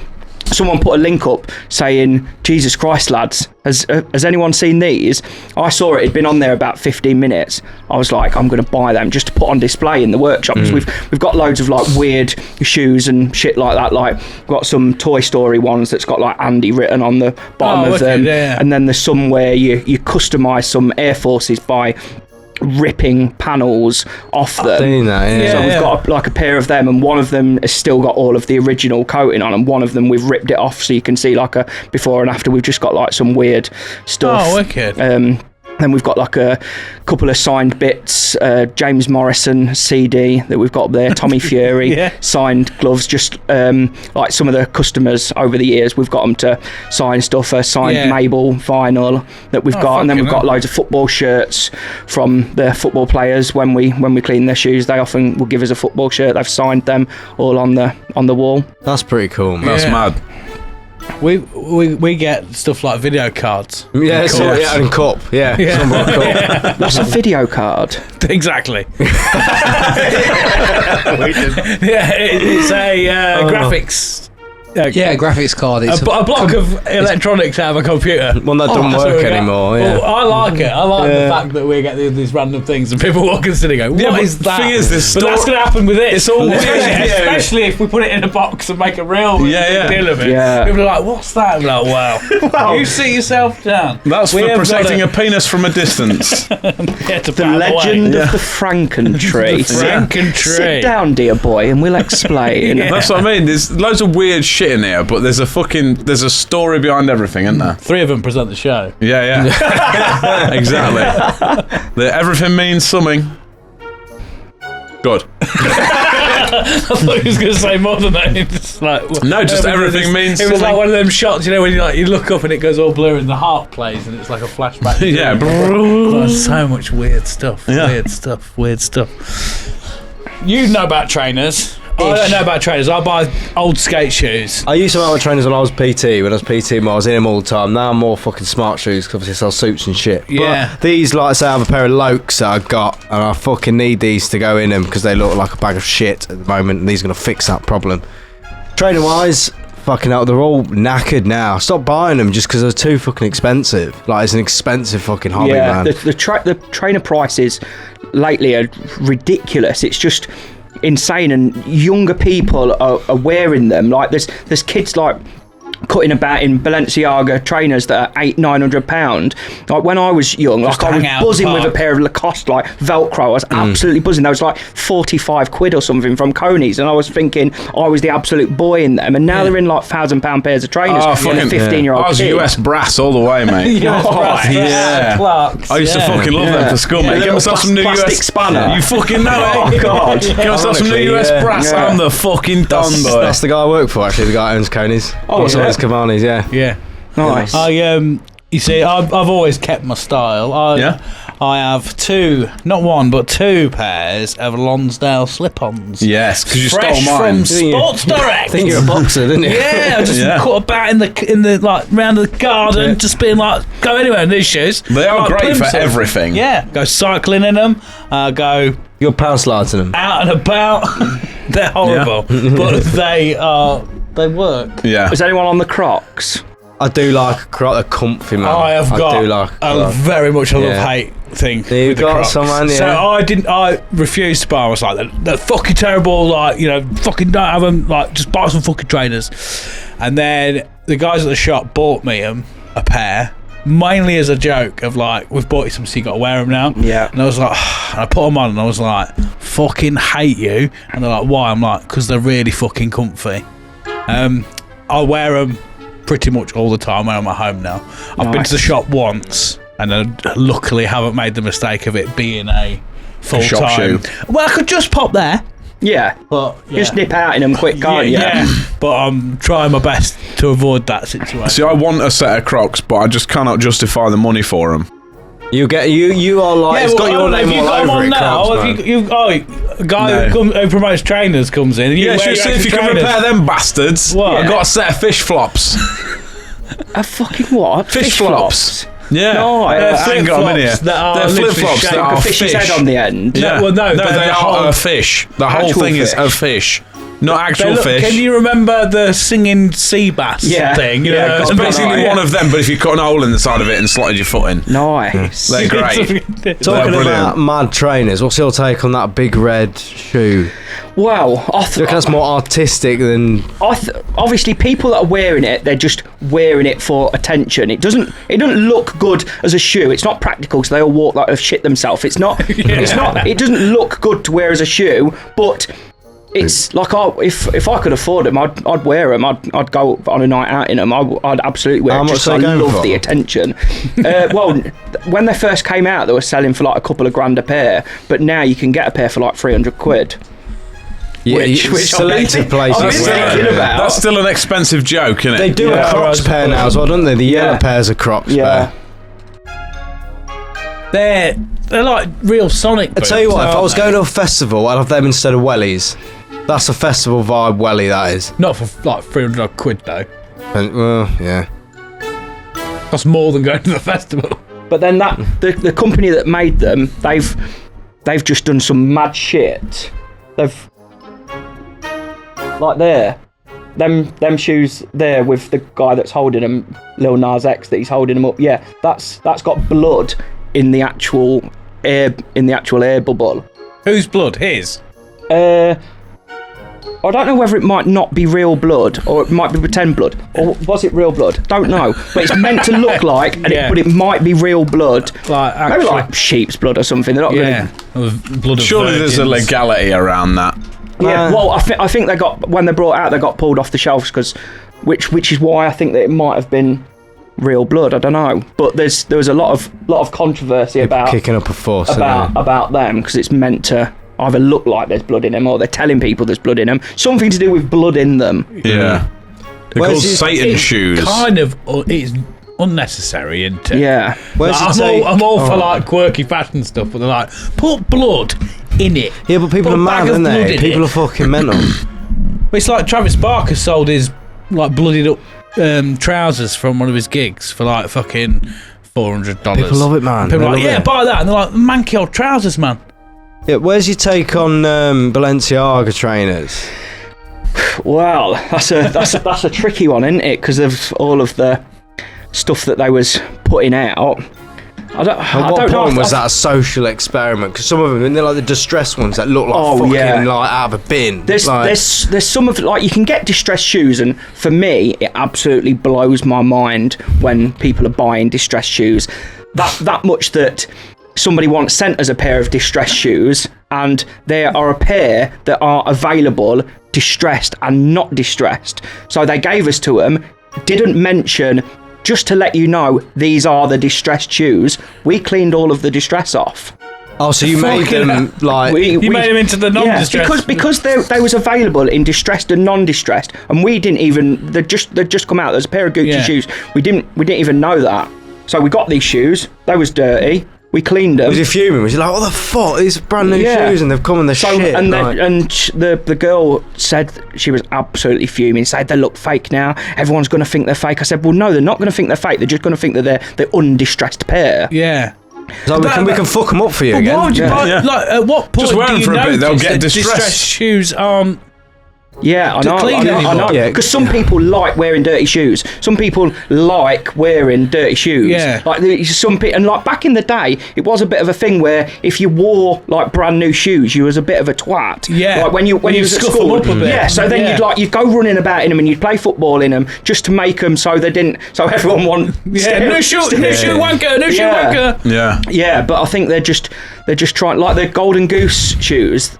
Someone put a link up saying, Jesus Christ, lads, has anyone seen these? I saw it, it'd been on there about 15 minutes. I was like, I'm going to buy them just to put on display in the workshop. We've got loads of like weird shoes and shit like that. Like, we've got some Toy Story ones that's got like Andy written on the bottom of them. Yeah. And then there's some where you customise some Air Forces by ripping panels off them. Seen that, yeah. So we've got like a pair of them, and one of them has still got all of the original coating on, and one of them we've ripped it off so you can see like a before and after. We've just got like some weird stuff. Oh, wicked. Then we've got like a couple of signed bits, James Morrison CD that we've got up there, Tommy Fury, signed gloves, just like some of the customers over the years, we've got them to sign stuff, signed Mabel vinyl that we've got, and then we've got loads of football shirts from the football players. When we clean their shoes, they often will give us a football shirt. They've signed them all on the wall. That's pretty cool, man. That's mad. We get stuff like video cards. Yeah, and cup. Yeah. Cup. What's a video card? Exactly. It's a graphics. Graphics card. It's a block of electronics out of a computer. One that doesn't work anymore. Yeah. Well, I like it. I like the fact that we get these random things and people walk in the city and go, "What is that?" The thing is, but that's going to happen with this. It's all especially if we put it in a box and make a real deal of it. Yeah. People are like, "What's that?" I'm like, "Wow, you sit yourself down." That's for protecting a penis from a distance. The legend of the Frankentree. Sit down, dear boy, and we'll explain. That's what I mean. There's loads of weird shit in here, but there's a story behind everything, isn't there? 3 of them present the show. Yeah. Exactly. Everything means something. Good. I thought he was going to say more than that. It's like, everything means It was something. like one of them shots, when you look up and it goes all blue and the heart plays and it's like a flashback. Yeah. Oh, so much weird stuff. Yeah. Weird stuff. You know about trainers. I don't know about trainers. I buy old skate shoes. I used to buy my trainers when I was PT. When I was PT, I was in them all the time. Now I'm more fucking smart shoes because obviously I sell suits and shit. Yeah. But these, like, say I have a pair of Lokes that I've got, and I fucking need these to go in them because they look like a bag of shit at the moment, and these are going to fix that problem. Trainer wise, fucking hell, they're all knackered now. Stop buying them just because they're too fucking expensive. Like, it's an expensive fucking hobby, man. The trainer prices lately are ridiculous. It's just insane, and younger people are wearing them. Like there's kids like cutting about in Balenciaga trainers that are £800-900. Like when I was young, Just like I was hang out buzzing in the with a park. pair of Lacoste like Velcro. I was absolutely buzzing. They was like 45 quid or something from Coney's, and I was thinking I was the absolute boy in them. And now they're in like £1,000 pairs of trainers for a 15-year-old I was kid. US brass all the way, mate. Clarks, I used to fucking love them for school, mate. The Get myself some new plastic US spanner. You fucking know it. Oh God! Get myself some new US brass. Yeah. I'm the fucking don boy. That's the guy I work for, actually, the guy who owns Coney's. Oh, is Owns it? Cavani's, yeah. Yeah. Nice. You see, I've always kept my style. I have not one, but 2 pairs of Lonsdale slip-ons. Yes, because you Fresh stole mine. from Sports Direct. I think you're a boxer, didn't you? Yeah, I just cut about in the like round the garden, just being like, go anywhere in these shoes. They are Like great for plimsolls. everything. Yeah, go cycling in them. Go You're power sliding them. out and about. They're horrible, but they work. Yeah. Is anyone on the Crocs? I do like they're comfy, man. I have got do like a very much a Yeah. love-hate thing. You've with the got Crocs. some, man, yeah. So I refused to buy them. I was like, they're fucking terrible. Like, fucking don't have them. Like, just buy some fucking trainers. And then the guys at the shop bought me a pair, mainly as a joke of like, we've bought you some, so you got to wear them now. Yeah. And I was like, and I put them on, and I was like, fucking hate you. And they're like, why? I'm like, because they're really fucking comfy. I wear them pretty much all the time when I'm at home now. I've been to the shop once, and I luckily haven't made the mistake of it being a full-time shop shoe. Well, I could just pop there, Yeah. but Just nip out in them quick, can't you? yeah. But I'm trying my best to avoid that situation. See, I want a set of Crocs, but I just cannot justify the money for them. You are like, it's got your name all over it, Crocs, man. A guy who promotes trainers comes in. And you Yeah, wear should your see if you extra can trainers. repair them bastards. What? I got a set of fish flops. A fucking what? Fish flops. Yeah. No, hang on a minute. They're flip flops that are a fish's fish. head on the end. Yeah. Well, no, no, but they the are whole- a fish. The whole Actual thing is fish. a fish, not actual fish. Can you remember the singing sea bass thing? Yeah, It's God, basically one of them, but if you cut an hole in the side of it and slotted your foot in. Nice. They're great. Talking They're about mad trainers, what's your take on that big red shoe? Well, Do you reckon that's more artistic than... obviously people that are wearing it, they're just wearing it for attention. It doesn't look good as a shoe. It's not practical because they all walk like they've shit themselves. It doesn't look good to wear as a shoe, but it's like, if I could afford them, I'd wear them. I'd go on a night out in them. I'd absolutely wear them. Just I love the attention. Well, when they first came out, they were selling for like a couple of grand a pair, but now you can get a pair for like 300 quid. Yeah, Which selected places. I've been thinking about. That's still an expensive joke, isn't it? They do a Crocs pair now as well, don't they? The yellow pairs of Crocs pair. They're like real Sonic boots. I tell you what, if I was going to a festival, I'd have them instead of wellies. That's a festival vibe welly, that is. Not for like 300 quid though. And, well, yeah. That's more than going to the festival. But then the company that made them, they've just done some mad shit. They've like them shoes there with the guy that's holding them, Lil Nas X, that he's holding them up. Yeah, that's got blood in the actual air bubble. Whose blood? His? I don't know whether it might not be real blood or it might be pretend blood, or was it real blood? Don't know, but it's meant to look like, but it might be real blood, maybe like sheep's blood or something. They're not blood of Surely there's a virgins. legality around that. Yeah, well, I think they got, when they brought out, they got pulled off the shelves which is why I think that it might have been real blood. I don't know, but there was a lot of controversy about kicking up a fuss about them because it's meant to either look like there's blood in them or they're telling people there's blood in them. Something to do with blood in them. Yeah. They're called Satan shoes. Kind of, it's unnecessary, isn't it? Yeah. I'm all for like quirky fashion stuff, but they're like, put blood in it. Yeah, but people are mad, aren't they? People are fucking mental. It's like Travis Barker sold his like bloodied up trousers from one of his gigs for like fucking $400. People love it, man. People are like, They love it. buy that, and they're like, manky old trousers, man. Yeah, where's your take on Balenciaga trainers? Well, that's a tricky one, isn't it? Because of all of the stuff that they was putting out. At what point was that a social experiment? Because some of them, they're like the distressed ones that look like like out of a bin. There's some of, like, you can get distressed shoes, and for me, it absolutely blows my mind when people are buying distressed shoes. That much that somebody once sent us a pair of distressed shoes, and there are a pair that are available distressed and not distressed. So they gave us to them, didn't mention, just to let you know, these are the distressed shoes. We cleaned all of the distress off. Oh, so you made them like... You made them into the non-distressed. Yeah, because they was available in distressed and non-distressed, and we didn't even... They'd just come out. There's a pair of Gucci shoes. We didn't even know that. So we got these shoes. They was dirty. We cleaned them. Was he fuming? Was he like, what the fuck? These are brand new shoes and they've come in the shit. And the girl said she was absolutely fuming, said they look fake now. Everyone's going to think they're fake. I said, well, no, they're not going to think they're fake. They're just going to think that they're undistressed pair. Yeah. So we can fuck them up for you again. Why would you buy, like, at what point Just wear do them you for a bit, notice they'll get that distressed. distressed shoes aren't... Yeah, I know. Yeah. Because some people like wearing dirty shoes. Some people like wearing dirty shoes. Yeah. Like some people, and like back in the day, it was a bit of a thing where if you wore like brand new shoes, you was a bit of a twat. Yeah. Like when you was at scuff school. them up a bit. Yeah. So then you'd go running about in them and you'd play football in them just to make them so they didn't. So everyone wanted. Yeah. New shoe wanker. New shoe wanker. Yeah. Yeah, but I think they're just trying, like the Golden Goose shoes.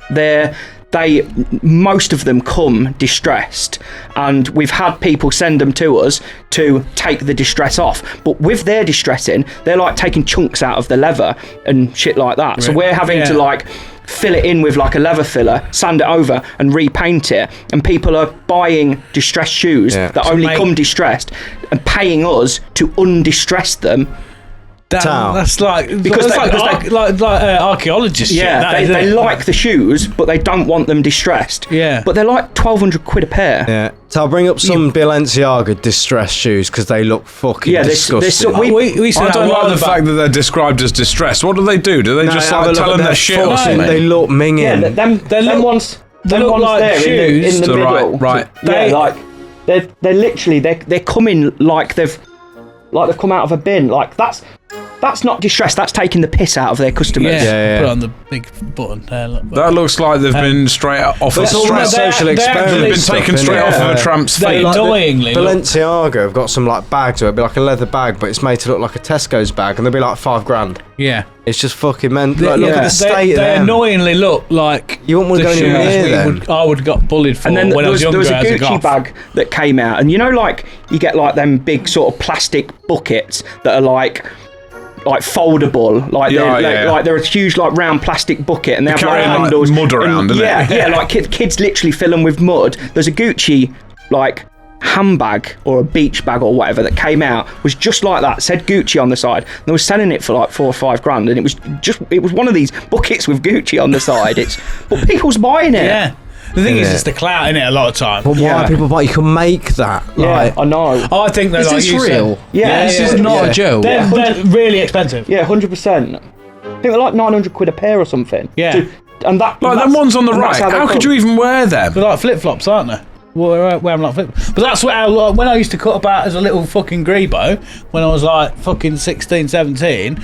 Most of them come distressed, and we've had people send them to us to take the distress off. But with their distressing, they're like taking chunks out of the leather and shit like that. So we're having to like fill it in with like a leather filler, sand it over and repaint it, and people are buying distressed shoes that only come distressed and paying us to undistress them. That's like Because archaeologists. Yeah, shit, they like the shoes, but they don't want them distressed. Yeah. But they're like £1,200 a pair. Yeah. So I'll bring up some Balenciaga distressed shoes because they look fucking disgusting. we I don't like the fact that they're described as distressed. What do they do? Do they just have a like look tell at them their they're shit or foot. something? They look minging. Yeah, them ones. they Them look ones like there shoes. in the middle. Right. They're literally they're coming like they've come out of a bin. Like that's not distressed. That's taking the piss out of their customers. Yeah. Put it on the big button there. Look. That looks like they've been straight off But a it's all tramp. about social they're experiment. They've been stuff, taken straight innit? off of a tramp's They feet. like annoyingly look- Balenciaga have got some like bags where it'd be like a leather bag, but it's made to look like a Tesco's bag, and they'll be like $5,000. Yeah. It's just fucking mental. Like, look at the They state of they them. annoyingly look like You wouldn't want to the go anywhere shoes near we them. I would have got bullied for And then when I was there younger was a as a Gucci goth. bag that came out, and you know, like you get like them big sort of plastic buckets that are like foldable, like they're a huge like round plastic bucket, and they have like carrying, like, handles. mud around, and, innit? yeah, like kids literally fill them with mud. There's a Gucci like handbag or a beach bag or whatever that came out, was just like that, said Gucci on the side, and they were selling it for like $4 or $5, and it was one of these buckets with Gucci on the side. But people's buying it. Yeah. The thing is, Yeah. it's the clout in it a lot of time. But why Yeah. people buy? You can make that. Yeah, Like, I know. I think they're Is like this you said. real? Yeah, This yeah, is not yeah. a joke. They're really expensive. Yeah, 100%. I think they're like £900 a pair or something. Yeah. And that Like them ones on the right. How could you even wear them? They're like flip flops, aren't they? Wear them like flip. But that's when I used to cut about as a little fucking grebo when I was like fucking 16, 17.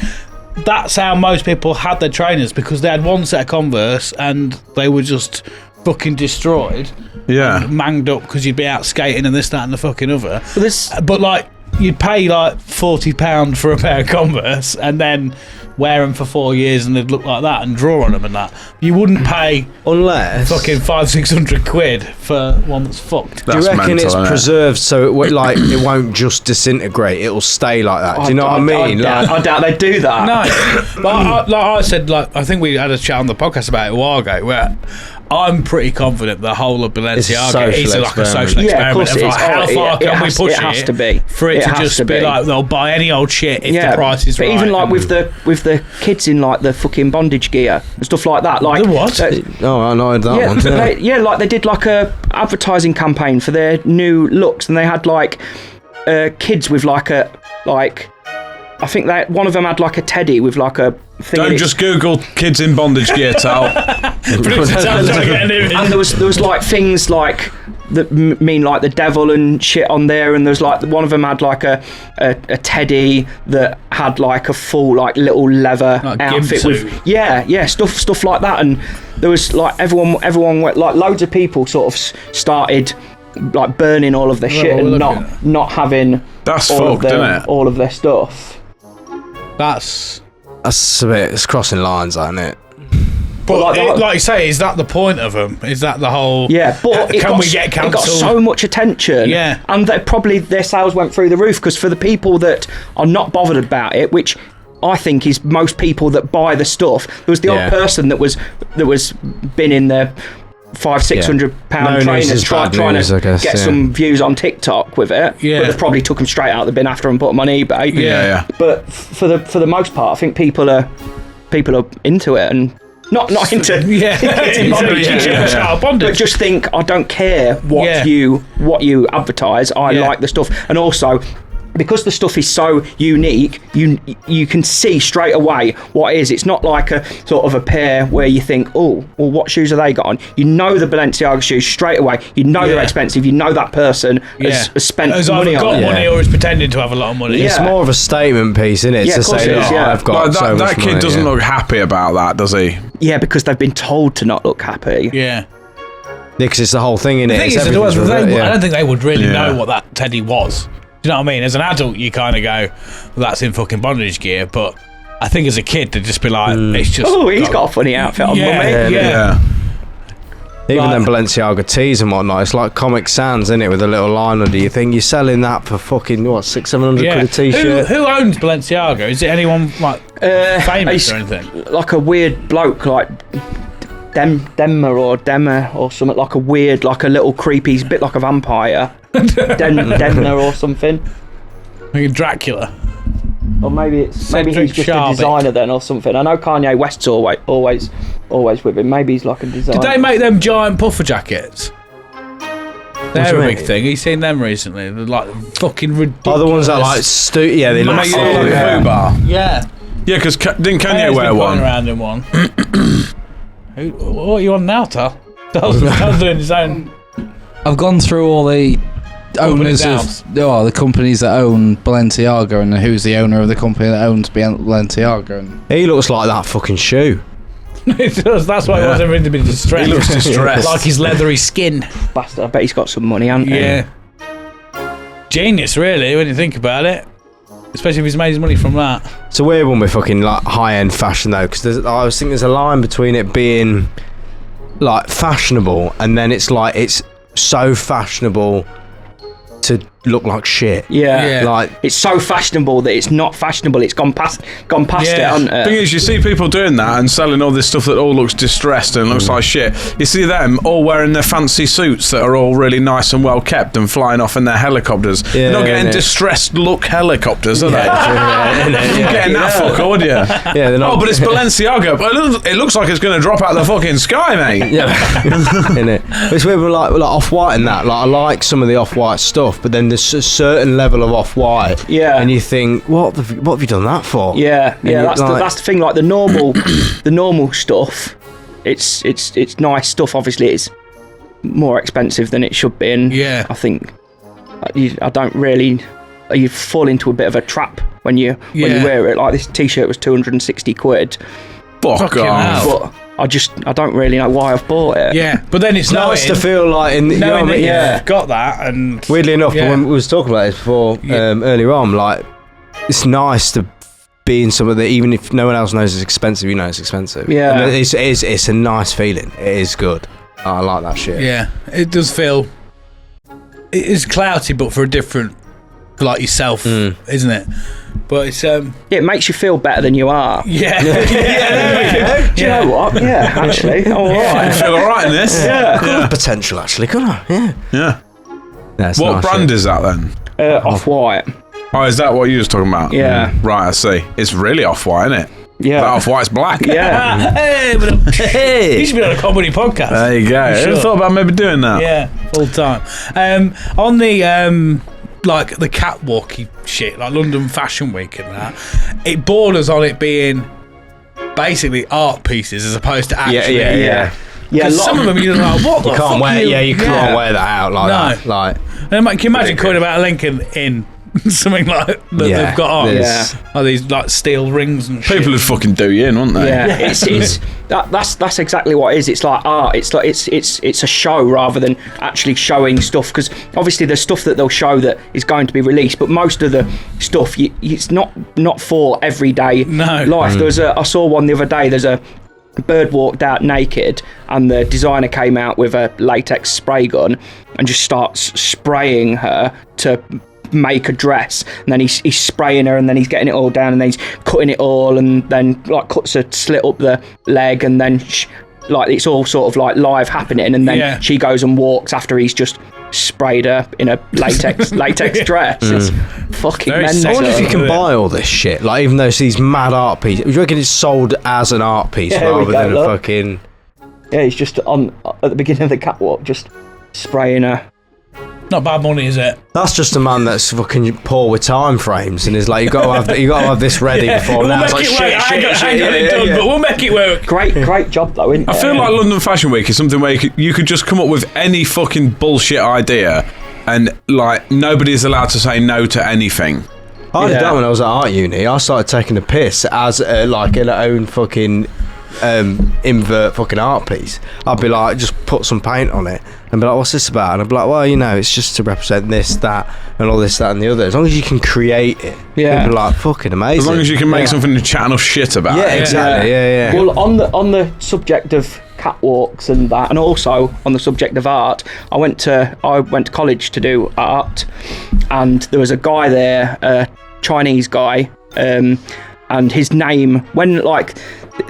That's how most people had their trainers, because they had one set of Converse and they were just fucking destroyed. Yeah. Manged up because you'd be out skating and this, that, and the fucking other. But But like, you'd pay like £40 for a pair of Converse and then wear them for 4 years and they'd look like that and draw on them and that. You wouldn't pay unless fucking £500-600 for one that's fucked. Do you That's reckon mental, it's innit? preserved so it won't just disintegrate? It'll stay like that. Do you know what I mean? I doubt they do that. No, but like I said, I think we had a chat on the podcast about it a while ago, where I'm pretty confident the whole of Balenciaga is like a social experiment. Yeah, of course it is. How far can we push it? It has to be. For it to has just to be like they'll buy any old shit if the price is but right. even like with the kids in like the fucking bondage gear and stuff like that. Like The what? Oh, I know that one. Like they did like a advertising campaign for their new looks, and they had like kids with like I think that one of them had like a teddy with like a thing. Don't just Google kids in bondage gear, Tal. and And there was like things like that mean like the devil and shit on there, and there's like one of them had like a teddy that had like a full like little leather Like outfit gimp with suit. stuff like that, and there was like everyone went, like loads of people sort of started like burning all of their shit and not having That's all fucked, isn't it? all of their stuff. That's That's a bit. It's crossing lines, isn't it? but like like you say, is that the point of them? Is that the whole? Yeah, but can we get it got cancelled? so much attention. Yeah. And their sales went through the roof, because for the people that are not bothered about it, which I think is most people that buy the stuff, there was the odd person that was been in their £500-600 No news trainers is trying bad news, to I guess, get yeah. some views on TikTok with it. Yeah. But they probably took them straight out of the bin after and put them on eBay. Yeah. But for the most part, I think people are into it, and not into but just think, I don't care what you advertise. I like the stuff, and also because the stuff is so unique, you can see straight away what it is. It's not like a sort of a pair where you think, oh, well, what shoes have they got on? You know the Balenciaga shoes straight away. You know they're expensive. You know that person has spent has money either on got it. money or is pretending to have a lot of money. It's more of a statement piece, isn't it? Yeah, to of course say it is, that yeah. I've got Like so much that kid money, doesn't yeah. look happy about that, does he? Yeah, because they've been told to not look happy. Yeah. Because it's the whole thing, innit? The thing It's is, everything's I reversed, yeah. don't think they would really Yeah. know what that teddy was. Do you know what I mean? As an adult, you kind of go, well, that's in fucking bondage gear. But I think as a kid, they'd just be like, it's just. Oh, he's got a funny outfit on, Yeah, mummy. yeah. Even Like- them Balenciaga tees and whatnot, it's like Comic Sans, isn't it? With a little line under. You think you're selling that for fucking what, 600-700 Yeah. quid a t-shirt? Who owns Balenciaga? Is it anyone like famous or anything? Like a weird bloke, like Demmer or something, like a weird, like a little creepy, he's a bit like a vampire. Demner or something. Like Dracula. Or maybe he's Cedric just Sharbick. a designer then, or something. I know Kanye West's always with him. Maybe he's like a designer. Did they make them giant puffer jackets? They're you a big mean? thing. You seen them recently? They're like fucking ridiculous. Oh, the ones that like yeah, they look Make it so look like yeah. a food bar. Yeah. Yeah, because didn't Kanye Kanye wear one? around in one. What are you on now, Tal? Tal's doing his own. I've gone through all the owners Companies of the companies that own Balenciaga and who's the owner of the company that owns Balenciaga. And He looks like that fucking shoe. It does. That's why he wasn't really to be distressed. He looks distressed. Like his leathery skin. Bastard. I bet he's got some money, hasn't he? Yeah. Genius, really, when you think about it. Especially if he's made his money from that. It's a weird one with fucking like high-end fashion though, because I was thinking there's a line between it being like fashionable and then it's like it's so fashionable to look like shit. Yeah. Like It's so fashionable that it's not fashionable. It's gone past it, hasn't Thing it? is, you see people doing that and selling all this stuff that all looks distressed and looks like shit. You see them all wearing their fancy suits that are all really nice and well kept and flying off in their helicopters. Yeah, They're not getting yeah. distressed look helicopters, are they? yeah, You're getting that fucker, would you? yeah, they're not. Oh, but it's Balenciaga. But it looks like it's going to drop out of the fucking sky, mate. Yeah, innit? It's weird with like off-white and that. Like I like some of the off-white stuff, but then there's a certain level of off-white. Yeah. And you think, what have you done that for? Yeah, And you, that's like- the thing. Like the normal stuff, it's nice stuff. Obviously, it's more expensive than it should be, and Yeah. I think I don't really. You fall into a bit of a trap when you wear it. Like this T-shirt was 260 quid, Fuck Fucking off. hell. but I don't really know why I've bought it. Yeah. But then it's It's nice to feel like you know knowing what I that mean? you've Yeah. got that and... Weirdly enough, Yeah. when we was talking about this before earlier on, like it's nice to be in something that even if no one else knows it's expensive, you know it's expensive. Yeah. And it's a nice feeling. It is good. I like that shit. Yeah, it does feel... It is clouty, but for a different... like yourself, isn't it? But it's... It makes you feel better than you are. Yeah. Do you know what? Yeah, actually, all I right. feel alright in this. Good potential, actually. Good on. Yeah. Yeah. That's What nice, brand yeah. is that then? Off-white. Oh, is that what you was talking about? Yeah. Right, I see. It's really off-white, isn't it? Yeah. That off-white's black. Yeah. Hey, but he should be on a comedy podcast. There you go. Sure. Who thought about maybe doing that? Yeah, full time. On the like the catwalky shit, like London Fashion Week and that, it borders on it being basically art pieces as opposed to actually. Yeah, a Because lot some of them you're like, what the You fuck? can't wear. are You can't wear that out like No. that. Like And can you imagine calling about a link in something like that Yeah, they've got on? there's- Oh, these like steel rings and shit. People would fucking do you in, wouldn't they? Yeah, it's that's exactly what it is. It's like art. It's like it's a show rather than actually showing stuff. Because obviously there's stuff that they'll show that is going to be released, but most of the stuff it's not for everyday No. life. I saw one the other day. There's a bird walked out naked, and the designer came out with a latex spray gun and just starts spraying her to make a dress, and then he's spraying her, and then he's getting it all down, and then he's cutting it all, and then like cuts a slit up the leg, and then like it's all sort of like live happening, and then she goes and walks after he's just sprayed her in a latex dress. It's fucking Very mental. I wonder if you can Yeah. buy all this shit. Like even though it's these mad art pieces, do you reckon it's sold as an art piece Yeah, we rather go, than a look. fucking? Yeah, he's just at the beginning of the catwalk, just spraying her. Not bad money, is it? That's just a man that's fucking poor with time frames and is like, you got to have this ready before We'll now. make It's like, it work. I ain't got it yeah, done, yeah. but we'll make it work. Great job though, isn't it? I feel like London Fashion Week is something where you could just come up with any fucking bullshit idea and like nobody's allowed to say no to anything. I did Yeah. that when I was at art uni. I started taking the piss as like an own fucking invert fucking art piece. I'd be like, just put some paint on it and be like, what's this about? And I'd be like, well, you know, it's just to represent this, that, and all this, that, and the other. As long as you can create it, Yeah. it'd be like fucking amazing. As long as you can make something to chat enough shit about. yeah, exactly, yeah. Well, on the subject of catwalks and that, and also on the subject of art, I went to college to do art, and there was a guy there, a Chinese guy, and his name, when like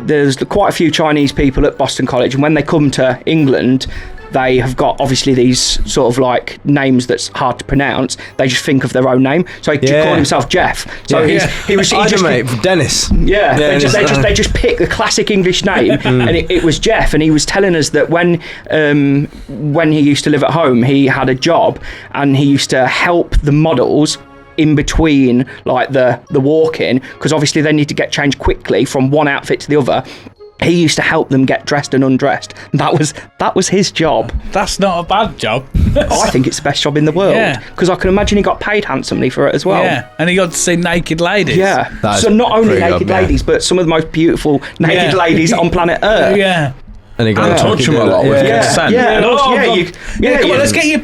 there's quite a few Chinese people at Boston College, and when they come to England, they have got obviously these sort of like names that's hard to pronounce. They just think of their own name. So he called himself Jeff. So he just mate, Dennis. Yeah, they just pick the classic English name, and it was Jeff. And he was telling us that when he used to live at home, he had a job, and he used to help the models in between like the walk-in, because obviously they need to get changed quickly from one outfit to the other. He used to help them get dressed and undressed. That was his job. That's not a bad job. I think it's the best job in the world, because I can imagine he got paid handsomely for it as well. Yeah, and he got to see naked ladies. Yeah, so not only naked ladies, but some of the most beautiful naked ladies on planet Earth. Yeah. And he got touch him a lot with consent. Come on, let's get your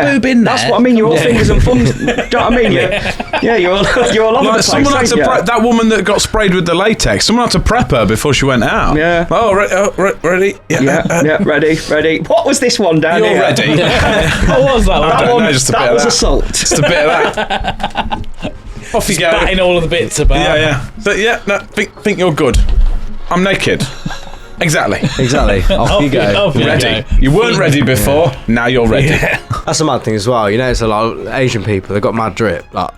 boob in there. That's what I mean. You're all fingers and thumbs. Do you know what I mean? You're all over the place. Someone had to prep that woman that got sprayed with the latex. Someone had to prep her before she went out. Yeah. Ready? Yeah. Ready. What was this one down You're here? ready. What was that? I don't know, just a bit that of was that. assault. Just a bit of that. Off you go. Batting all of the bits about. Yeah. So think you're good. I'm naked. Exactly. Off you go. Ready. You weren't ready before. Now you're ready. That's a mad thing as well. You know, it's a lot of Asian people. They've got mad drip. Like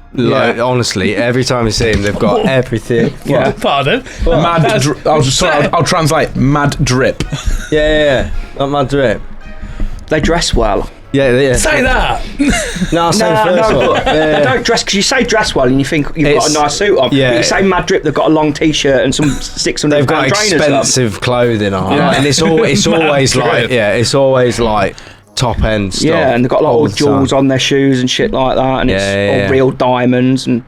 honestly, every time you see them, they've got everything. Yeah. Pardon? I'll translate. Mad drip. Yeah. Not mad drip. They dress well. Yeah. Say that. No, They don't dress, because you say dress well and you think you've got a nice suit on. Yeah. But you say mad drip, they've got a long t-shirt and some £600 They've got trainers expensive clothing on, and it's always like top end stuff. Yeah, and they've got like all jewels on their shoes and shit like that, and it's all real diamonds and.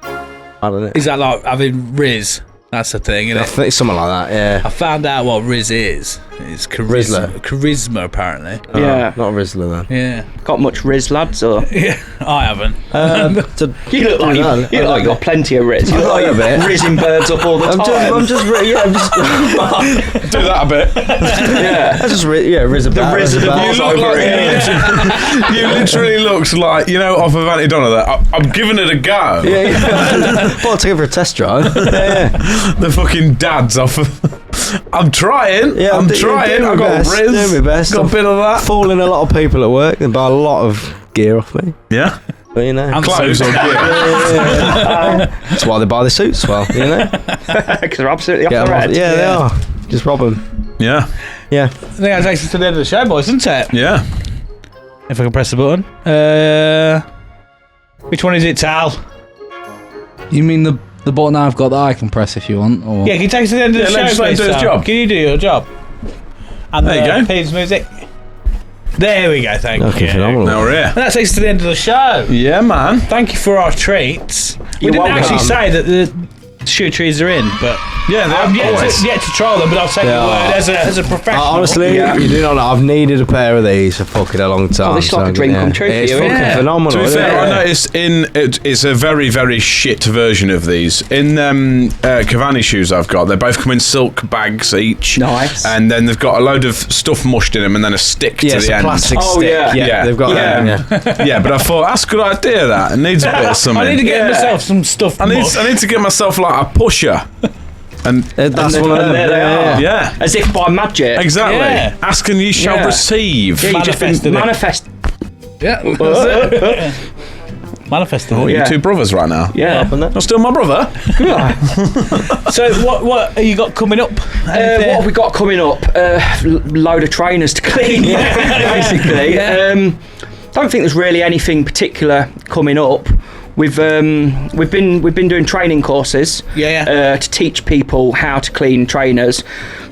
I don't know. Is that like having Riz? That's the thing, isn't I it? think something like that. Yeah. I found out what Riz is. It's charisma. Charisma, apparently. Yeah. Not Rizzler then. Yeah. Got much Riz, lads? Or Yeah, I haven't. you look like you got plenty of Riz. You look like you're rizzing birds up all the time. I'm just Do that a bit. Yeah. I just Riz about. Riz of the balls over it. You literally looks like, off of Auntie Donna that I'm giving it a go. Yeah. Thought I'd take it for a test drive. Yeah. The fucking dads off of. I'm trying. Yeah, I'm trying. I've got Riz. Doing my best. Got a bit of that. Fooling a lot of people at work and buy a lot of gear off me. Yeah. But Clothes or gear. That's why they buy the suits. Well, Because they're absolutely off their head. Yeah, they are. Just rob them. Yeah. Yeah. I think that takes us to the end of the show, boys, isn't it? Yeah. If I can press the button. Which one is it, Tal? You mean the button I've got that I can press if you want? Or? Yeah, can you take us to the end of the show, let him please, do his Tal? job. Can you do your job? And There you go. Peeves music. There we go, thank you. Phenomenal. Now we're here. And that takes us to the end of the show. Yeah, man. Thank you for our treats. We You're didn't welcome. actually say that the shoe trees are in, but Yeah, I've they're always. yet to trial them, but I'll take your word as a professional. Honestly, you do not know. I've needed a pair of these for fucking a long time. this is like a dream come true for It's you, fucking isn't it? phenomenal. To be isn't fair, it? I noticed it's a very, very shit version of these. In Cavani shoes I've got, they both come in silk bags each. Nice. And then they've got a load of stuff mushed in them and then a stick Yeah, to it's the a end. plastic Oh, stick. yeah. Yeah. They've got Yeah, but I thought that's a good idea. That it needs a bit of something. I need to get myself some stuff. I need to get myself like a pusher. And That's one of them. there they are. yeah, As if by magic. exactly. Yeah. Ask and ye shall Yeah. receive. Yeah, you just Manifested it. manifest. Yeah, that's it. Manifesting. Oh, Yeah. you two brothers right now. Yeah. Not still my brother. So what have you got coming up? What have we got coming up? Load of trainers to clean, basically. Don't think there's really anything particular coming up. We've been doing training courses to teach people how to clean trainers.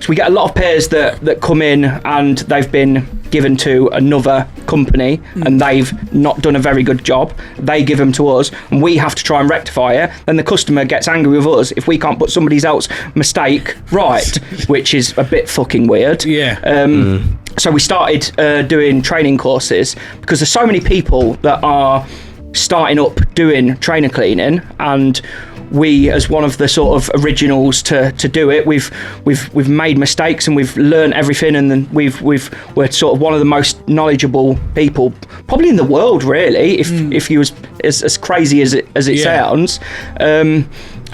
So we get a lot of pairs that come in and they've been given to another company and they've not done a very good job. They give them to us and we have to try and rectify it. Then the customer gets angry with us if we can't put somebody else's mistake right, which is a bit fucking weird. Yeah. So we started doing training courses because there's so many people that are starting up doing trainer cleaning, and we, as one of the sort of originals to do it, we've made mistakes and we've learned everything, and then we're sort of one of the most knowledgeable people probably in the world, really, if you was as crazy as it sounds.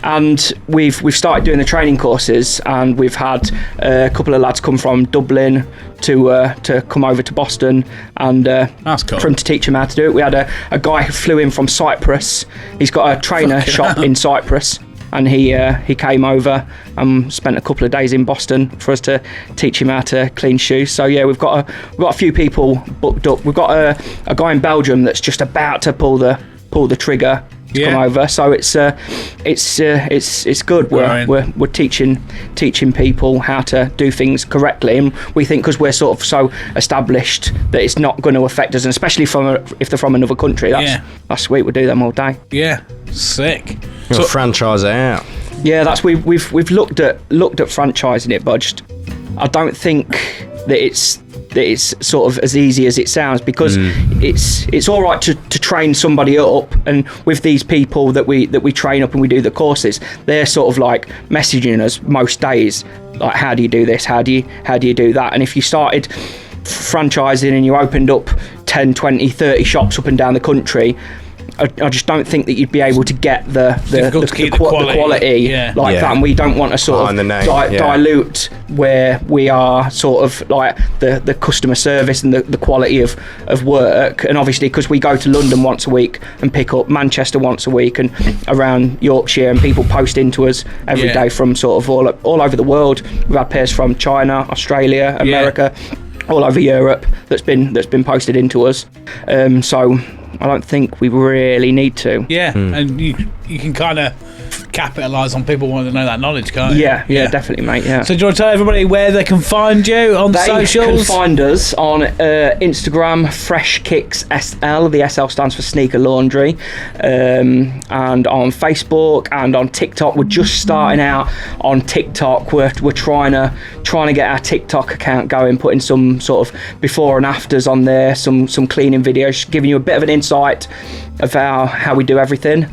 and we've started doing the training courses, and we've had a couple of lads come from Dublin to come over to Boston, and That's cool. for him to teach him how to do it. We had a guy who flew in from Cyprus. He's got a trainer shop in Cyprus, and he came over and spent a couple of days in Boston for us to teach him how to clean shoes. So yeah, we've got a few people booked up. We've got a guy in Belgium that's just about to pull the trigger to come over. So it's good. We're teaching people how to do things correctly, and we think because we're sort of so established that it's not going to affect us, and especially if they're from another country. That's sweet. We'll do them all day. Yeah, sick. So franchise it out. Yeah, that's we've looked at franchising it, but I don't think that it's sort of as easy as it sounds, because it's all right to train somebody up, and with these people that we train up and we do the courses, they're sort of like messaging us most days, like, how do you do this, how do you do that? And if you started franchising and you opened up 10, 20, 30 shops up and down the country, I just don't think that you'd be able to get the quality like that, and we don't want to sort of dilute where we are sort of like the customer service and the quality of work. And obviously because we go to London once a week and pick up Manchester once a week and around Yorkshire, and people post into us every day from sort of all over the world. We've had pairs from China, Australia, America, all over Europe that's been posted into us. So I don't think we really need to. Yeah, and you can kind of capitalise on people wanting to know that knowledge, can't you? Yeah, definitely, mate. Yeah. So do you want to tell everybody where they can find you on socials? They can find us on Instagram, Fresh Kicks SL. The SL stands for Sneaker Laundry, and on Facebook and on TikTok. We're just starting out on TikTok. We're trying to get our TikTok account going, putting some sort of before and afters on there, some cleaning videos, giving you a bit of an insight of how we do everything.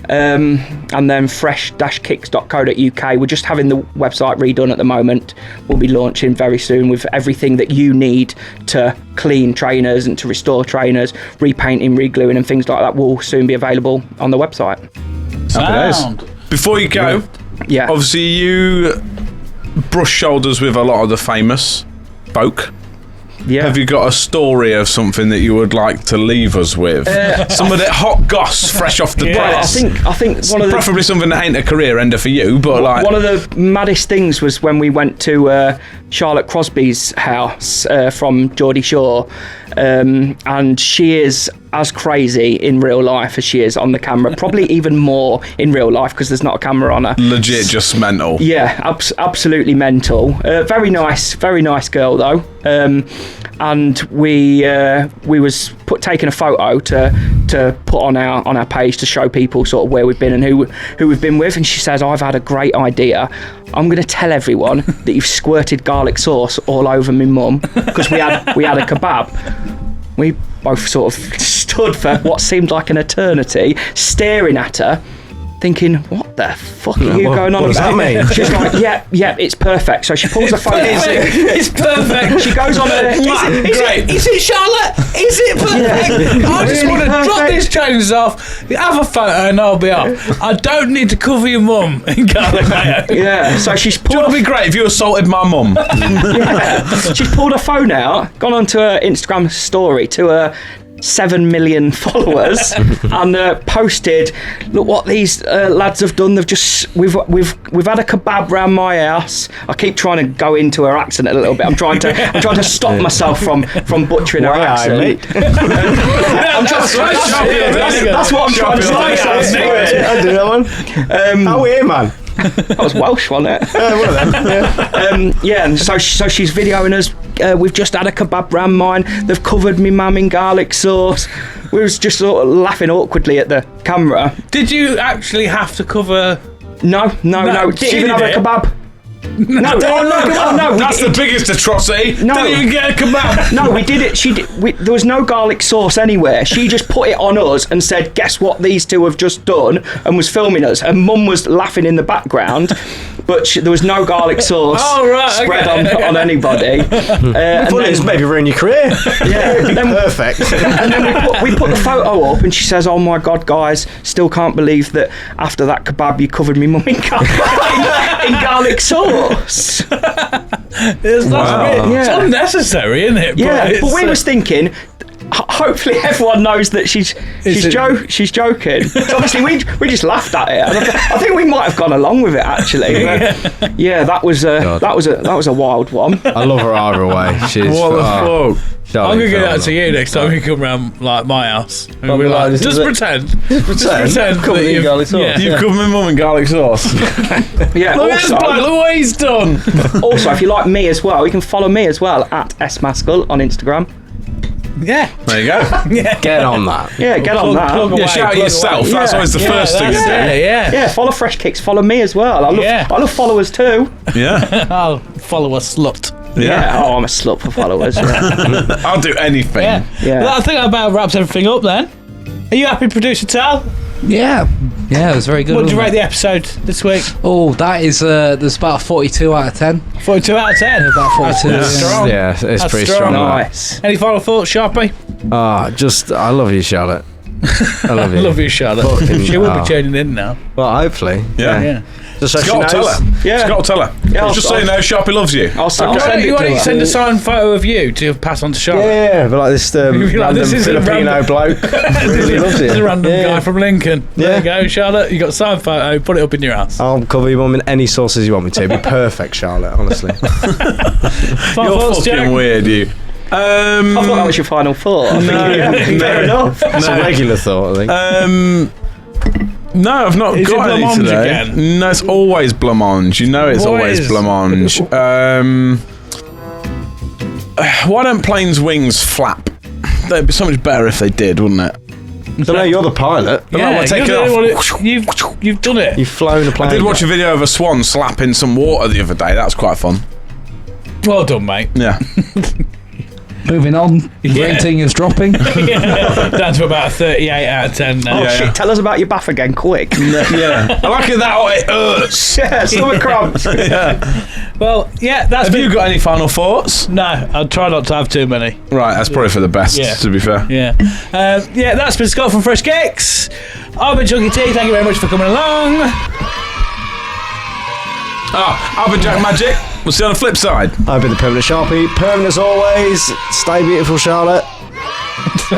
And then fresh-kicks.co.uk. We're just having the website redone at the moment. We'll be launching very soon with everything that you need to clean trainers and to restore trainers, repainting, regluing and things like that will soon be available on the website. Sound. Before you go, obviously you brush shoulders with a lot of the famous folk. Yeah. Have you got a story of something that you would like to leave us with? Some of that hot goss fresh off the press. I think preferably something that ain't a career ender for you, but like one of the maddest things was when we went to Charlotte Crosby's house from Geordie Shore, and she is as crazy in real life as she is on the camera, probably even more in real life because there's not a camera on her. Legit just mental. Yeah, absolutely mental. Very nice girl though. And we was taking a photo to put on our page to show people sort of where we've been and who we've been with, and she says, I've had a great idea. I'm going to tell everyone that you've squirted garlic sauce all over my mum, because we had a kebab. We both sort of stood for what seemed like an eternity, staring at her, thinking, what the fuck are you going on about? What does that mean? She's like, yeah, it's perfect. So she pulls the phone out. It's perfect. She goes on her... Is it Charlotte? Is it perfect? I just want to drop these trainers off, have a photo and I'll be up. I don't need to cover your mum in garlic mayo. Yeah, so she's it pulled... would be great if you assaulted my mum. She's pulled her phone out, gone onto her Instagram story to her 7 million followers and posted, look what these lads have done. We've had a kebab round my house. I keep trying to go into her accent a little bit. I'm trying to stop myself from butchering her accent. That's what I'm trying to say. I do that one. How weird, man. That was Welsh, wasn't it? Yeah, one of them. And so she's videoing us. We've just had a kebab round mine. They've covered me mum in garlic sauce. We was just sort of laughing awkwardly at the camera. Did you actually have to cover? No. Didn't even have a kebab. No. That's the biggest atrocity. No. Didn't even get a kebab. No, we did it. There was no garlic sauce anywhere. She just put it on us and said, guess what these two have just done, and was filming us. And mum was laughing in the background. but there was no garlic sauce spread on anybody. And Funny, it's maybe ruin your career. yeah, It'd be perfect. and then we put the photo up, and she says, "Oh my God, guys, still can't believe that after that kebab you covered me mum in garlic sauce." It's unnecessary, isn't it? Yeah, it's, but we was thinking, hopefully everyone knows that she's joking. So obviously we just laughed at it. And I think we might have gone along with it actually. But yeah, that was a wild one. I love her either way. She's What the fuck? I'm gonna give that to you next time you come round like my house. And we're like, just pretend. Just pretend. Cover me in garlic sauce. Yeah. You've covered my mum in garlic sauce. Yeah. Look at this bloke, look what he's done. Also, if you like me as well, you can follow me as well at smaskel on Instagram. Yeah. There you go. Yeah. Get on that. Yeah, get on that. plug Yeah, away, shout plug yourself. away. That's always the first thing to do. Yeah. Yeah, follow Fresh Kicks. Follow me as well. I love followers too. Yeah. I'll follow a slut. Yeah. Oh, I'm a slut for followers. Yeah. I'll do anything. Yeah. Yeah. Well, I think that about wraps everything up then. Are you happy, producer Tal? Yeah, it was very good. What did you wasn't rate it? the episode this week? Oh, that is there's about a 42 out of 10. 42 out of 10. About 42. That's strong. Yeah, it's That's pretty strong. strong. that. Nice. Any final thoughts, Sharpie? I love you, Charlotte. I love you. Love you, Charlotte. Fucking She will be hell. tuning in now. Well, hopefully. Yeah. Yeah. Just so she Scott, tell knows. her. Yeah. Scott, tell her. Yeah, Just so you know, Sharpie loves you. I'll send Why it don't to you her. send a signed photo of you to pass on to Charlotte? Yeah, but like this You'd be like, random this is a Filipino random- bloke really loves There's it. a random Yeah. guy from Lincoln. There Yeah. you go, Charlotte. You got a signed photo. Put it up in your house. I'll cover your mum in any sauces you want me to. It'd be perfect, Charlotte, honestly. Final You're thoughts, fucking Jack? weird, you. I thought that was your final thought. I think fair enough. That's a regular thought, I think. No, I've not Is it got any blancmange today. again? No, it's always blancmange. You know it's What always is? blancmange. Why don't planes' wings flap? That'd be so much better if they did, wouldn't it? So now you're the pilot. we'll take you're it doing off. what you've done it. You've flown a plane. I did watch a video of a swan slapping some water the other day. That was quite fun. Well done, mate. Yeah. Moving on, rating is dropping. Down to about a 38 out of 10 now. Oh Yeah, shit! yeah. Tell us about your bath again, quick. Yeah. I like it that way. It hurts. Yeah, stomach cramps. Well, yeah, that's Have been... you got any final thoughts? No, I'll try not to have too many. Right, that's probably for the best, Yeah. to be fair. Yeah. Yeah, that's been Scott from Fresh Kicks. I've been Chunky T. Thank you very much for coming along. I've been Jack Magic. We'll see you on the flip side. I've been the permanent Sharpie. Permanent as always. Stay beautiful, Charlotte.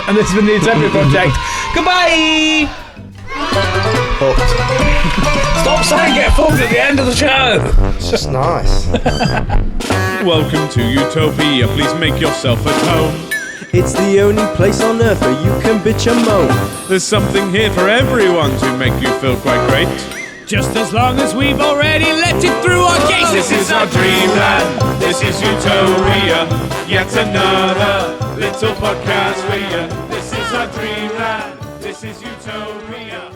And this has been the Utopia Project. Goodbye! Stop saying get fucked at the end of the show. It's just nice. Welcome to Utopia. Please make yourself at home. It's the only place on earth where you can bitch and moan. There's something here for everyone to make you feel quite great. Just as long as we've already let it through our gates. This is our dreamland. This is Utopia. Yet another little podcast for you. This is our dreamland. This is Utopia.